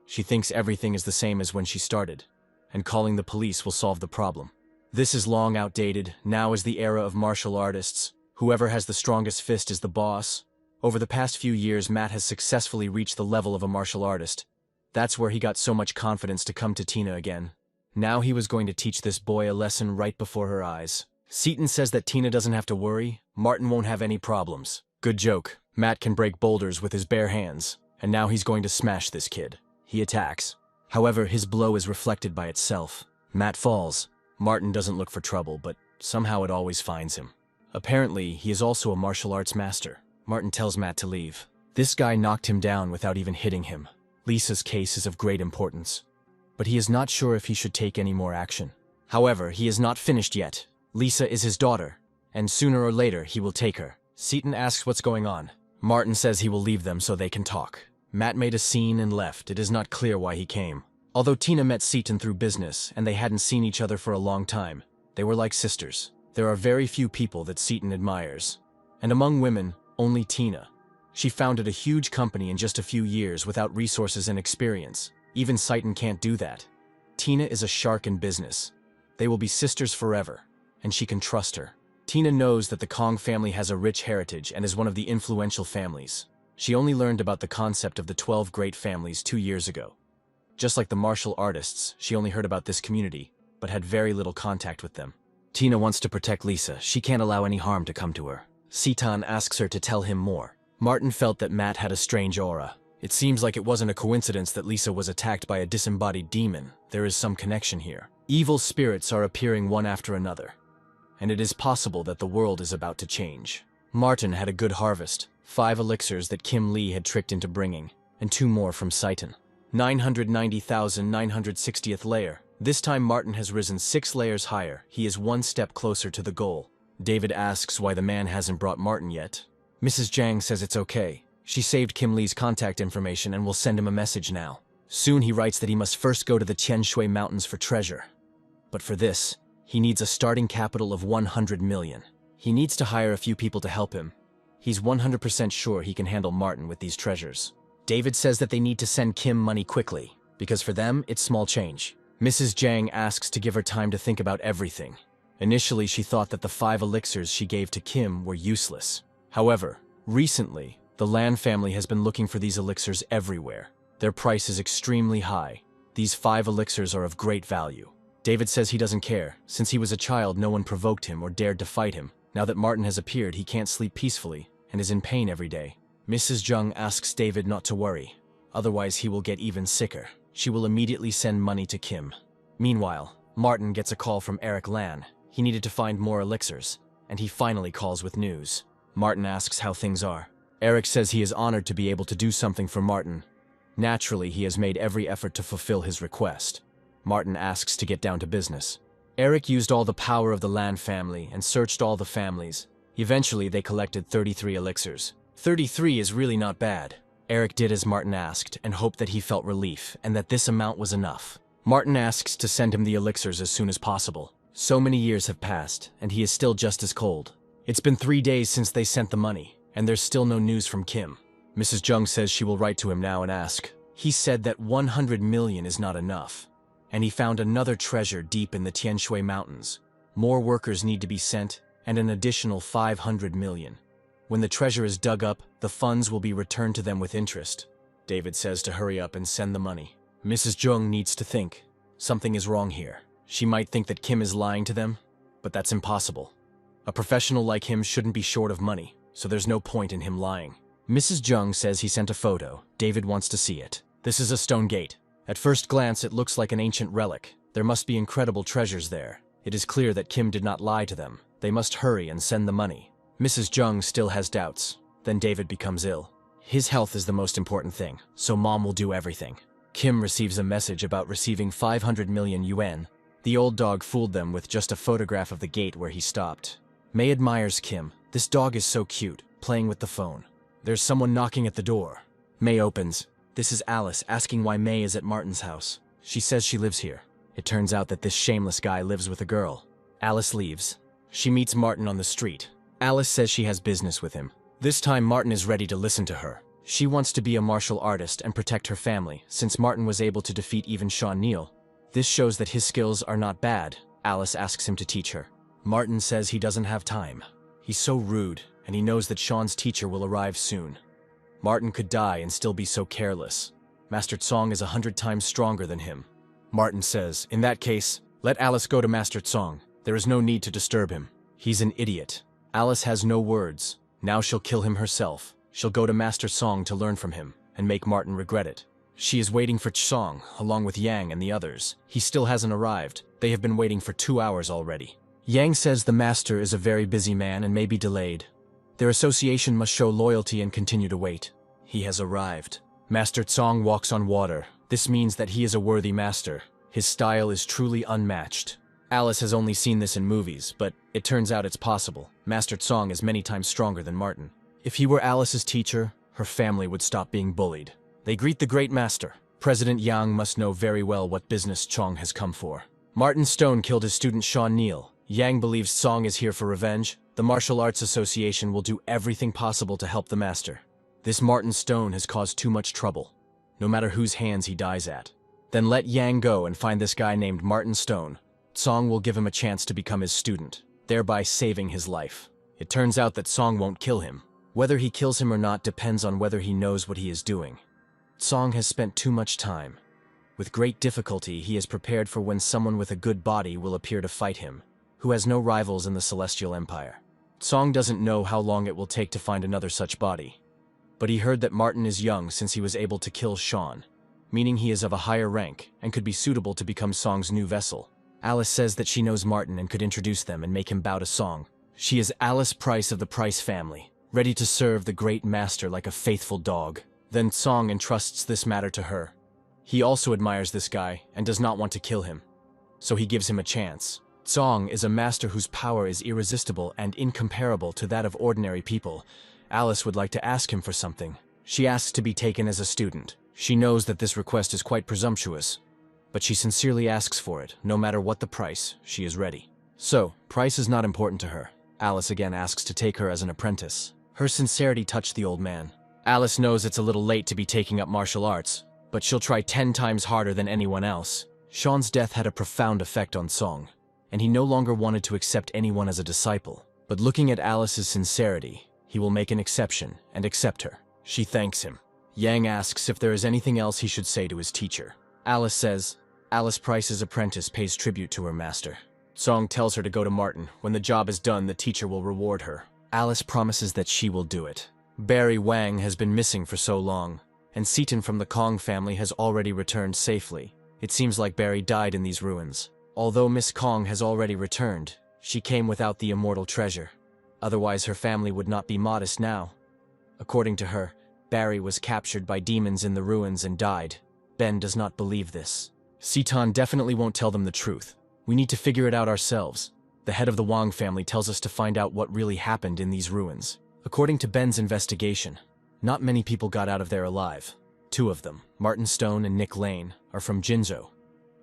She thinks everything is the same as when she started, and calling the police will solve the problem. This is long outdated. Now is the era of martial artists. Whoever has the strongest fist is the boss. Over the past few years, Matt has successfully reached the level of a martial artist. That's where he got so much confidence to come to Tina again. Now he was going to teach this boy a lesson right before her eyes. Seaton says that Tina doesn't have to worry. Martin won't have any problems. Good joke. Matt can break boulders with his bare hands, and now he's going to smash this kid. He attacks. However, his blow is reflected by itself. Matt falls. Martin doesn't look for trouble, but somehow it always finds him. Apparently, he is also a martial arts master. Martin tells Matt to leave. This guy knocked him down without even hitting him. Lisa's case is of great importance, but he is not sure if he should take any more action. However, he is not finished yet. Lisa is his daughter, and sooner or later he will take her. Seaton asks what's going on. Martin says he will leave them so they can talk. Matt made a scene and left. It is not clear why he came. Although Tina met Seaton through business, and they hadn't seen each other for a long time, they were like sisters. There are very few people that Seaton admires, and among women, only Tina. She founded a huge company in just a few years without resources and experience. Even Seaton can't do that. Tina is a shark in business. They will be sisters forever, and she can trust her. Tina knows that the Kong family has a rich heritage and is one of the influential families. She only learned about the concept of the 12 great families 2 years ago. Just like the martial artists, she only heard about this community, but had very little contact with them. Tina wants to protect Lisa. She can't allow any harm to come to her. Seaton asks her to tell him more. Martin felt that Matt had a strange aura. It seems like it wasn't a coincidence that Lisa was attacked by a disembodied demon. There is some connection here. Evil spirits are appearing one after another, and it is possible that the world is about to change. Martin had a good harvest, 5 elixirs that Kim Lee had tricked into bringing, and 2 more from Saitan. 990,960th layer. This time Martin has risen 6 layers higher. He is 1 step closer to the goal. David asks why the man hasn't brought Martin yet. Mrs. Jang says it's okay. She saved Kim Lee's contact information and will send him a message now. Soon he writes that he must first go to the Tian Shui Mountains for treasure. But for this, he needs a starting capital of 100 million. He needs to hire a few people to help him. He's 100% sure he can handle Martin with these treasures. David says that they need to send Kim money quickly, because for them, it's small change. Mrs. Jang asks to give her time to think about everything. Initially, she thought that the 5 elixirs she gave to Kim were useless. However, recently, the Lan family has been looking for these elixirs everywhere. Their price is extremely high. These 5 elixirs are of great value. David says he doesn't care. Since he was a child, no one provoked him or dared to fight him. Now that Martin has appeared, he can't sleep peacefully and is in pain every day. Mrs. Jung asks David not to worry. Otherwise, he will get even sicker. She will immediately send money to Kim. Meanwhile, Martin gets a call from Eric Lan. He needed to find more elixirs, and he finally calls with news. Martin asks how things are. Eric says he is honored to be able to do something for Martin. Naturally, he has made every effort to fulfill his request. Martin asks to get down to business. Eric used all the power of the Lan family and searched all the families. Eventually, they collected 33 elixirs. 33 is really not bad. Eric did as Martin asked and hoped that he felt relief and that this amount was enough. Martin asks to send him the elixirs as soon as possible. So many years have passed, and he is still just as cold. It's been 3 days since they sent the money, and there's still no news from Kim. Mrs. Jung says she will write to him now and ask. He said that 100 million is not enough, and he found another treasure deep in the Tian Shui Mountains. More workers need to be sent, and an additional 500 million. When the treasure is dug up, the funds will be returned to them with interest. David says to hurry up and send the money. Mrs. Jung needs to think. Something is wrong here. She might think that Kim is lying to them, but that's impossible. A professional like him shouldn't be short of money, so there's no point in him lying. Mrs. Jung says he sent a photo. David wants to see it. This is a stone gate. At first glance, it looks like an ancient relic. There must be incredible treasures there. It is clear that Kim did not lie to them. They must hurry and send the money. Mrs. Jung still has doubts. Then David becomes ill. His health is the most important thing, so Mom will do everything. Kim receives a message about receiving 500 million yuan. The old dog fooled them with just a photograph of the gate where he stopped. May admires Kim. This dog is so cute, playing with the phone. There's someone knocking at the door. May opens. This is Alice asking why May is at Martin's house. She says she lives here. It turns out that this shameless guy lives with a girl. Alice leaves. She meets Martin on the street. Alice says she has business with him. This time Martin is ready to listen to her. She wants to be a martial artist and protect her family, since Martin was able to defeat even Sean Neal. This shows that his skills are not bad. Alice asks him to teach her. Martin says he doesn't have time. He's so rude, and he knows that Sean's teacher will arrive soon. Martin could die and still be so careless. Master Tsong is 100 times stronger than him. Martin says, in that case, let Alice go to Master Tsong. There is no need to disturb him. He's an idiot. Alice has no words. Now she'll kill him herself. She'll go to Master Tsong to learn from him, and make Martin regret it. She is waiting for Tsong, along with Yang and the others. He still hasn't arrived. They have been waiting for 2 hours already. Yang says the master is a very busy man and may be delayed. Their association must show loyalty and continue to wait. He has arrived. Master Tsong walks on water. This means that he is a worthy master. His style is truly unmatched. Alice has only seen this in movies, but it turns out it's possible. Master Tsong is many times stronger than Martin. If he were Alice's teacher, her family would stop being bullied. They greet the great master. President Yang must know very well what business Tsong has come for. Martin Stone killed his student Sean Neal. Yang believes Tsong is here for revenge. The Martial Arts Association will do everything possible to help the master. This Martin Stone has caused too much trouble, no matter whose hands he dies at. Then let Yang go and find this guy named Martin Stone. Tsong will give him a chance to become his student, thereby saving his life. It turns out that Tsong won't kill him. Whether he kills him or not depends on whether he knows what he is doing. Tsong has spent too much time. With great difficulty, he is prepared for when someone with a good body will appear to fight him, who has no rivals in the Celestial Empire. Tsong doesn't know how long it will take to find another such body. but he heard that Martin is young since he was able to kill Sean, meaning he is of a higher rank and could be suitable to become Song's new vessel. Alice says that she knows Martin and could introduce them and make him bow to Song. She is Alice Price of the Price family, ready to serve the great master like a faithful dog. Then Song entrusts this matter to her. He also admires this guy and does not want to kill him, so he gives him a chance. Song is a master whose power is irresistible and incomparable to that of ordinary people. Alice would like to ask him for something. She asks to be taken as a student. She knows that this request is quite presumptuous, but she sincerely asks for it. No matter what the price, she is ready. So, price is not important to her. Alice again asks to take her as an apprentice. Her sincerity touched the old man. Alice knows it's a little late to be taking up martial arts, but she'll try 10 times harder than anyone else. Sean's death had a profound effect on Song, and he no longer wanted to accept anyone as a disciple. But looking at Alice's sincerity, he will make an exception and accept her. She thanks him. Yang asks if there is anything else he should say to his teacher. Alice says, Alice Price's apprentice pays tribute to her master. Song tells her to go to Martin. When the job is done, the teacher will reward her. Alice promises that she will do it. Barry Wang has been missing for so long, and Seaton from the Kong family has already returned safely. It seems like Barry died in these ruins. Although Miss Kong has already returned, she came without the immortal treasure. Otherwise her family would not be modest now. According to her, Barry was captured by demons in the ruins and died. Ben does not believe this. Seaton definitely won't tell them the truth. We need to figure it out ourselves. The head of the Wang family tells us to find out what really happened in these ruins. According to Ben's investigation, not many people got out of there alive. 2 of them, Martin Stone and Nick Lane, are from Jinzhou.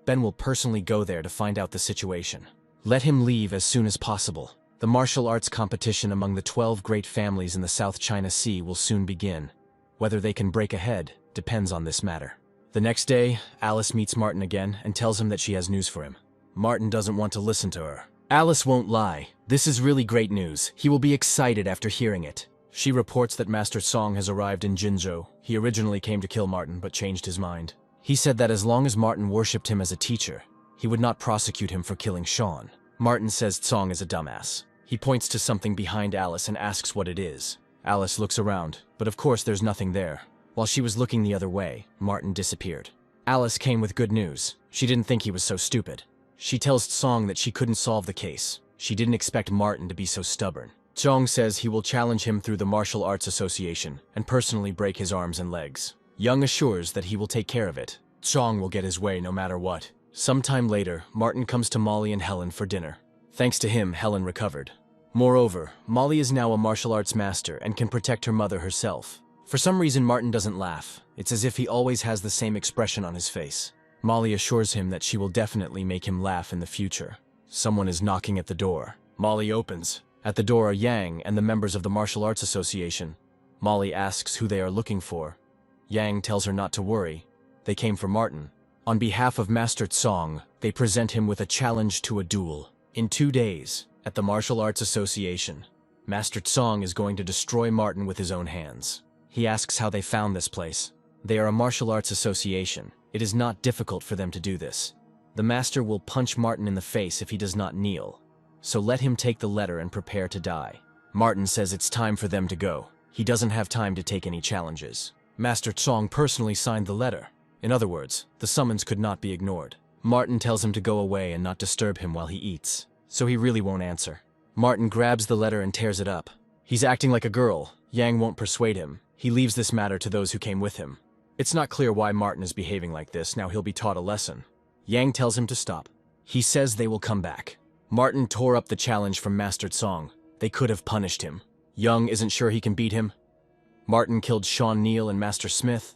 Ben will personally go there to find out the situation. Let him leave as soon as possible. The martial arts competition among the 12 great families in the South China Sea will soon begin. Whether they can break ahead depends on this matter. The next day, Alice meets Martin again and tells him that she has news for him. Martin doesn't want to listen to her. Alice won't lie. This is really great news. He will be excited after hearing it. She reports that Master Song has arrived in Jinzhou. He originally came to kill Martin, but changed his mind. He said that as long as Martin worshipped him as a teacher, he would not prosecute him for killing Sean. Martin says Song is a dumbass. He points to something behind Alice and asks what it is. Alice looks around, but of course there's nothing there. While she was looking the other way, Martin disappeared. Alice came with good news. She didn't think he was so stupid. She tells Song that she couldn't solve the case. She didn't expect Martin to be so stubborn. Jung says he will challenge him through the Martial Arts Association and personally break his arms and legs. Jung assures that he will take care of it. Jung will get his way no matter what. Sometime later, Martin comes to Molly and Helen for dinner. Thanks to him, Helen recovered. Moreover, Molly is now a martial arts master and can protect her mother herself. For some reason, Martin doesn't laugh. It's as if he always has the same expression on his face. Molly assures him that she will definitely make him laugh in the future. Someone is knocking at the door. Molly opens. At the door are Yang and the members of the Martial Arts Association. Molly asks who they are looking for. Yang tells her not to worry. They came for Martin. On behalf of Master Song, they present him with a challenge to a duel. In 2 days, at the Martial Arts Association, Master Song is going to destroy Martin with his own hands. He asks how they found this place. They are a martial arts association. It is not difficult for them to do this. The master will punch Martin in the face if he does not kneel. So let him take the letter and prepare to die. Martin says it's time for them to go. He doesn't have time to take any challenges. Master Song personally signed the letter. In other words, the summons could not be ignored. Martin tells him to go away and not disturb him while he eats, so he really won't answer. Martin grabs the letter and tears it up. He's acting like a girl. Yang won't persuade him. He leaves this matter to those who came with him. It's not clear why Martin is behaving like this. Now he'll be taught a lesson. Yang tells him to stop. He says they will come back. Martin tore up the challenge from Master Song. They could have punished him. Jung isn't sure he can beat him. Martin killed Sean Neal and Master Smith.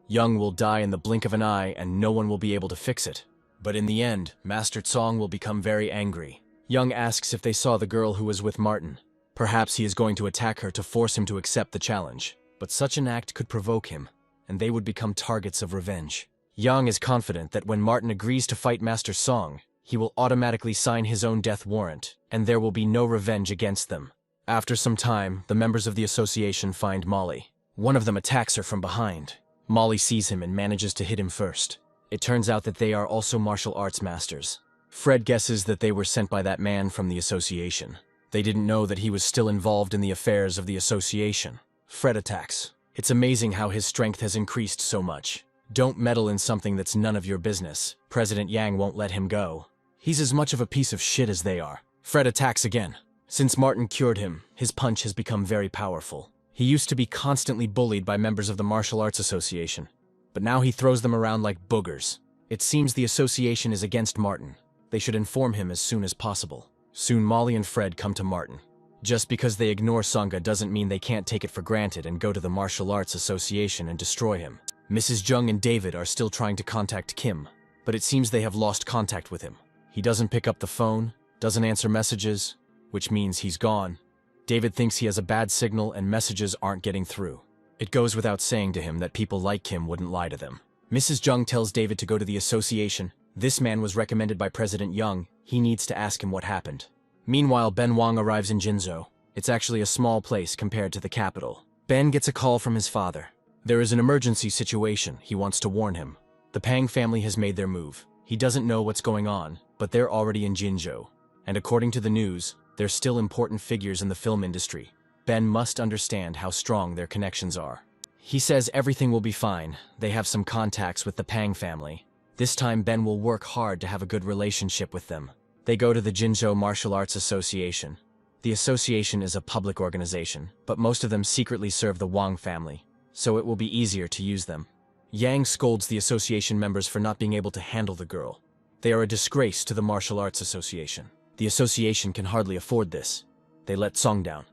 Jung will die in the blink of an eye and no one will be able to fix it. But in the end, Master Song will become very angry. Jung asks if they saw the girl who was with Martin. Perhaps he is going to attack her to force him to accept the challenge. But such an act could provoke him, and they would become targets of revenge. Jung is confident that when Martin agrees to fight Master Song, he will automatically sign his own death warrant, and there will be no revenge against them. After some time, the members of the association find Molly. One of them attacks her from behind. Molly sees him and manages to hit him first. It turns out that they are also martial arts masters. Fred guesses that they were sent by that man from the association. They didn't know that he was still involved in the affairs of the association. Fred attacks. It's amazing how his strength has increased so much. Don't meddle in something that's none of your business. President Yang won't let him go. He's as much of a piece of shit as they are. Fred attacks again. Since Martin cured him, his punch has become very powerful. He used to be constantly bullied by members of the Martial Arts Association, but now he throws them around like boogers. It seems the association is against Martin. They should inform him as soon as possible. Soon Molly and Fred come to Martin. Just because they ignore Sangha doesn't mean they can't take it for granted and go to the Martial Arts Association and destroy him. Mrs. Jung and David are still trying to contact Kim, but it seems they have lost contact with him. He doesn't pick up the phone, doesn't answer messages, which means he's gone. David thinks he has a bad signal and messages aren't getting through. It goes without saying to him that people like Kim wouldn't lie to them. Mrs. Jung tells David to go to the association. This man was recommended by President Jung. He needs to ask him what happened. Meanwhile, Ben Wang arrives in Jinzhou. It's actually a small place compared to the capital. Ben gets a call from his father. There is an emergency situation. He wants to warn him. The Pang family has made their move. He doesn't know what's going on, but they're already in Jinzhou. And according to the news, they're still important figures in the film industry. Ben must understand how strong their connections are. He says everything will be fine. They have some contacts with the Pang family. This time Ben will work hard to have a good relationship with them. They go to the Jinzhou Martial Arts Association. The association is a public organization, but most of them secretly serve the Wang family, so it will be easier to use them. Yang scolds the association members for not being able to handle the girl. They are a disgrace to the Martial Arts Association. The association can hardly afford this. They let Song down.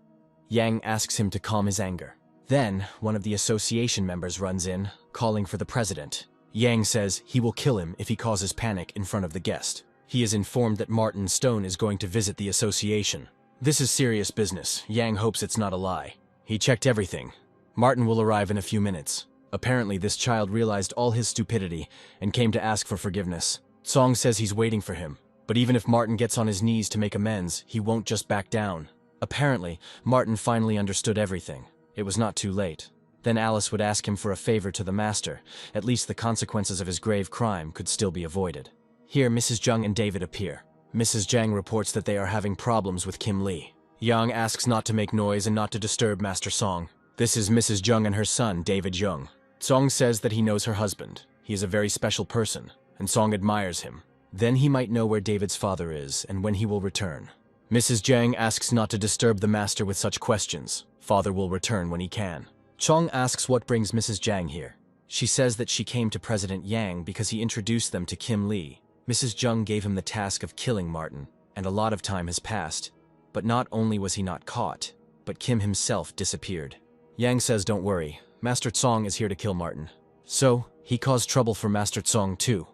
Yang asks him to calm his anger. Then, one of the association members runs in, calling for the president. Yang says he will kill him if he causes panic in front of the guest. He is informed that Martin Stone is going to visit the association. This is serious business. Yang hopes it's not a lie. He checked everything. Martin will arrive in a few minutes. Apparently, this child realized all his stupidity and came to ask for forgiveness. Song says he's waiting for him, but even if Martin gets on his knees to make amends, he won't just back down. Apparently, Martin finally understood everything. It was not too late. Then Alice would ask him for a favor to the master. At least the consequences of his grave crime could still be avoided. Here, Mrs. Jung and David appear. Mrs. Jang reports that they are having problems with Kim Lee. Yang asks not to make noise and not to disturb Master Song. This is Mrs. Jung and her son, David Jung. Song says that he knows her husband. He is a very special person, and Song admires him. Then he might know where David's father is and when he will return. Mrs. Jang asks not to disturb the master with such questions. Father will return when he can. Chong asks what brings Mrs. Jang here. She says that she came to President Yang because he introduced them to Kim Lee. Mrs. Jung gave him the task of killing Martin, and a lot of time has passed. But not only was he not caught, but Kim himself disappeared. Yang says don't worry, Master Tsong is here to kill Martin. So, he caused trouble for Master Tsong too.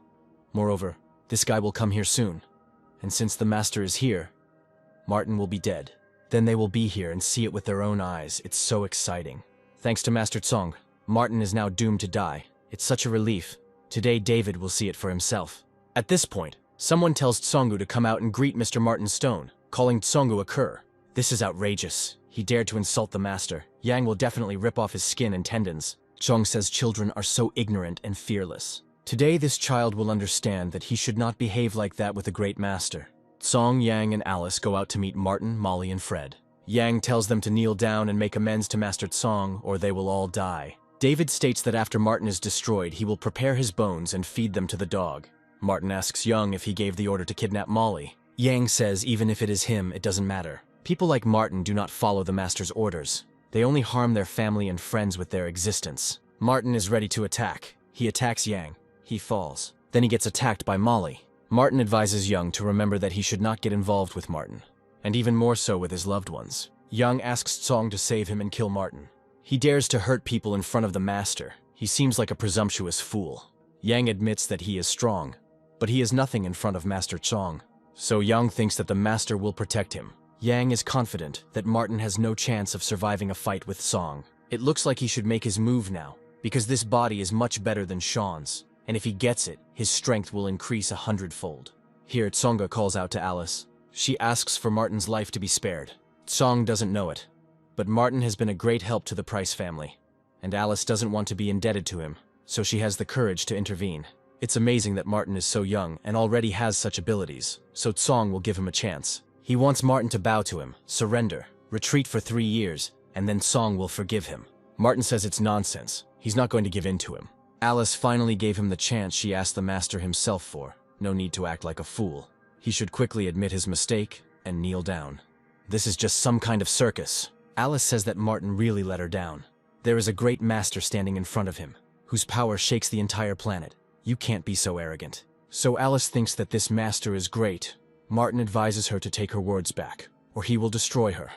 Moreover, this guy will come here soon. And since the master is here, Martin will be dead. Then they will be here and see it with their own eyes. It's so exciting. Thanks to Master Tsong, Martin is now doomed to die. It's such a relief. Today David will see it for himself. At this point, someone tells Tsongu to come out and greet Mr. Martin Stone, calling Tsongu a cur. This is outrageous. He dared to insult the master. Yang will definitely rip off his skin and tendons. Chong says children are so ignorant and fearless. Today this child will understand that he should not behave like that with a great master. Tsong, Yang, and Alice go out to meet Martin, Molly, and Fred. Yang tells them to kneel down and make amends to Master Tsong, or they will all die. David states that after Martin is destroyed, he will prepare his bones and feed them to the dog. Martin asks Jung if he gave the order to kidnap Molly. Yang says even if it is him, it doesn't matter. People like Martin do not follow the master's orders. They only harm their family and friends with their existence. Martin is ready to attack. He attacks Yang. He falls. Then he gets attacked by Molly. Martin advises Jung to remember that he should not get involved with Martin, and even more so with his loved ones. Jung asks Tsong to save him and kill Martin. He dares to hurt people in front of the master. He seems like a presumptuous fool. Yang admits that he is strong, but he is nothing in front of Master Tsong. So Jung thinks that the master will protect him. Yang is confident that Martin has no chance of surviving a fight with Song. It looks like he should make his move now, because this body is much better than Sean's, and if he gets it, his strength will increase 100-fold. Here, Tsonga calls out to Alice. She asks for Martin's life to be spared. Tsong doesn't know it, but Martin has been a great help to the Price family, and Alice doesn't want to be indebted to him, so she has the courage to intervene. It's amazing that Martin is so young and already has such abilities, so Tsong will give him a chance. He wants Martin to bow to him, surrender, retreat for 3 years, and then Song will forgive him. Martin says it's nonsense. He's not going to give in to him. Alice finally gave him the chance she asked the master himself for. No need to act like a fool. He should quickly admit his mistake and kneel down. This is just some kind of circus. Alice says that Martin really let her down. There is a great master standing in front of him, whose power shakes the entire planet. You can't be so arrogant. So Alice thinks that this master is great. Martin advises her to take her words back, or he will destroy her.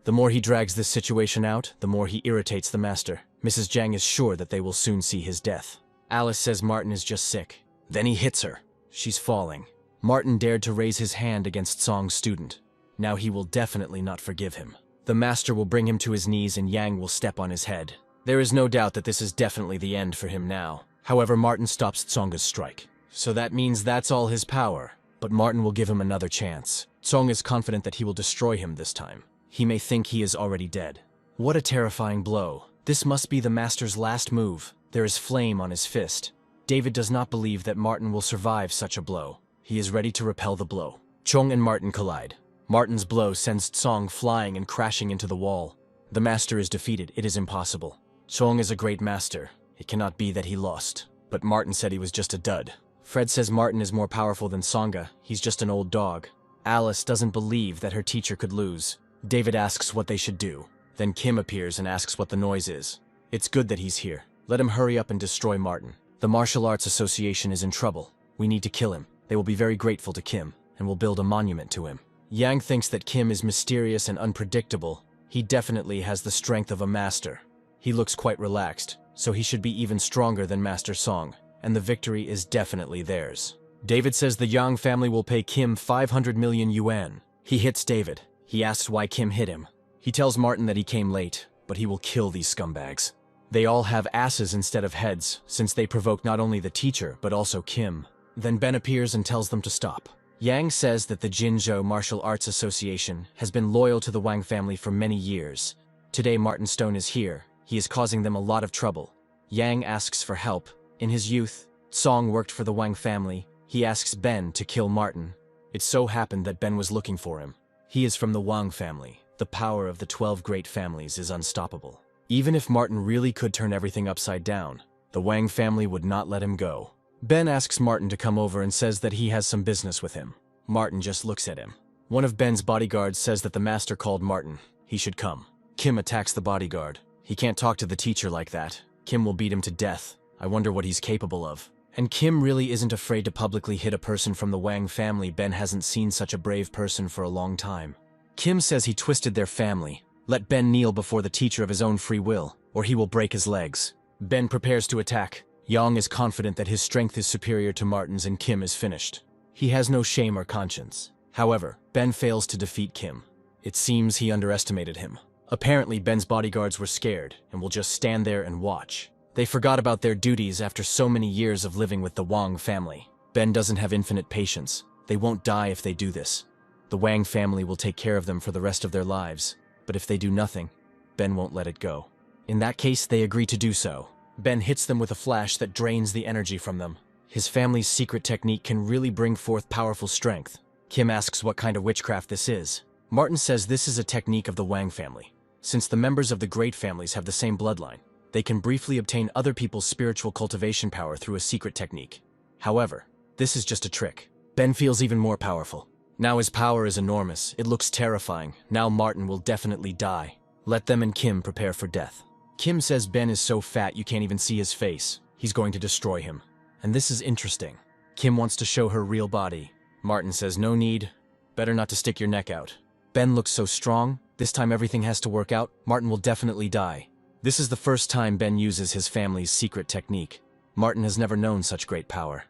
The more he drags this situation out, the more he irritates the master. Mrs. Jung is sure that they will soon see his death. Alice says Martin is just sick. Then he hits her. She's falling. Martin dared to raise his hand against Song's student. Now he will definitely not forgive him. The master will bring him to his knees and Yang will step on his head. There is no doubt that this is definitely the end for him now. However, Martin stops Tsonga's strike. So that means that's all his power. But Martin will give him another chance. Tsong is confident that he will destroy him this time. He may think he is already dead. What a terrifying blow. This must be the master's last move. There is flame on his fist. David does not believe that Martin will survive such a blow. He is ready to repel the blow. Chong and Martin collide. Martin's blow sends Tsong flying and crashing into the wall. The master is defeated. It is impossible. Chong is a great master. It cannot be that he lost. But Martin said he was just a dud. Fred says Martin is more powerful than Songa. He's just an old dog. Alice doesn't believe that her teacher could lose. David asks what they should do. Then Kim appears and asks what the noise is. It's good that he's here. Let him hurry up and destroy Martin. The Martial Arts Association is in trouble. We need to kill him. They will be very grateful to Kim, and will build a monument to him. Yang thinks that Kim is mysterious and unpredictable. He definitely has the strength of a master. He looks quite relaxed, so he should be even stronger than Master Song, and the victory is definitely theirs. David says the Yang family will pay Kim 500 million yuan. He hits David. He asks why Kim hit him. He tells Martin that he came late, but he will kill these scumbags. They all have asses instead of heads, since they provoke not only the teacher, but also Kim. Then Ben appears and tells them to stop. Yang says that the Jinzhou Martial Arts Association has been loyal to the Wang family for many years. Today Martin Stone is here. He is causing them a lot of trouble. Yang asks for help. In his youth, Song worked for the Wang family. He asks Ben to kill Martin. It so happened that Ben was looking for him. He is from the Wang family. The power of the 12 great families is unstoppable. Even if Martin really could turn everything upside down, the Wang family would not let him go. Ben asks Martin to come over and says that he has some business with him. Martin just looks at him. One of Ben's bodyguards says that the master called Martin. He should come. Kim attacks the bodyguard. He can't talk to the teacher like that. Kim will beat him to death. I wonder what he's capable of. And Kim really isn't afraid to publicly hit a person from the Wang family. Ben hasn't seen such a brave person for a long time. Kim says he twisted their family. Let Ben kneel before the teacher of his own free will, or he will break his legs. Ben prepares to attack. Yang is confident that his strength is superior to Martin's and Kim is finished. He has no shame or conscience. However, Ben fails to defeat Kim. It seems he underestimated him. Apparently, Ben's bodyguards were scared and will just stand there and watch. They forgot about their duties after so many years of living with the Wang family. Ben doesn't have infinite patience. They won't die if they do this. The Wang family will take care of them for the rest of their lives. But if they do nothing, Ben won't let it go. In that case, they agree to do so. Ben hits them with a flash that drains the energy from them. His family's secret technique can really bring forth powerful strength. Kim asks what kind of witchcraft this is. Martin says this is a technique of the Wang family. Since the members of the great families have the same bloodline, they can briefly obtain other people's spiritual cultivation power through a secret technique. However, this is just a trick. Ben feels even more powerful. Now his power is enormous. It looks terrifying. Now Martin will definitely die. Let them and Kim prepare for death. Kim says Ben is so fat you can't even see his face. He's going to destroy him. And this is interesting. Kim wants to show her real body. Martin says no need. Better not to stick your neck out. Ben looks so strong. This time everything has to work out. Martin will definitely die. This is the first time Ben uses his family's secret technique. Martin has never known such great power.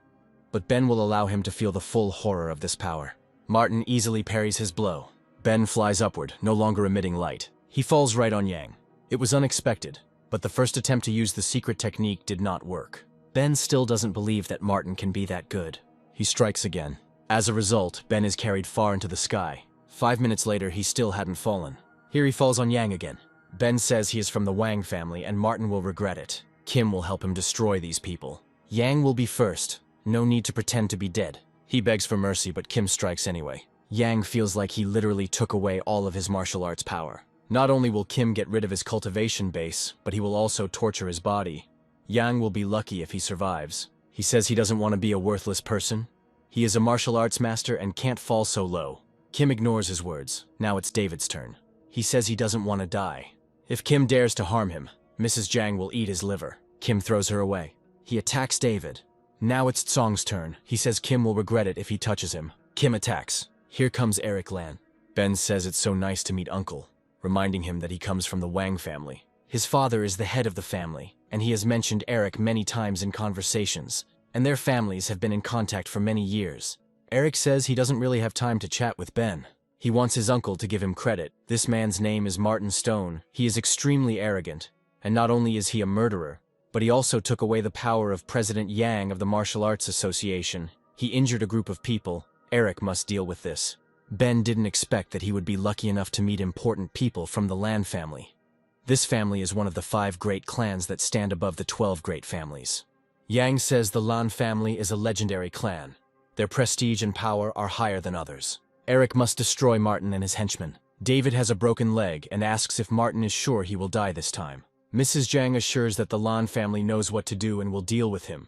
But Ben will allow him to feel the full horror of this power. Martin easily parries his blow. Ben flies upward, no longer emitting light. He falls right on Yang. It was unexpected, but the first attempt to use the secret technique did not work. Ben still doesn't believe that Martin can be that good. He strikes again. As a result, Ben is carried far into the sky. 5 minutes later, he still hadn't fallen. Here he falls on Yang again. Ben says he is from the Wang family and Martin will regret it. Kim will help him destroy these people. Yang will be first. No need to pretend to be dead. He begs for mercy, but Kim strikes anyway. Yang feels like he literally took away all of his martial arts power. Not only will Kim get rid of his cultivation base, but he will also torture his body. Yang will be lucky if he survives. He says he doesn't want to be a worthless person. He is a martial arts master and can't fall so low. Kim ignores his words. Now it's David's turn. He says he doesn't want to die. If Kim dares to harm him, Mrs. Jang will eat his liver. Kim throws her away. He attacks David. Now it's Tsong's turn. He says Kim will regret it if he touches him. Kim attacks. Here comes Eric Lan. Ben says it's so nice to meet Uncle, reminding him that he comes from the Wang family. His father is the head of the family, and he has mentioned Eric many times in conversations, and their families have been in contact for many years. Eric says he doesn't really have time to chat with Ben. He wants his uncle to give him credit. This man's name is Martin Stone. He is extremely arrogant, and not only is he a murderer, but he also took away the power of President Yang of the Martial Arts Association. He injured a group of people. Eric must deal with this. Ben didn't expect that he would be lucky enough to meet important people from the Lan family. This family is one of the 5 great clans that stand above the 12 great families. Yang says the Lan family is a legendary clan. Their prestige and power are higher than others. Eric must destroy Martin and his henchmen. David has a broken leg and asks if Martin is sure he will die this time. Mrs. Jang assures that the Lan family knows what to do and will deal with him.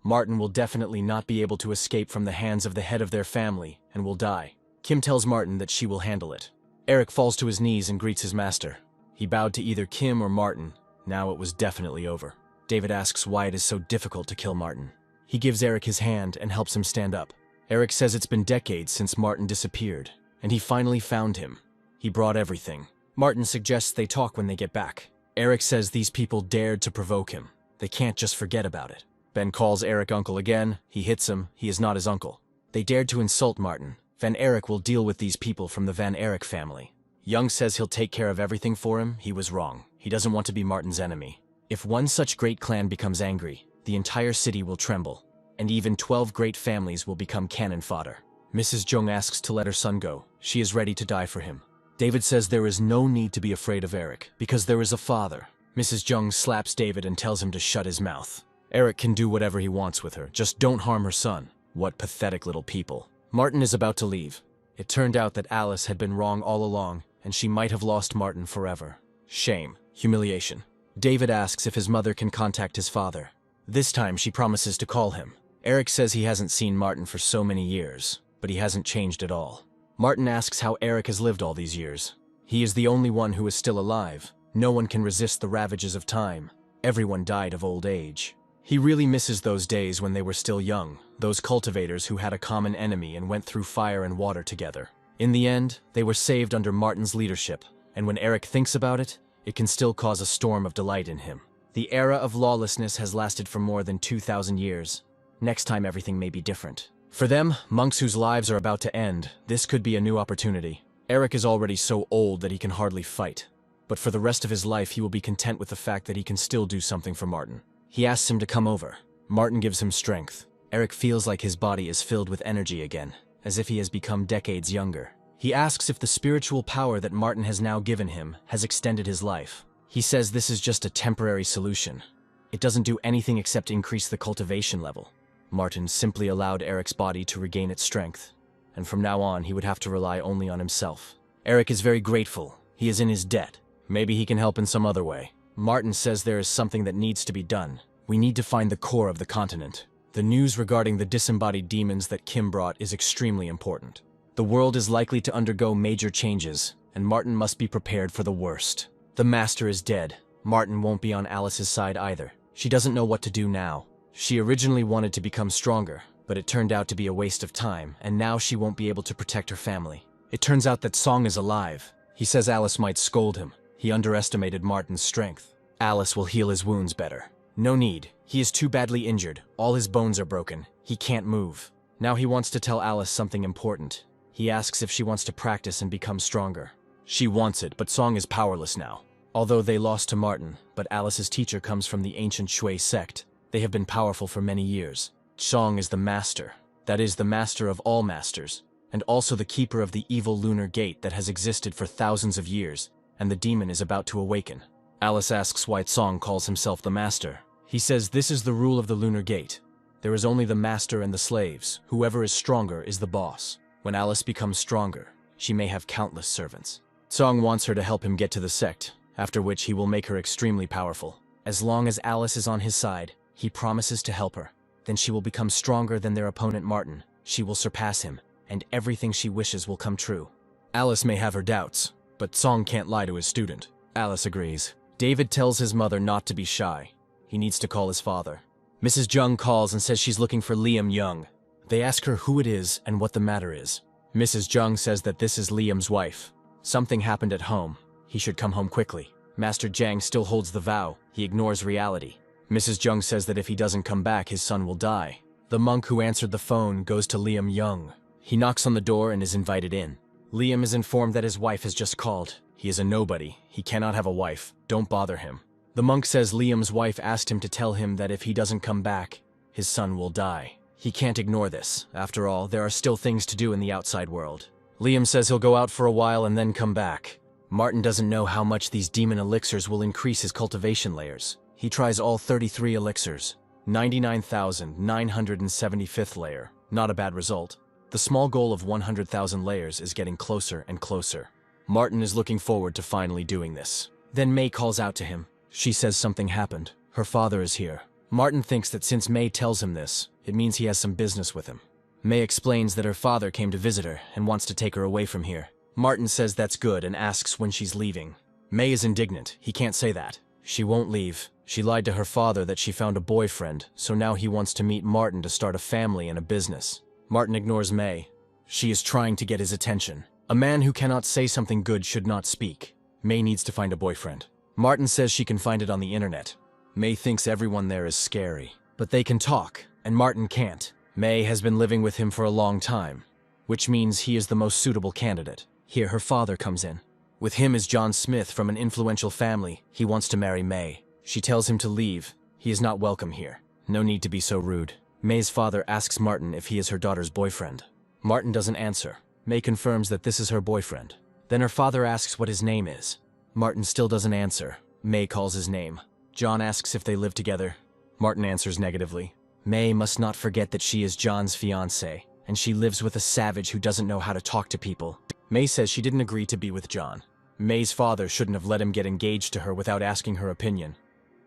Martin will definitely not be able to escape from the hands of the head of their family and will die. Kim tells Martin that she will handle it. Eric falls to his knees and greets his master. He bowed to either Kim or Martin. Now it was definitely over. David asks why it is so difficult to kill Martin. He gives Eric his hand and helps him stand up. Eric says it's been decades since Martin disappeared, and he finally found him. He brought everything. Martin suggests they talk when they get back. Eric says these people dared to provoke him. They can't just forget about it. Ben calls Eric uncle again. He hits him. He is not his uncle. They dared to insult Martin. Van Eric will deal with these people from the Van Eric family. Jung says he'll take care of everything for him. He was wrong. He doesn't want to be Martin's enemy. If one such great clan becomes angry, the entire city will tremble, and even 12 great families will become cannon fodder. Mrs. Jung asks to let her son go. She is ready to die for him. David says there is no need to be afraid of Eric, because there is a father. Mrs. Jung slaps David and tells him to shut his mouth. Eric can do whatever he wants with her, just don't harm her son. What pathetic little people. Martin is about to leave. It turned out that Alice had been wrong all along, and she might have lost Martin forever. Shame. Humiliation. David asks if his mother can contact his father. This time she promises to call him. Eric says he hasn't seen Martin for so many years, but he hasn't changed at all. Martin asks how Eric has lived all these years. He is the only one who is still alive. No one can resist the ravages of time. Everyone died of old age. He really misses those days when they were still young, those cultivators who had a common enemy and went through fire and water together. In the end, they were saved under Martin's leadership, and when Eric thinks about it, it can still cause a storm of delight in him. The era of lawlessness has lasted for more than 2,000 years. Next time everything may be different. For them, monks whose lives are about to end, this could be a new opportunity. Eric is already so old that he can hardly fight. But for the rest of his life, he will be content with the fact that he can still do something for Martin. He asks him to come over. Martin gives him strength. Eric feels like his body is filled with energy again, as if he has become decades younger. He asks if the spiritual power that Martin has now given him has extended his life. He says this is just a temporary solution. It doesn't do anything except increase the cultivation level. Martin simply allowed Eric's body to regain its strength, and from now on he would have to rely only on himself. Eric is very grateful. He is in his debt. Maybe he can help in some other way. Martin says there is something that needs to be done. We need to find the core of the continent. The news regarding the disembodied demons that Kim brought is extremely important. The world is likely to undergo major changes, and Martin must be prepared for the worst. The master is dead. Martin won't be on Alice's side either. She doesn't know what to do now. She originally wanted to become stronger, but it turned out to be a waste of time, and now she won't be able to protect her family. It turns out that Song is alive. He says Alice might scold him. He underestimated Martin's strength. Alice will heal his wounds better. No need. He is too badly injured. All his bones are broken. He can't move. Now he wants to tell Alice something important. He asks if she wants to practice and become stronger. She wants it, but Song is powerless now. Although they lost to Martin, but Alice's teacher comes from the ancient Shui sect. They have been powerful for many years. Song is the master. That is, the master of all masters, and also the keeper of the evil lunar gate that has existed for thousands of years, and the demon is about to awaken. Alice asks why Song calls himself the master. He says this is the rule of the lunar gate. There is only the master and the slaves. Whoever is stronger is the boss. When Alice becomes stronger, she may have countless servants. Song wants her to help him get to the sect, after which he will make her extremely powerful. As long as Alice is on his side, he promises to help her. Then she will become stronger than their opponent Martin. She will surpass him, and everything she wishes will come true. Alice may have her doubts, but Song can't lie to his student. Alice agrees. David tells his mother not to be shy. He needs to call his father. Mrs. Jung calls and says she's looking for Liam Young. They ask her who it is and what the matter is. Mrs. Jung says that this is Liam's wife. Something happened at home. He should come home quickly. Master Jang still holds the vow. He ignores reality. Mrs. Jung says that if he doesn't come back, his son will die. The monk who answered the phone goes to Liam Young. He knocks on the door and is invited in. Liam is informed that his wife has just called. He is a nobody. He cannot have a wife. Don't bother him. The monk says Liam's wife asked him to tell him that if he doesn't come back, his son will die. He can't ignore this. After all, there are still things to do in the outside world. Liam says he'll go out for a while and then come back. Martin doesn't know how much these demon elixirs will increase his cultivation layers. He tries all 33 elixirs. 99,975th layer. Not a bad result. The small goal of 100,000 layers is getting closer and closer. Martin is looking forward to finally doing this. Then May calls out to him. She says something happened. Her father is here. Martin thinks that since May tells him this, it means he has some business with him. May explains that her father came to visit her and wants to take her away from here. Martin says that's good and asks when she's leaving. May is indignant. He can't say that. She won't leave. She lied to her father that she found a boyfriend, so now he wants to meet Martin to start a family and a business. Martin ignores May. She is trying to get his attention. A man who cannot say something good should not speak. May needs to find a boyfriend. Martin says she can find it on the internet. May thinks everyone there is scary, but they can talk, and Martin can't. May has been living with him for a long time, which means he is the most suitable candidate. Here her father comes in. With him is John Smith from an influential family. He wants to marry May. She tells him to leave. He is not welcome here. No need to be so rude. May's father asks Martin if he is her daughter's boyfriend. Martin doesn't answer. May confirms that this is her boyfriend. Then her father asks what his name is. Martin still doesn't answer. May calls his name. John asks if they live together. Martin answers negatively. May must not forget that she is John's fiancée, and she lives with a savage who doesn't know how to talk to people. May says she didn't agree to be with John. May's father shouldn't have let him get engaged to her without asking her opinion.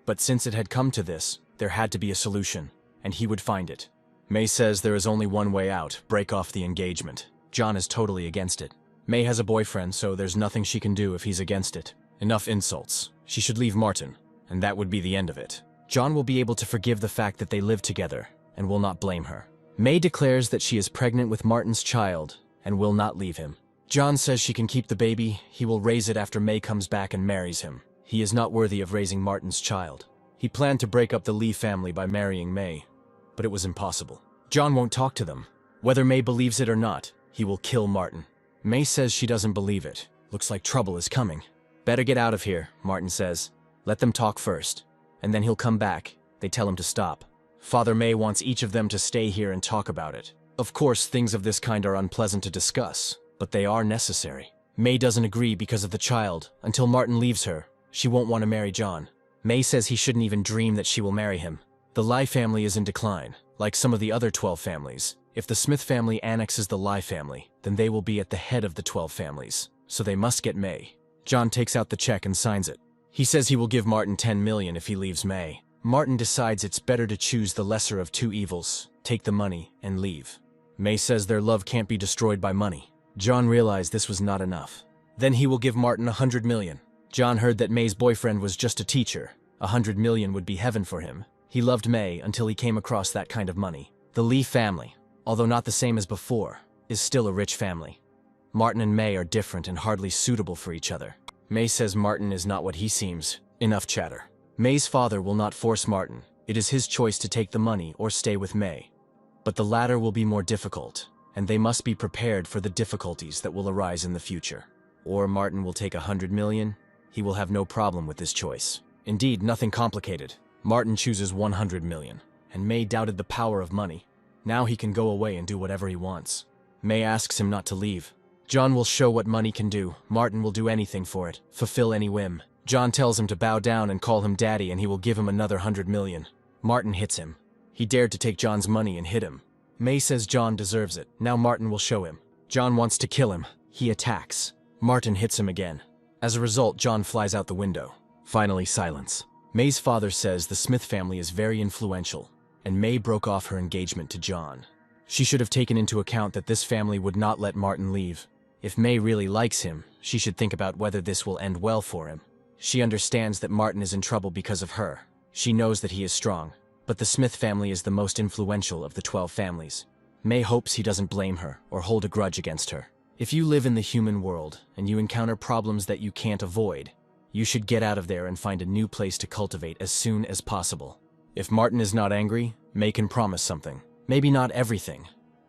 But since it had come to this, there had to be a solution, and he would find it. May says there is only one way out: break off the engagement. John is totally against it. May has a boyfriend, so there's nothing she can do if he's against it. Enough insults. She should leave Martin, and that would be the end of it. John will be able to forgive the fact that they live together, and will not blame her. May declares that she is pregnant with Martin's child, and will not leave him. John says she can keep the baby. He will raise it after May comes back and marries him. He is not worthy of raising Martin's child. He planned to break up the Lee family by marrying May, but it was impossible. John won't talk to them. Whether May believes it or not, he will kill Martin. May says she doesn't believe it. Looks like trouble is coming. Better get out of here, Martin says. Let them talk first, and then he'll come back. They tell him to stop. Father May wants each of them to stay here and talk about it. Of course, things of this kind are unpleasant to discuss, but they are necessary. May doesn't agree because of the child. Until Martin leaves her, she won't want to marry John. May says he shouldn't even dream that she will marry him. The Lai family is in decline, like some of the other 12 families. If the Smith family annexes the Lai family, then they will be at the head of the 12 families, so they must get May. John takes out the check and signs it. He says he will give Martin 10 million if he leaves May. Martin decides it's better to choose the lesser of two evils, take the money, and leave. May says their love can't be destroyed by money. John realized this was not enough. Then he will give Martin 100 million. John heard that May's boyfriend was just a teacher. 100 million would be heaven for him. He loved May until he came across that kind of money. The Lee family, although not the same as before, is still a rich family. Martin and May are different and hardly suitable for each other. May says Martin is not what he seems. Enough chatter. May's father will not force Martin. It is his choice to take the money or stay with May. But the latter will be more difficult, and they must be prepared for the difficulties that will arise in the future. Or Martin will take 100 million. He will have no problem with this choice. Indeed, nothing complicated. Martin chooses 100 million, and May doubted the power of money. Now he can go away and do whatever he wants. May asks him not to leave. John will show what money can do. Martin will do anything for it, fulfill any whim. John tells him to bow down and call him daddy, and he will give him another 100 million. Martin hits him. He dared to take John's money and hit him. May says John deserves it. Now Martin will show him. John wants to kill him. He attacks. Martin hits him again. As a result, John flies out the window. Finally, silence. May's father says the Smith family is very influential, and May broke off her engagement to John. She should have taken into account that this family would not let Martin leave. If May really likes him, she should think about whether this will end well for him. She understands that Martin is in trouble because of her. She knows that he is strong, but the Smith family is the most influential of the 12 families. May hopes he doesn't blame her or hold a grudge against her. If you live in the human world and you encounter problems that you can't avoid, you should get out of there and find a new place to cultivate as soon as possible. If Martin is not angry, May can promise something. Maybe not everything,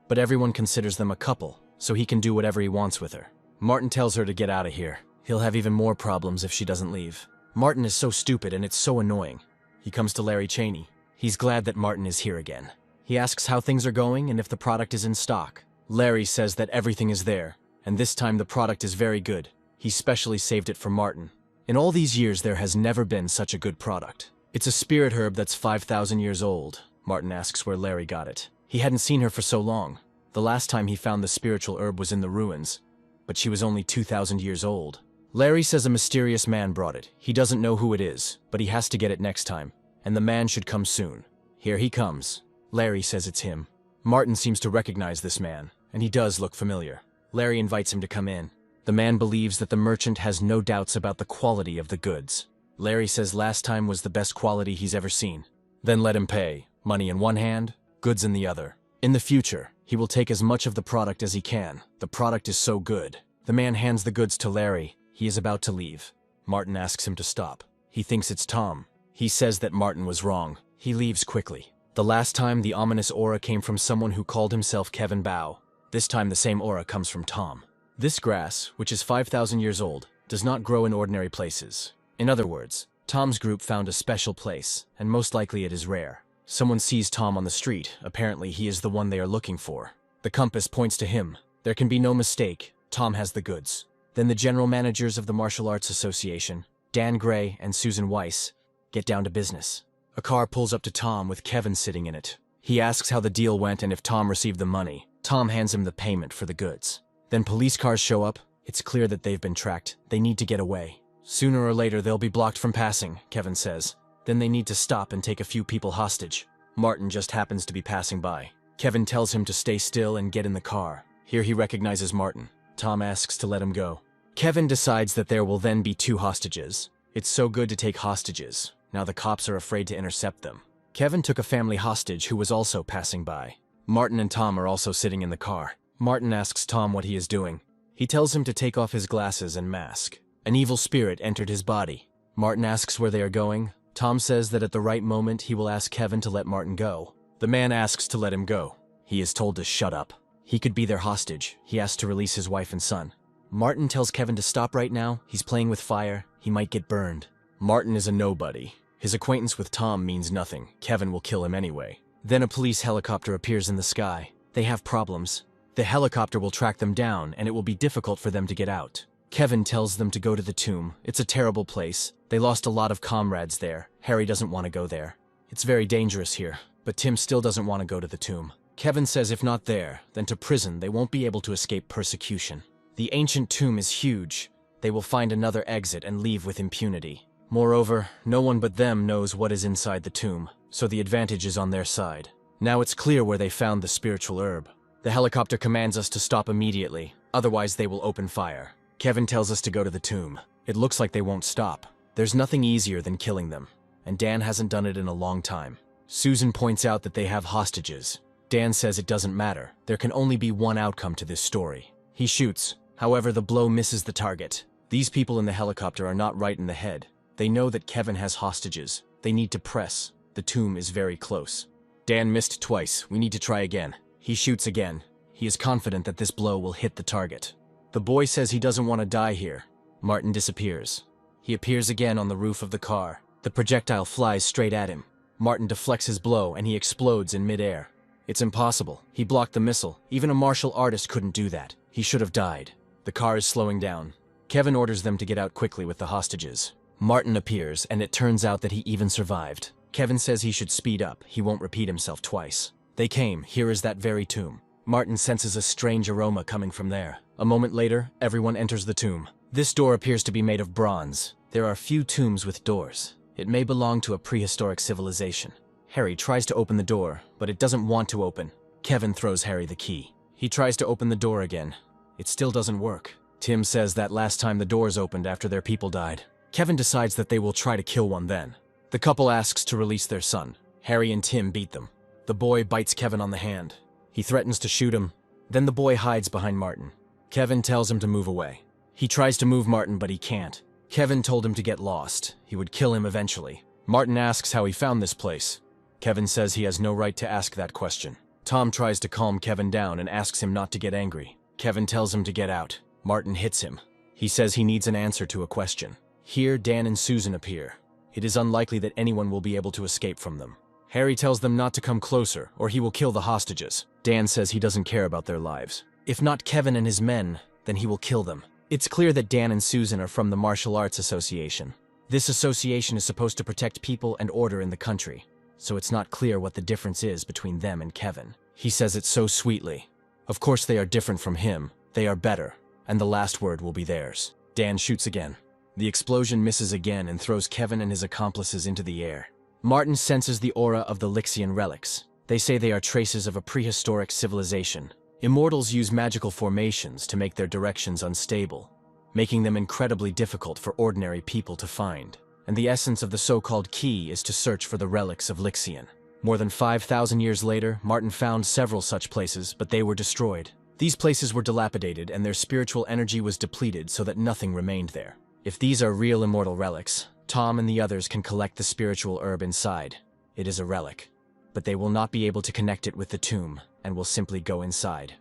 but everyone considers them a couple, so he can do whatever he wants with her. Martin tells her to get out of here. He'll have even more problems if she doesn't leave. Martin is so stupid and it's so annoying. He comes to Larry Cheney. He's glad that Martin is here again. He asks how things are going and if the product is in stock. Larry says that everything is there, and this time the product is very good. He specially saved it for Martin. In all these years, there has never been such a good product. It's a spirit herb that's 5,000 years old. Martin asks where Larry got it. He hadn't seen her for so long. The last time he found the spiritual herb was in the ruins, but she was only 2,000 years old. Larry says a mysterious man brought it. He doesn't know who it is, but he has to get it next time, and the man should come soon. Here he comes. Larry says it's him. Martin seems to recognize this man, and he does look familiar. Larry invites him to come in. The man believes that the merchant has no doubts about the quality of the goods. Larry says last time was the best quality he's ever seen. Then let him pay. Money in one hand, goods in the other. In the future, he will take as much of the product as he can. The product is so good. The man hands the goods to Larry. He is about to leave. Martin asks him to stop. He thinks it's Tom. He says that Martin was wrong. He leaves quickly. The last time, the ominous aura came from someone who called himself Kevin Bow. This time, the same aura comes from Tom. This grass, which is 5,000 years old, does not grow in ordinary places. In other words, Tom's group found a special place, and most likely it is rare. Someone sees Tom on the street. Apparently, he is the one they are looking for. The compass points to him. There can be no mistake. Tom has the goods. Then the general managers of the Martial Arts Association, Dan Gray and Susan Weiss, get down to business. A car pulls up to Tom with Kevin sitting in it. He asks how the deal went and if Tom received the money. Tom hands him the payment for the goods. Then police cars show up. It's clear that they've been tracked. They need to get away. Sooner or later, they'll be blocked from passing, Kevin says. Then they need to stop and take a few people hostage. Martin just happens to be passing by. Kevin tells him to stay still and get in the car. Here he recognizes Martin. Tom asks to let him go. Kevin decides that there will then be 2 hostages. It's so good to take hostages. Now the cops are afraid to intercept them. Kevin took a family hostage who was also passing by. Martin and Tom are also sitting in the car. Martin asks Tom what he is doing. He tells him to take off his glasses and mask. An evil spirit entered his body. Martin asks where they are going. Tom says that at the right moment he will ask Kevin to let Martin go. The man asks to let him go. He is told to shut up. He could be their hostage. He asks to release his wife and son. Martin tells Kevin to stop right now. He's playing with fire. He might get burned. Martin is a nobody. His acquaintance with Tom means nothing. Kevin will kill him anyway. Then a police helicopter appears in the sky. They have problems. The helicopter will track them down, and it will be difficult for them to get out. Kevin tells them to go to the tomb. It's a terrible place. They lost a lot of comrades there. Harry doesn't want to go there. It's very dangerous here, but Tim still doesn't want to go to the tomb. Kevin says if not there, then to prison. They won't be able to escape persecution. The ancient tomb is huge. They will find another exit and leave with impunity. Moreover, no one but them knows what is inside the tomb, so the advantage is on their side. Now it's clear where they found the spiritual herb. The helicopter commands us to stop immediately, otherwise they will open fire. Kevin tells us to go to the tomb. It looks like they won't stop. There's nothing easier than killing them, and Dan hasn't done it in a long time. Susan points out that they have hostages. Dan says it doesn't matter. There can only be one outcome to this story. He shoots. However, the blow misses the target. These people in the helicopter are not right in the head. They know that Kevin has hostages. They need to press. The tomb is very close. Dan missed twice. We need to try again. He shoots again. He is confident that this blow will hit the target. The boy says he doesn't want to die here. Martin disappears. He appears again on the roof of the car. The projectile flies straight at him. Martin deflects his blow and he explodes in midair. It's impossible. He blocked the missile. Even a martial artist couldn't do that. He should have died. The car is slowing down. Kevin orders them to get out quickly with the hostages. Martin appears, and it turns out that he even survived. Kevin says he should speed up. He won't repeat himself twice. They came. Here is that very tomb. Martin senses a strange aroma coming from there. A moment later, everyone enters the tomb. This door appears to be made of bronze. There are few tombs with doors. It may belong to a prehistoric civilization. Harry tries to open the door, but it doesn't want to open. Kevin throws Harry the key. He tries to open the door again. It still doesn't work. Tim says that last time the doors opened after their people died. Kevin decides that they will try to kill one then. The couple asks to release their son. Harry and Tim beat them. The boy bites Kevin on the hand. He threatens to shoot him. Then the boy hides behind Martin. Kevin tells him to move away. He tries to move Martin, but he can't. Kevin told him to get lost. He would kill him eventually. Martin asks how he found this place. Kevin says he has no right to ask that question. Tom tries to calm Kevin down and asks him not to get angry. Kevin tells him to get out. Martin hits him. He says he needs an answer to a question. Here, Dan and Susan appear. It is unlikely that anyone will be able to escape from them. Harry tells them not to come closer, or he will kill the hostages. Dan says he doesn't care about their lives. If not Kevin and his men, then he will kill them. It's clear that Dan and Susan are from the Martial Arts Association. This association is supposed to protect people and order in the country, so it's not clear what the difference is between them and Kevin. He says it so sweetly. Of course they are different from him. They are better, and the last word will be theirs. Dan shoots again. The explosion misses again and throws Kevin and his accomplices into the air. Martin senses the aura of the Lixian relics. They say they are traces of a prehistoric civilization. Immortals use magical formations to make their directions unstable, making them incredibly difficult for ordinary people to find. And the essence of the so-called key is to search for the relics of Lixian. More than 5,000 years later, Martin found several such places, but they were destroyed. These places were dilapidated and their spiritual energy was depleted so that nothing remained there. If these are real immortal relics, Tom and the others can collect the spiritual herb inside. It is a relic, but they will not be able to connect it with the tomb and will simply go inside.